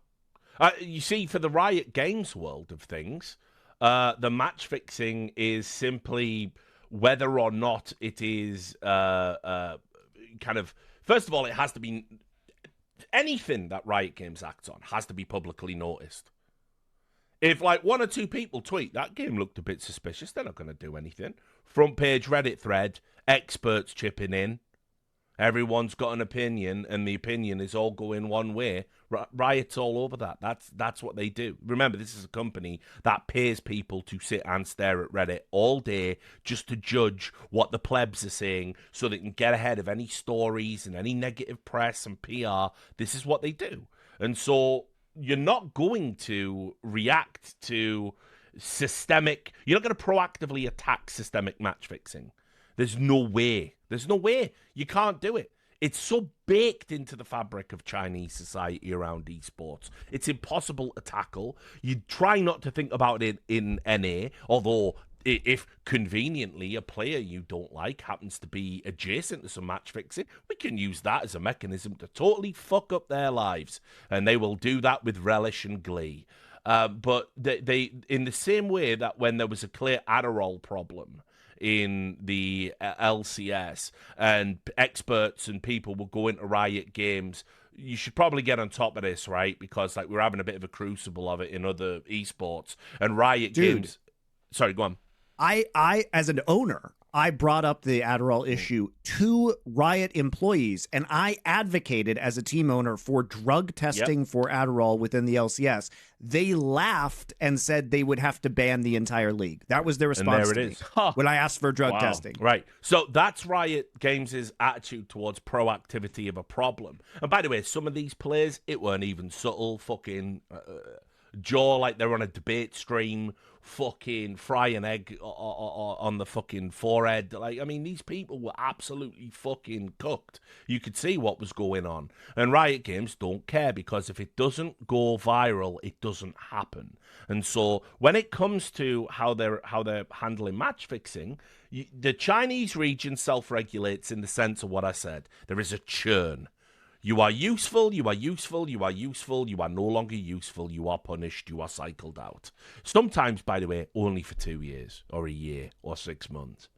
You see, for the Riot Games world of things, the match fixing is simply whether or not it is kind of, first of all, it has to be, anything that Riot Games acts on has to be publicly noticed. If like one or two people tweet, that game looked a bit suspicious, they're not going to do anything. Front page Reddit thread, experts chipping in. Everyone's got an opinion, and the opinion is all going one way. Riot's all over that. That's what they do. Remember, this is a company that pays people to sit and stare at Reddit all day just to judge what the plebs are saying so they can get ahead of any stories and any negative press and PR. This is what they do. And so you're not going to react to you're not going to proactively attack systemic match fixing. There's no way. You can't do it. It's so baked into the fabric of Chinese society around esports. It's impossible to tackle. You try not to think about it in NA, although if conveniently a player you don't like happens to be adjacent to some match fixing, we can use that as a mechanism to totally fuck up their lives. And they will do that with relish and glee. But they in the same way that when there was a clear Adderall problem in the LCS and experts and people will go into Riot Games, you should probably get on top of this, right? Because like we're having a bit of a crucible of it in other esports, and Riot Games. Sorry, go on. I as an owner, I brought up the Adderall issue to Riot employees, and I advocated as a team owner for drug testing for Adderall within the LCS. They laughed and said they would have to ban the entire league. That was their response and there to it me is. when I asked for drug testing. Right. So that's Riot Games' attitude towards proactivity of a problem. And by the way, some of these players, it weren't even subtle, fucking jaw like they're on a debate stream, fucking fry an egg on the fucking forehead. Like, I mean, these people were absolutely fucking cooked. You could see what was going on. And Riot Games don't care, because if it doesn't go viral, it doesn't happen. And so when it comes to how they're handling match fixing, the Chinese region self-regulates in the sense of what I said. There is a churn. You are useful, you are useful, you are useful, you are no longer useful, you are punished, you are cycled out. Sometimes, by the way, only for 2 years, or a year, or 6 months.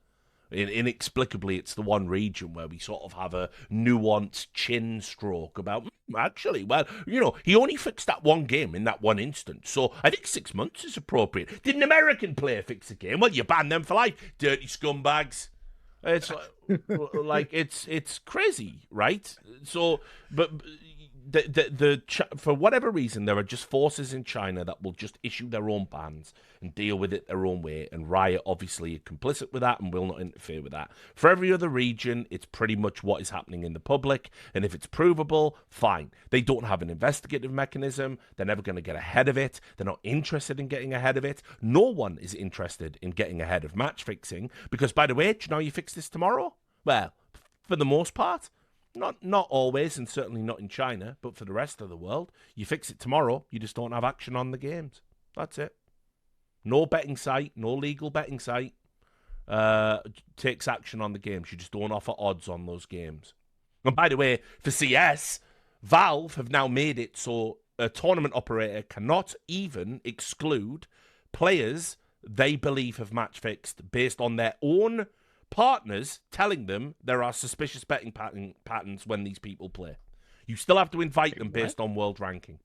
Inexplicably, it's the one region where we sort of have a nuanced chin stroke about, actually, well, you know, he only fixed that one game in that one instance, so I think 6 months is appropriate. Did an American player fix a game? Well, you ban them for life, dirty scumbags. It's like it's crazy, right? So, but for whatever reason, there are just forces in China that will just issue their own bans and deal with it their own way. And Riot obviously are complicit with that and will not interfere with that. For every other region, it's pretty much what is happening in the public. And if it's provable, fine. They don't have an investigative mechanism. They're never going to get ahead of it. They're not interested in getting ahead of it. No one is interested in getting ahead of match fixing, because, by the way, do you know you fix this tomorrow? Well, for the most part, not always, and certainly not in China, but for the rest of the world, you fix it tomorrow, you just don't have action on the games. That's it. No betting site, no legal betting site takes action on the games. You just don't offer odds on those games. And by the way, for CS, Valve have now made it so a tournament operator cannot even exclude players they believe have match fixed based on their own partners telling them there are suspicious betting patterns when these people play. You still have to invite them based on world ranking.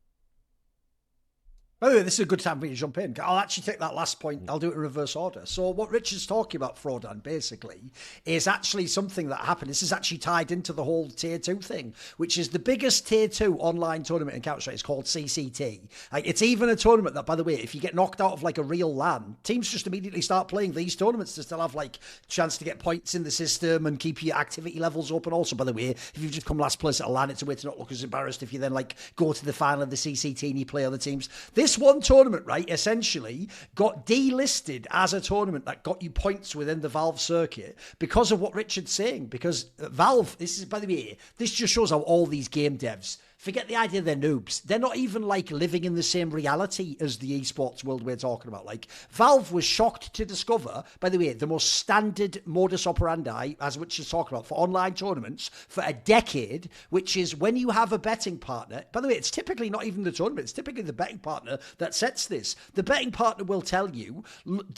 By the way, this is a good time for me to jump in. I'll actually take that last point. I'll do it in reverse order. So what Richard's talking about, Frodan, basically, is actually something that happened. This is actually tied into the whole Tier 2 thing, which is the biggest Tier 2 online tournament in Counter-Strike. It's called CCT. It's even a tournament that, by the way, if you get knocked out of like a real LAN, teams just immediately start playing these tournaments to still have like chance to get points in the system and keep your activity levels up. And also, by the way, if you've just come last place at a LAN, it's a way to not look as embarrassed if you then like go to the final of the CCT and you play other teams. This one tournament, right, essentially got delisted as a tournament that got you points within the Valve circuit because of what Richard's saying. Because Valve, this is, by the way, this just shows how all these game devs, forget the idea they're noobs. They're not even like living in the same reality as the esports world we're talking about. Like, Valve was shocked to discover, by the way, the most standard modus operandi, as which is talking about, for online tournaments for a decade, which is when you have a betting partner. By the way, it's typically not even the tournament. It's typically the betting partner that sets this. The betting partner will tell you,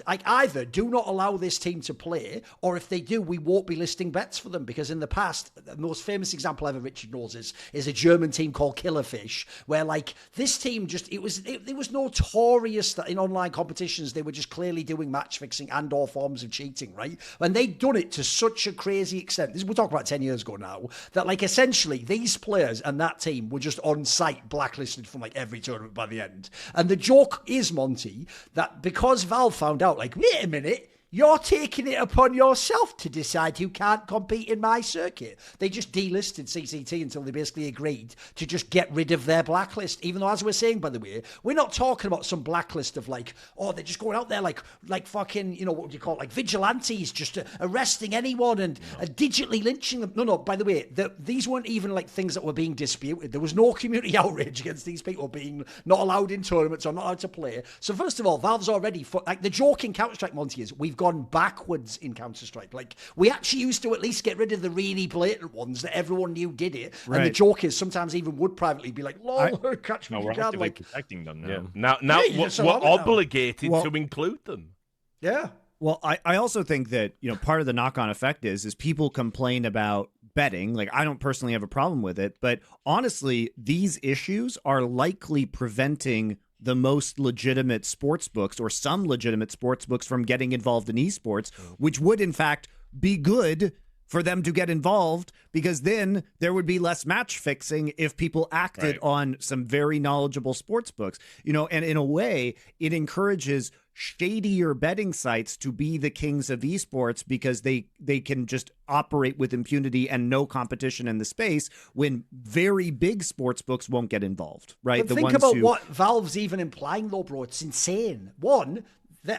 like, either do not allow this team to play, or if they do, we won't be listing bets for them. Because in the past, the most famous example ever Richard knows is a German team called Killerfish, where like this team just it was notorious that in online competitions they were just clearly doing match fixing and or forms of cheating, right? And they'd done it to such a crazy extent, we're talking about 10 years ago now, that like essentially these players and that team were just on site blacklisted from like every tournament by the end. And the joke is, Monty, that because Valve found out, like, wait a minute, you're taking it upon yourself to decide who can't compete in my circuit. They just delisted CCT until they basically agreed to just get rid of their blacklist. Even though, as we're saying, by the way, we're not talking about some blacklist of like, oh, they're just going out there like fucking, you know, what would you call it, like vigilantes, just arresting anyone and digitally lynching them. No, by the way, these weren't even like things that were being disputed. There was no community outrage against these people being not allowed in tournaments or not allowed to play. So first of all, Valve's already, like the joke in Counter-Strike, Monty, is we've gone backwards in Counter-Strike. Like, we actually used to at least get rid of the really blatant ones that everyone knew did it. Right. And the joke is sometimes even would privately be like, lol, catch me. No, we're actively protecting them now. Now we're obligated to include them. Yeah. Well, I also think that, you know, part of the knock-on effect is people complain about betting. Like, I don't personally have a problem with it, but honestly, these issues are likely preventing the most legitimate sports books or some legitimate sports books from getting involved in esports, which would in fact be good for them to get involved, because then there would be less match fixing if people acted on some very knowledgeable sports books, and in a way it encourages shadier betting sites to be the kings of esports, because they can just operate with impunity and no competition in the space, when very big sports books won't get involved, right? But think about what Valve's even implying though, bro. It's insane. One,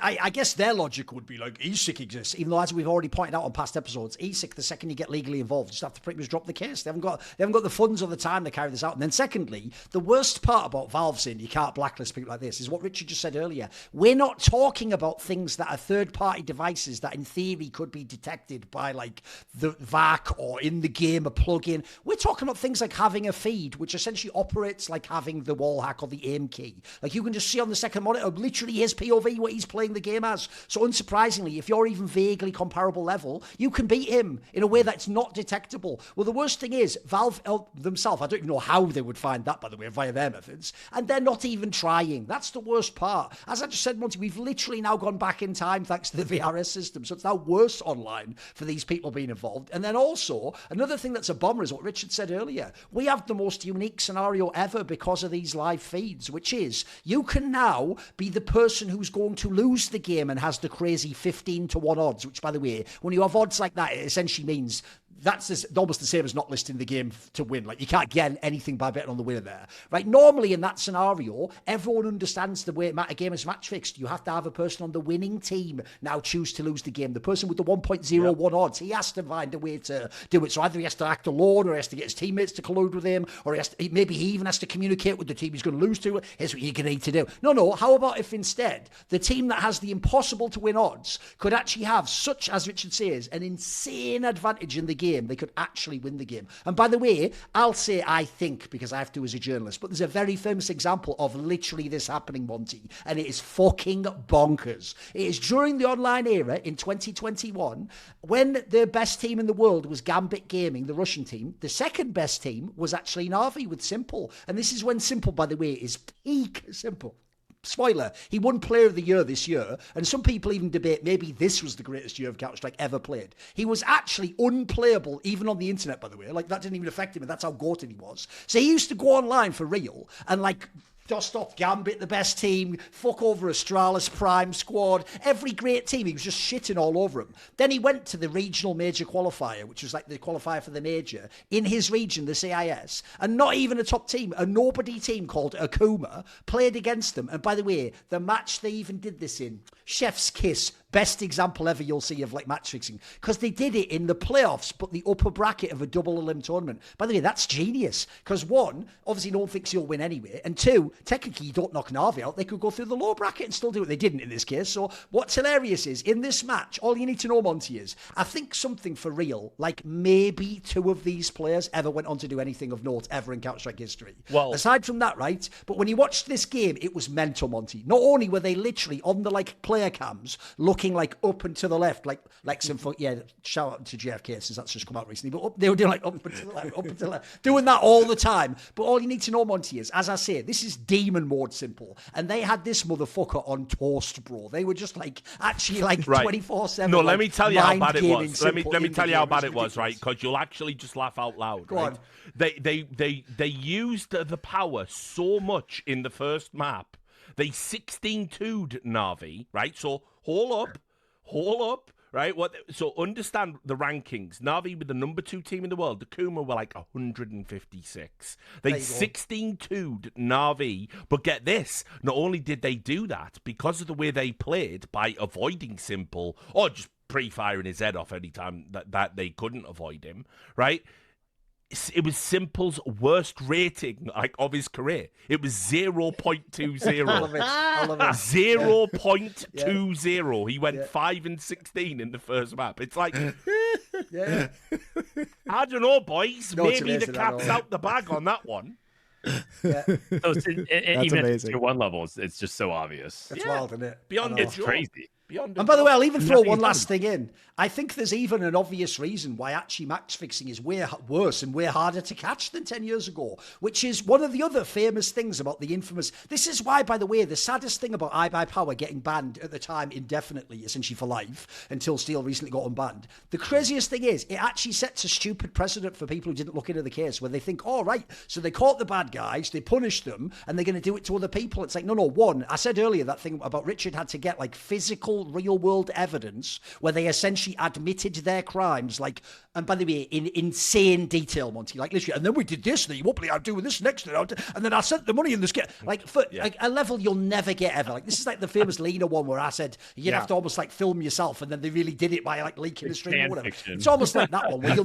I guess their logic would be like, ESIC exists, even though, as we've already pointed out on past episodes, ESIC, the second you get legally involved, you just have to pretty much drop the case. They haven't got the funds or the time to carry this out. And then secondly, the worst part about Valve saying you can't blacklist people like this is what Richard just said earlier. We're not talking about things that are third-party devices that in theory could be detected by like the VAC or in the game, a plugin. We're talking about things like having a feed, which essentially operates like having the wall hack or the aim key. Like you can just see on the second monitor, literally his POV, what he's playing the game as. So unsurprisingly, if you're even vaguely comparable level, you can beat him in a way that's not detectable. Well, the worst thing is Valve themselves, I don't even know how they would find that, by the way, via their methods, and they're not even trying. That's the worst part. As I just said, Monty, we've literally now gone back in time thanks to the VRS system, so it's now worse online for these people being involved. And then also, another thing that's a bummer is what Richard said earlier. We have the most unique scenario ever because of these live feeds, which is you can now be the person who's going to lose the game and has the crazy 15-1 odds, which, by the way, when you have odds like that, it essentially means that's almost the same as not listing the game to win. Like, you can't get anything by betting on the winner there, right? Normally, in that scenario, everyone understands the way a game is match fixed. You have to have a person on the winning team now choose to lose the game. The person with the 1.01 odds, he has to find a way to do it. So either he has to act alone, or he has to get his teammates to collude with him, or maybe he even has to communicate with the team he's going to lose to. Here's what you're going to need to do. No. How about if instead the team that has the impossible to win odds could actually have, such as Richard says, an insane advantage in the game? They could actually win the game. And by the way, I'll say I think, because I have to as a journalist, but there's a very famous example of literally this happening, Monty, and it is fucking bonkers. It is during the online era in 2021, when the best team in the world was Gambit Gaming, the Russian team. The second best team was actually Na'Vi with Simple. And this is when Simple, by the way, is peak Simple. Spoiler, he won Player of the Year this year, and some people even debate maybe this was the greatest year of Counter-Strike ever played. He was actually unplayable, even on the internet, by the way. Like, that didn't even affect him, and that's how goated he was. So he used to go online for real and, like, dust off Gambit, the best team, fuck over Astralis Prime Squad, every great team. He was just shitting all over him. Then he went to the regional major qualifier, which was like the qualifier for the major, in his region, the CIS, and not even a top team, a nobody team called Akuma, played against them. And by the way, the match they even did this in, Chef's Kiss, best example ever you'll see of like match fixing, because they did it in the playoffs, but the upper bracket of a double elim tournament. By the way, that's genius, because one, obviously no one thinks you'll win anyway, and two, technically you don't knock Na'Vi out. They could go through the lower bracket and still do it. They didn't in this case. So what's hilarious is, in this match, all you need to know, Monty, is I think something for real, like maybe two of these players ever went on to do anything of note ever in Counter-Strike history. Well, aside from that, right? But when you watched this game, it was mental, Monty. Not only were they literally on the like player cams looking like up and to the left, like some shout out to JFK since that's just come out recently, but they were doing like up and to the left, up and to the left, doing that all the time. But all you need to know, Monty, is, as I say, this is demon mode Simple, and they had this motherfucker on toast, bro. They were just like actually like 24/7. No, let me tell you how bad it was. Let me tell you how bad it was, right? Because you'll actually just laugh out loud. Go right? on. They used the power so much in the first map. They 16-2'd Na'Vi, right? So hold up, right? So understand the rankings. Na'Vi were the number 2 team in the world. The Kuma were like 156. They 16-2'd Na'Vi, but get this, not only did they do that, because of the way they played by avoiding Simple, or just pre-firing his head off anytime that they couldn't avoid him, right? It was Simple's worst rating of his career. It was 0.20. I love it. 0.20. He went 5-16 in the first map. It's like, I don't know, boys. No, maybe the cat's out the bag on that one. Yeah. So even amazing. at tier 1 levels, it's just so obvious. It's wild, isn't it? Beyond the It's crazy. Beyond And by the way, I'll even throw Nothing one is last thing in. I think there's even an obvious reason why actually match fixing is way worse and way harder to catch than 10 years ago, which is one of the other famous things about the infamous... This is why, by the way, the saddest thing about iBuyPower getting banned at the time indefinitely, essentially for life, until Steel recently got unbanned. The craziest thing is, it actually sets a stupid precedent for people who didn't look into the case, where they think, oh, right, so they caught the bad guys, they punished them, and they're going to do it to other people. It's like, no, one, I said earlier that thing about Richard had to get like physical, real-world evidence where they essentially admitted their crimes, like, and by the way, in insane detail, Monty, like literally, and then we did this, and you won't believe I'm doing this next, and then I sent the money in this, like, for like a level you'll never get ever. Like, this is like the famous Lena one where I said you'd have to almost like film yourself, and then they really did it by like leaking the stream or whatever. Fiction. It's almost like that one where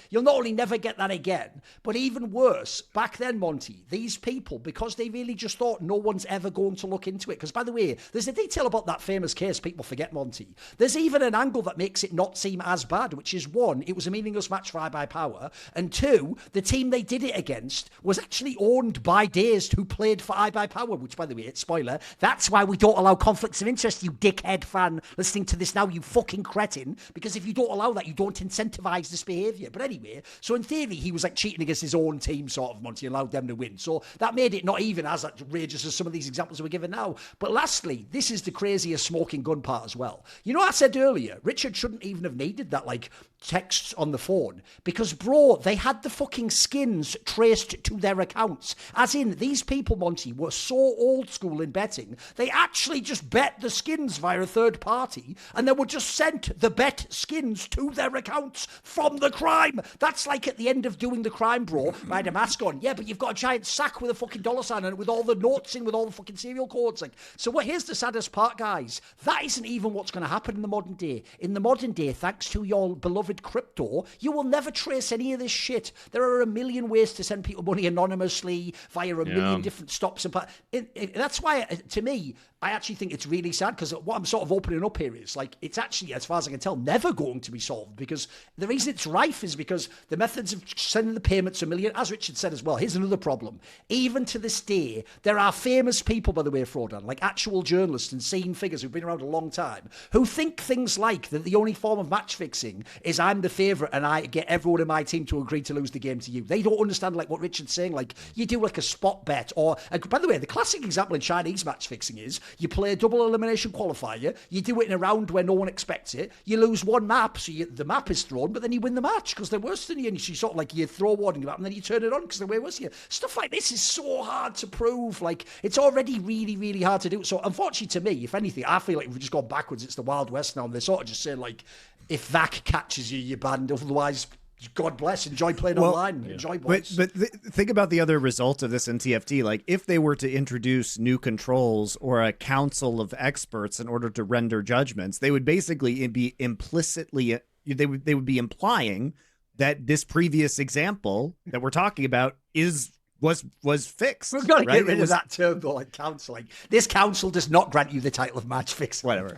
you'll not only never get that again, but even worse, back then, Monty, these people, because they really just thought no one's ever going to look into it. Because by the way, there's a detail about that famous case people forget, Monty. There's even an angle that makes it not seem as bad, which is one, it was a meaningless match for iBuyPower, and two, the team they did it against was actually owned by Dazed, who played for iBuyPower, which, by the way, it's spoiler, that's why we don't allow conflicts of interest, you dickhead fan listening to this now, you fucking cretin, because if you don't allow that, you don't incentivize this behavior. But anyway, so in theory, he was like cheating against his own team, sort of, Monty, allowed them to win. So that made it not even as outrageous as some of these examples we're given now. But lastly, this is the craziest smoking gun part as well. You know, I said earlier, Richard shouldn't even have needed that, like, texts on the phone, because, bro, they had the fucking skins traced to their accounts. As in, these people, Monty, were so old school in betting, they actually just bet the skins via a third party, and they were just sent the bet skins to their accounts from the crime. That's like at the end of doing the crime, bro, I had a mask on. Yeah, but you've got a giant sack with a fucking dollar sign on it, with all the notes in, with all the fucking serial codes. Like, so here's the saddest part, guys. That isn't even what's going to happen in the modern day. In the modern day, thanks to your beloved crypto, you will never trace any of this shit. There are a million ways to send people money anonymously via a million different stops and that's why, to me, I actually think it's really sad, because what I'm sort of opening up here is, like, it's actually, as far as I can tell, never going to be solved, because the reason it's rife is because the methods of sending the payments a million, as Richard said as well, here's another problem. Even to this day, there are famous people, by the way, Frodan, like actual journalists and scene figures who've been around a long time, who think things like that the only form of match fixing is I'm the favourite and I get everyone in my team to agree to lose the game to you. They don't understand, like, what Richard's saying. Like, you do like a spot bet, or, by the way, the classic example in Chinese match fixing is you play a double elimination qualifier, you do it in a round where no one expects it, you lose one map, so the map is thrown, but then you win the match because they're worse than you, and you sort of like, you throw one in the map and then you turn it on because they're way worse than you. Stuff like this is so hard to prove. Like, it's already really, really hard to do. So unfortunately, to me, if anything, I feel like we've just gone backwards. It's the Wild West now, and they're sort of just saying, like, if VAC catches you, you're banned. Otherwise, God bless, enjoy playing online. Enjoy boys. But think about the other result of this in TFT. Like, if they were to introduce new controls or a council of experts in order to render judgments, they would basically be implicitly, they would be implying that this previous example that we're talking about was fixed. We've got to get rid of that term, though, like council. Like, this council does not grant you the title of match fixer. Whatever.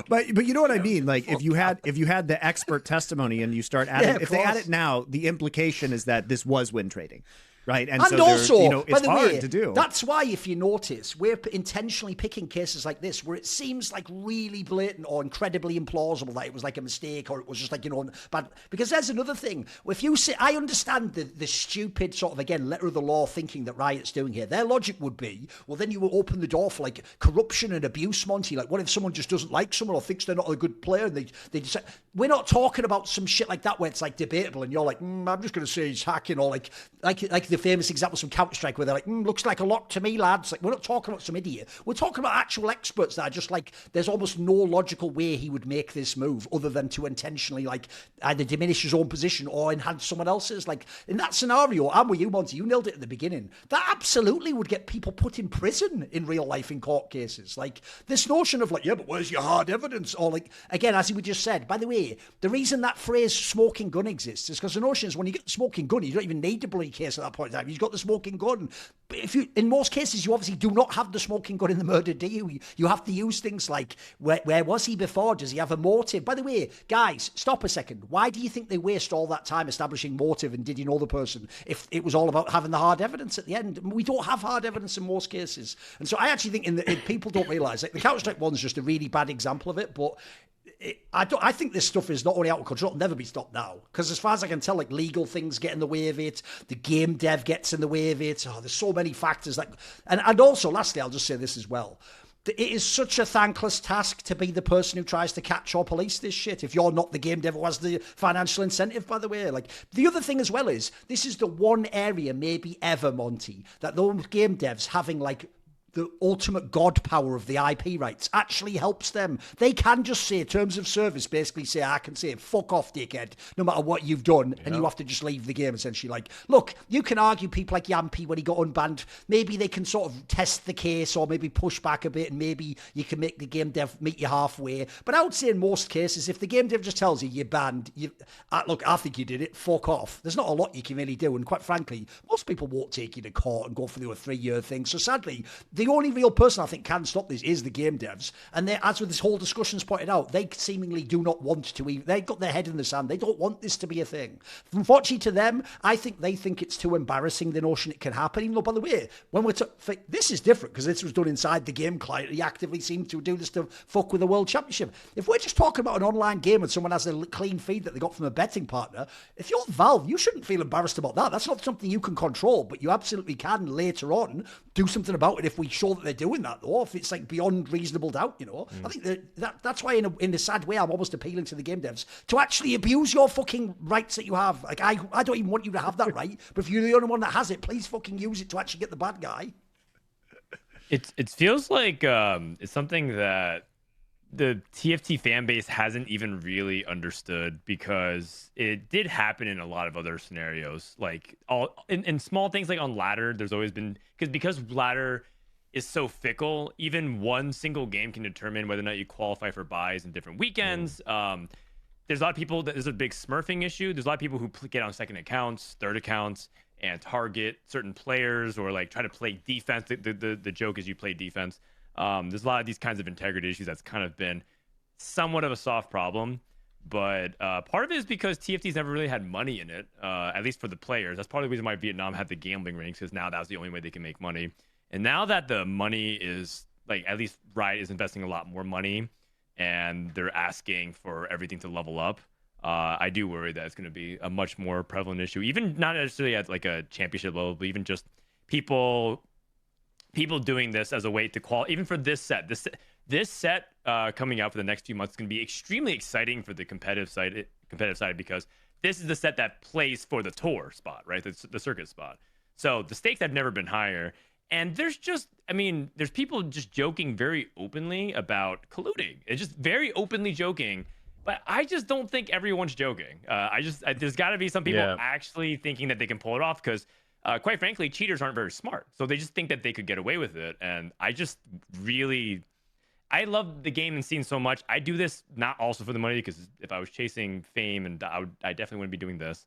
but you know what I mean? Like, if you had the expert testimony and you start adding, if they add it now, the implication is that this was win trading. Right. And so also, it's by the hard way, to do. That's why, if you notice, we're intentionally picking cases like this where it seems like really blatant or incredibly implausible that it was like a mistake, or it was just like, bad. Because there's another thing. If you say, I understand the stupid sort of, again, letter of the law thinking that Riot's doing here. Their logic would be, well, then you will open the door for like corruption and abuse, Monty. Like, what if someone just doesn't like someone or thinks they're not a good player, and they decide? We're not talking about some shit like that where it's like debatable and you're like, I'm just going to say he's hacking, or like the famous examples from Counter-Strike where they're like, looks like a lock to me, lads. Like, we're not talking about some idiot. We're talking about actual experts that are just like, there's almost no logical way he would make this move other than to intentionally, like, either diminish his own position or enhance someone else's. Like, in that scenario, I'm with you, Monty. You nailed it at the beginning. That absolutely would get people put in prison in real life in court cases. Like, this notion of like, yeah, but where's your hard evidence? Or like, again, as we just said, by the way, the reason that phrase smoking gun exists is because the notion is when you get the smoking gun, you don't even need the bloody case at that point. point in time. He's got the smoking gun. But in most cases, you obviously do not have the smoking gun in the murder, do you? You have to use things like, where was he before? Does he have a motive? By the way, guys, stop a second. Why do you think they waste all that time establishing motive and did you know the person if it was all about having the hard evidence at the end? We don't have hard evidence in most cases. And so I actually think people don't realise, like the Counter-Strike one's just a really bad example of it, but I think this stuff is not only out of control, it'll never be stopped now. Because as far as I can tell, like legal things get in the way of it, the game dev gets in the way of it. Oh, there's so many factors that, and also, lastly, I'll just say this as well. It is such a thankless task to be the person who tries to catch or police this shit if you're not the game dev who has the financial incentive, by the way. Like, the other thing as well is, this is the one area, maybe ever, Monty, that those game devs having like the ultimate god power of the IP rights actually helps them. They can just say, terms of service, basically say, I can say, fuck off, dickhead, no matter what you've done, and you have to just leave the game, essentially. Like, look, you can argue people like Yampy when he got unbanned, maybe they can sort of test the case or maybe push back a bit and maybe you can make the game dev meet you halfway. But I would say in most cases, if the game dev just tells you you're banned, look, I think you did it, fuck off. There's not a lot you can really do, and quite frankly, most people won't take you to court and go for the 3-year thing. So sadly, the only real person I think can stop this is the game devs. And as with this whole discussion's pointed out, they seemingly do not want to even, they've got their head in the sand. They don't want this to be a thing. Unfortunately to them, I think they think it's too embarrassing, the notion it can happen. Even though, by the way, when this is different because this was done inside the game client. He actively seemed to do this to fuck with the World Championship. If we're just talking about an online game and someone has a clean feed that they got from a betting partner, if you're Valve, you shouldn't feel embarrassed about that. That's not something you can control, but you absolutely can later on do something about it if we show that they're doing that, though, if it's like beyond reasonable doubt, you know. I think that's why in a sad way I'm almost appealing to the game devs to actually abuse your fucking rights that you have. Like, I don't even want you to have that right, but if you're the only one that has it, please fucking use it to actually get the bad guy. It feels like it's something that the TFT fan base hasn't even really understood, because it did happen in a lot of other scenarios, like all in small things, like on ladder. There's always been, because ladder is so fickle, even one single game can determine whether or not you qualify for buys in different weekends. There's a lot of people that there's a big smurfing issue. There's a lot of people who get on second accounts, third accounts, and target certain players or like try to play defense. The joke is you play defense. There's a lot of these kinds of integrity issues that's kind of been somewhat of a soft problem, but part of it is because TFT's never really had money in it, at least for the players. That's part of the reason why Vietnam had the gambling rings, because now that was the only way they can make money. And now that the money is, like, at least Riot is investing a lot more money and they're asking for everything to level up, I do worry that it's going to be a much more prevalent issue, even not necessarily at like a championship level, but even just people doing this as a way to qualify. Even for this set, this set coming out for the next few months is going to be extremely exciting for the competitive side, because this is the set that plays for the tour spot, right? The circuit spot. So the stakes have never been higher. And there's people just joking very openly about colluding. It's just very openly joking. But I just don't think everyone's joking. There's got to be some people actually thinking that they can pull it off, because quite frankly, cheaters aren't very smart. So they just think that they could get away with it. And I love the game and scene so much. I do this not also for the money, because if I was chasing fame, and I definitely wouldn't be doing this.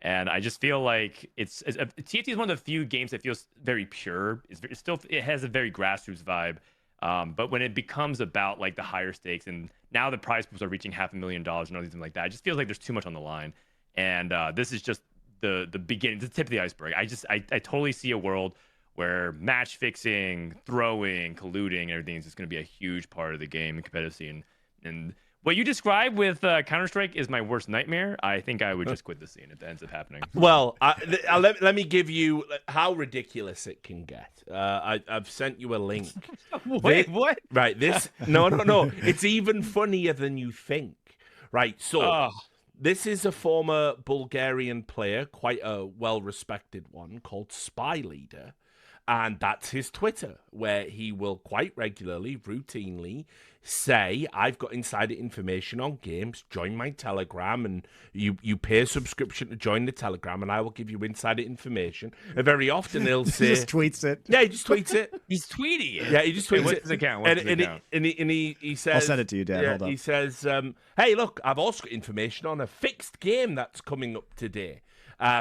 And I just feel like TFT is one of the few games that feels very pure. It has a very grassroots vibe. But when it becomes about like the higher stakes, and now the prize pools are reaching $500,000 and everything like that, it just feels like there's too much on the line. And this is just the beginning, the tip of the iceberg. I totally see a world where match fixing, throwing, colluding, and everything is just going to be a huge part of the game and competitive scene. And what you describe with Counter-Strike is my worst nightmare. I think I would just quit the scene if that ends up happening. Well, let me give you how ridiculous it can get. I've sent you a link. Wait, what? Right, this... No. It's even funnier than you think. Right, so... This is a former Bulgarian player, quite a well-respected one, called Spy Leader. And that's his Twitter, where he will quite regularly, routinely say, I've got insider information on games, join my Telegram, and you pay a subscription to join the Telegram, and I will give you insider information. And very often he'll say... He just tweets it. Yeah, he just tweets it. He's tweeting it. Yeah, he just tweets it. What's his account? And he says... I'll send it to you, Dan. Hold on. He says, hey, look, I've also got information on a fixed game that's coming up today.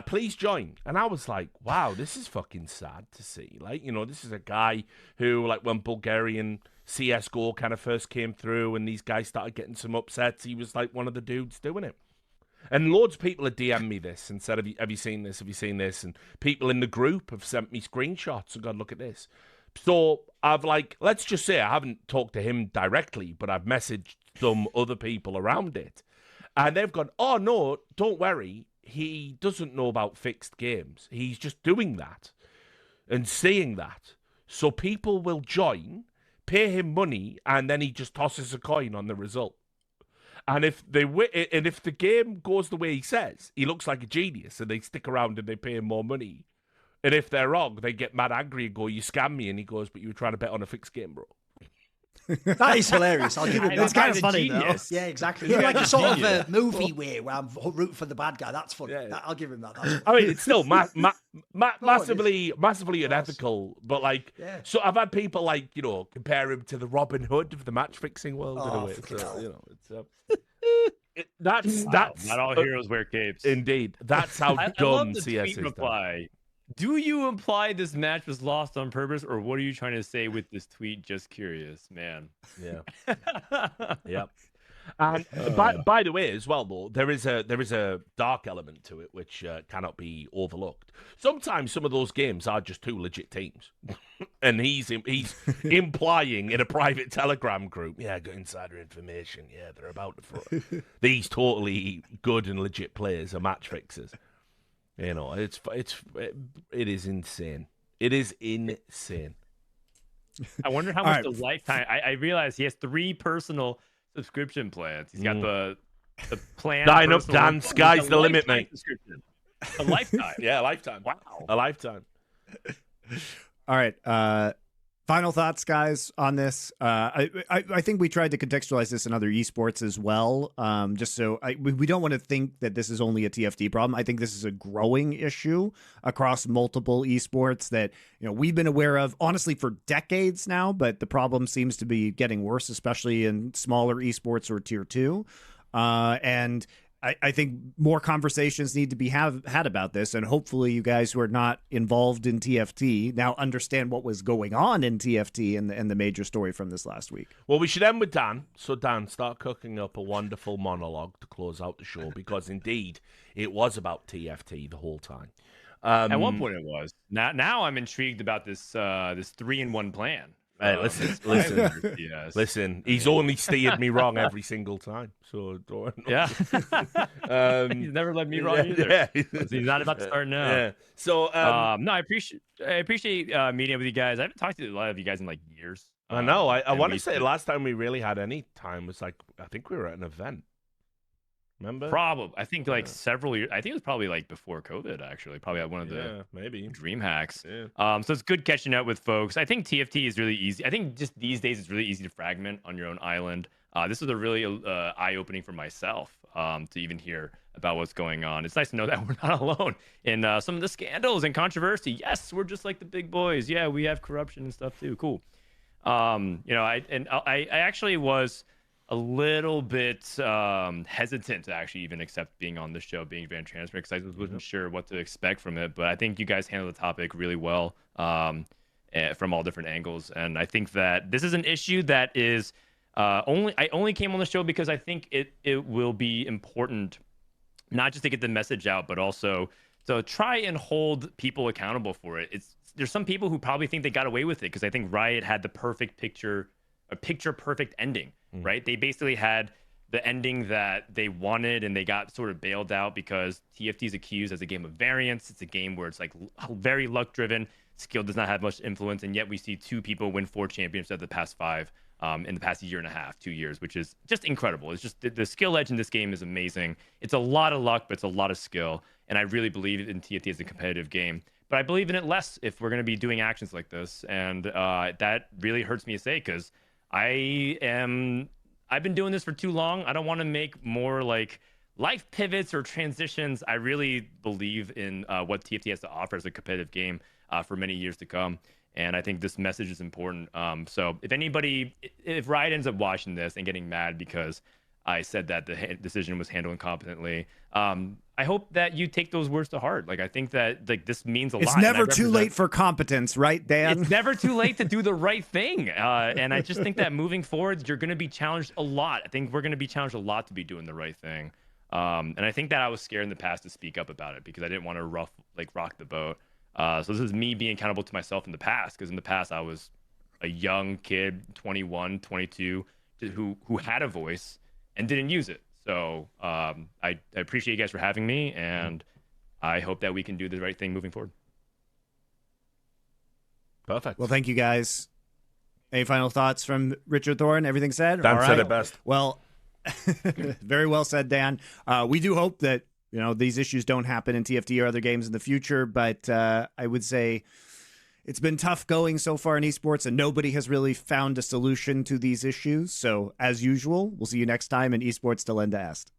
Please join. And I was like, wow, this is fucking sad to see. Like, this is a guy who, like, when Bulgarian CSGO kind of first came through and these guys started getting some upsets, he was like one of the dudes doing it. And loads of people have DM'd me this and said, have you seen this? Have you seen this? And people in the group have sent me screenshots and gone, look at this. So I've let's just say I haven't talked to him directly, but I've messaged some other people around it. And they've gone, oh, no, don't worry. He doesn't know about fixed games. He's just doing that and saying that. So people will join, pay him money, and then he just tosses a coin on the result. And if the game goes the way he says, he looks like a genius, and they stick around and they pay him more money. And if they're wrong, they get mad angry and go, you scam me. And he goes, but you were trying to bet on a fixed game, bro. That is hilarious. I'll give him that. It's kind of funny, though. Yeah, exactly. Like a sort of a movie way where I'm rooting for the bad guy. That's funny. Yeah. I'll give him that. I mean, it's still massively unethical. But, so I've had people, compare him to the Robin Hood of the match-fixing world in a way. So, it's... That's not all heroes wear capes. Indeed. That's how dumb CS is. Do you imply this match was lost on purpose, or what are you trying to say with this tweet? Just curious, man. Yeah. Yep. And by the way, as well, though, there is a dark element to it which cannot be overlooked. Sometimes some of those games are just two legit teams, and he's implying in a private Telegram group, yeah, got insider information. Yeah, they're about to throw these totally good and legit players are match fixers. It is insane. It is insane. I wonder how much the lifetime. I realize he has 3 personal subscription plans. He's got the plan. Line up, Dan. Sky's the limit, mate. A lifetime. Yeah, a lifetime. Wow. A lifetime. All right. Final thoughts, guys, on this. I think we tried to contextualize this in other esports as well, just so we don't want to think that this is only a TFT problem. I think this is a growing issue across multiple esports that we've been aware of, honestly, for decades now, but the problem seems to be getting worse, especially in smaller esports or tier 2. And I think more conversations need to be had about this, and hopefully you guys who are not involved in TFT now understand what was going on in TFT and the major story from this last week. Well, we should end with Dan. So, Dan, start cooking up a wonderful monologue to close out the show, because indeed it was about TFT the whole time. At one point it was. Now I'm intrigued about this 3-in-1 plan. Hey, listen. He's only steered me wrong every single time. So yeah, he's never led me wrong either. Yeah. He's not about to start now. Yeah. So no, I appreciate meeting with you guys. I haven't talked to a lot of you guys in years. I know. I want to say the last time we really had any time was I think we were at an event. Remember? Probably. I think several years. I think it was probably before COVID, actually. Probably at one of the maybe dream hacks. Yeah. So it's good catching up with folks. I think TFT is really easy. I think just these days it's really easy to fragment on your own island. This was a really eye-opening for myself to even hear about what's going on. It's nice to know that we're not alone in some of the scandals and controversy. Yes, we're just like the big boys. Yeah, we have corruption and stuff too. Cool. I actually was a little bit hesitant to actually even accept being on the show, being very transparent, because I wasn't sure what to expect from it. But I think you guys handled the topic really well from all different angles. And I think that this is an issue that is I only came on the show because I think it will be important, not just to get the message out, but also to try and hold people accountable for it. There's some people who probably think they got away with it because I think Riot had the perfect picture perfect ending. Right? They basically had the ending that they wanted, and they got sort of bailed out because TFT is accused as a game of variance. It's a game where it's very luck driven. Skill does not have much influence, and yet we see 2 people win 4 championships out of the past 5 in the past year and a half, 2 years, which is just incredible. It's just the skill edge in this game is amazing. It's a lot of luck, but it's a lot of skill, and I really believe in TFT as a competitive game. But I believe in it less if we're going to be doing actions like this, and that really hurts me to say because I've been doing this for too long. I don't want to make more life pivots or transitions. I really believe in what TFT has to offer as a competitive game for many years to come. And I think this message is important. So if Riot ends up watching this and getting mad because I said that the decision was handled incompetently. I hope that you take those words to heart. Like, I think that like this means a lot. It's never too late for competence, right, Dan? It's never too late to do the right thing. And I just think that moving forward, you're going to be challenged a lot. I think we're going to be challenged a lot to be doing the right thing. And I think that I was scared in the past to speak up about it because I didn't want to rock the boat. So this is me being accountable to myself in the past, because in the past I was a young kid, 21, 22, who had a voice and didn't use it. So I appreciate you guys for having me, and I hope that we can do the right thing moving forward. Perfect. Well, thank you guys. Any final thoughts from Richard Thorin? Everything said? Dan All said right. it best. Well, very well said, Dan. We do hope that these issues don't happen in TFT or other games in the future, but I would say it's been tough going so far in esports, and nobody has really found a solution to these issues. So, as usual, we'll see you next time in Esports Till End Asked.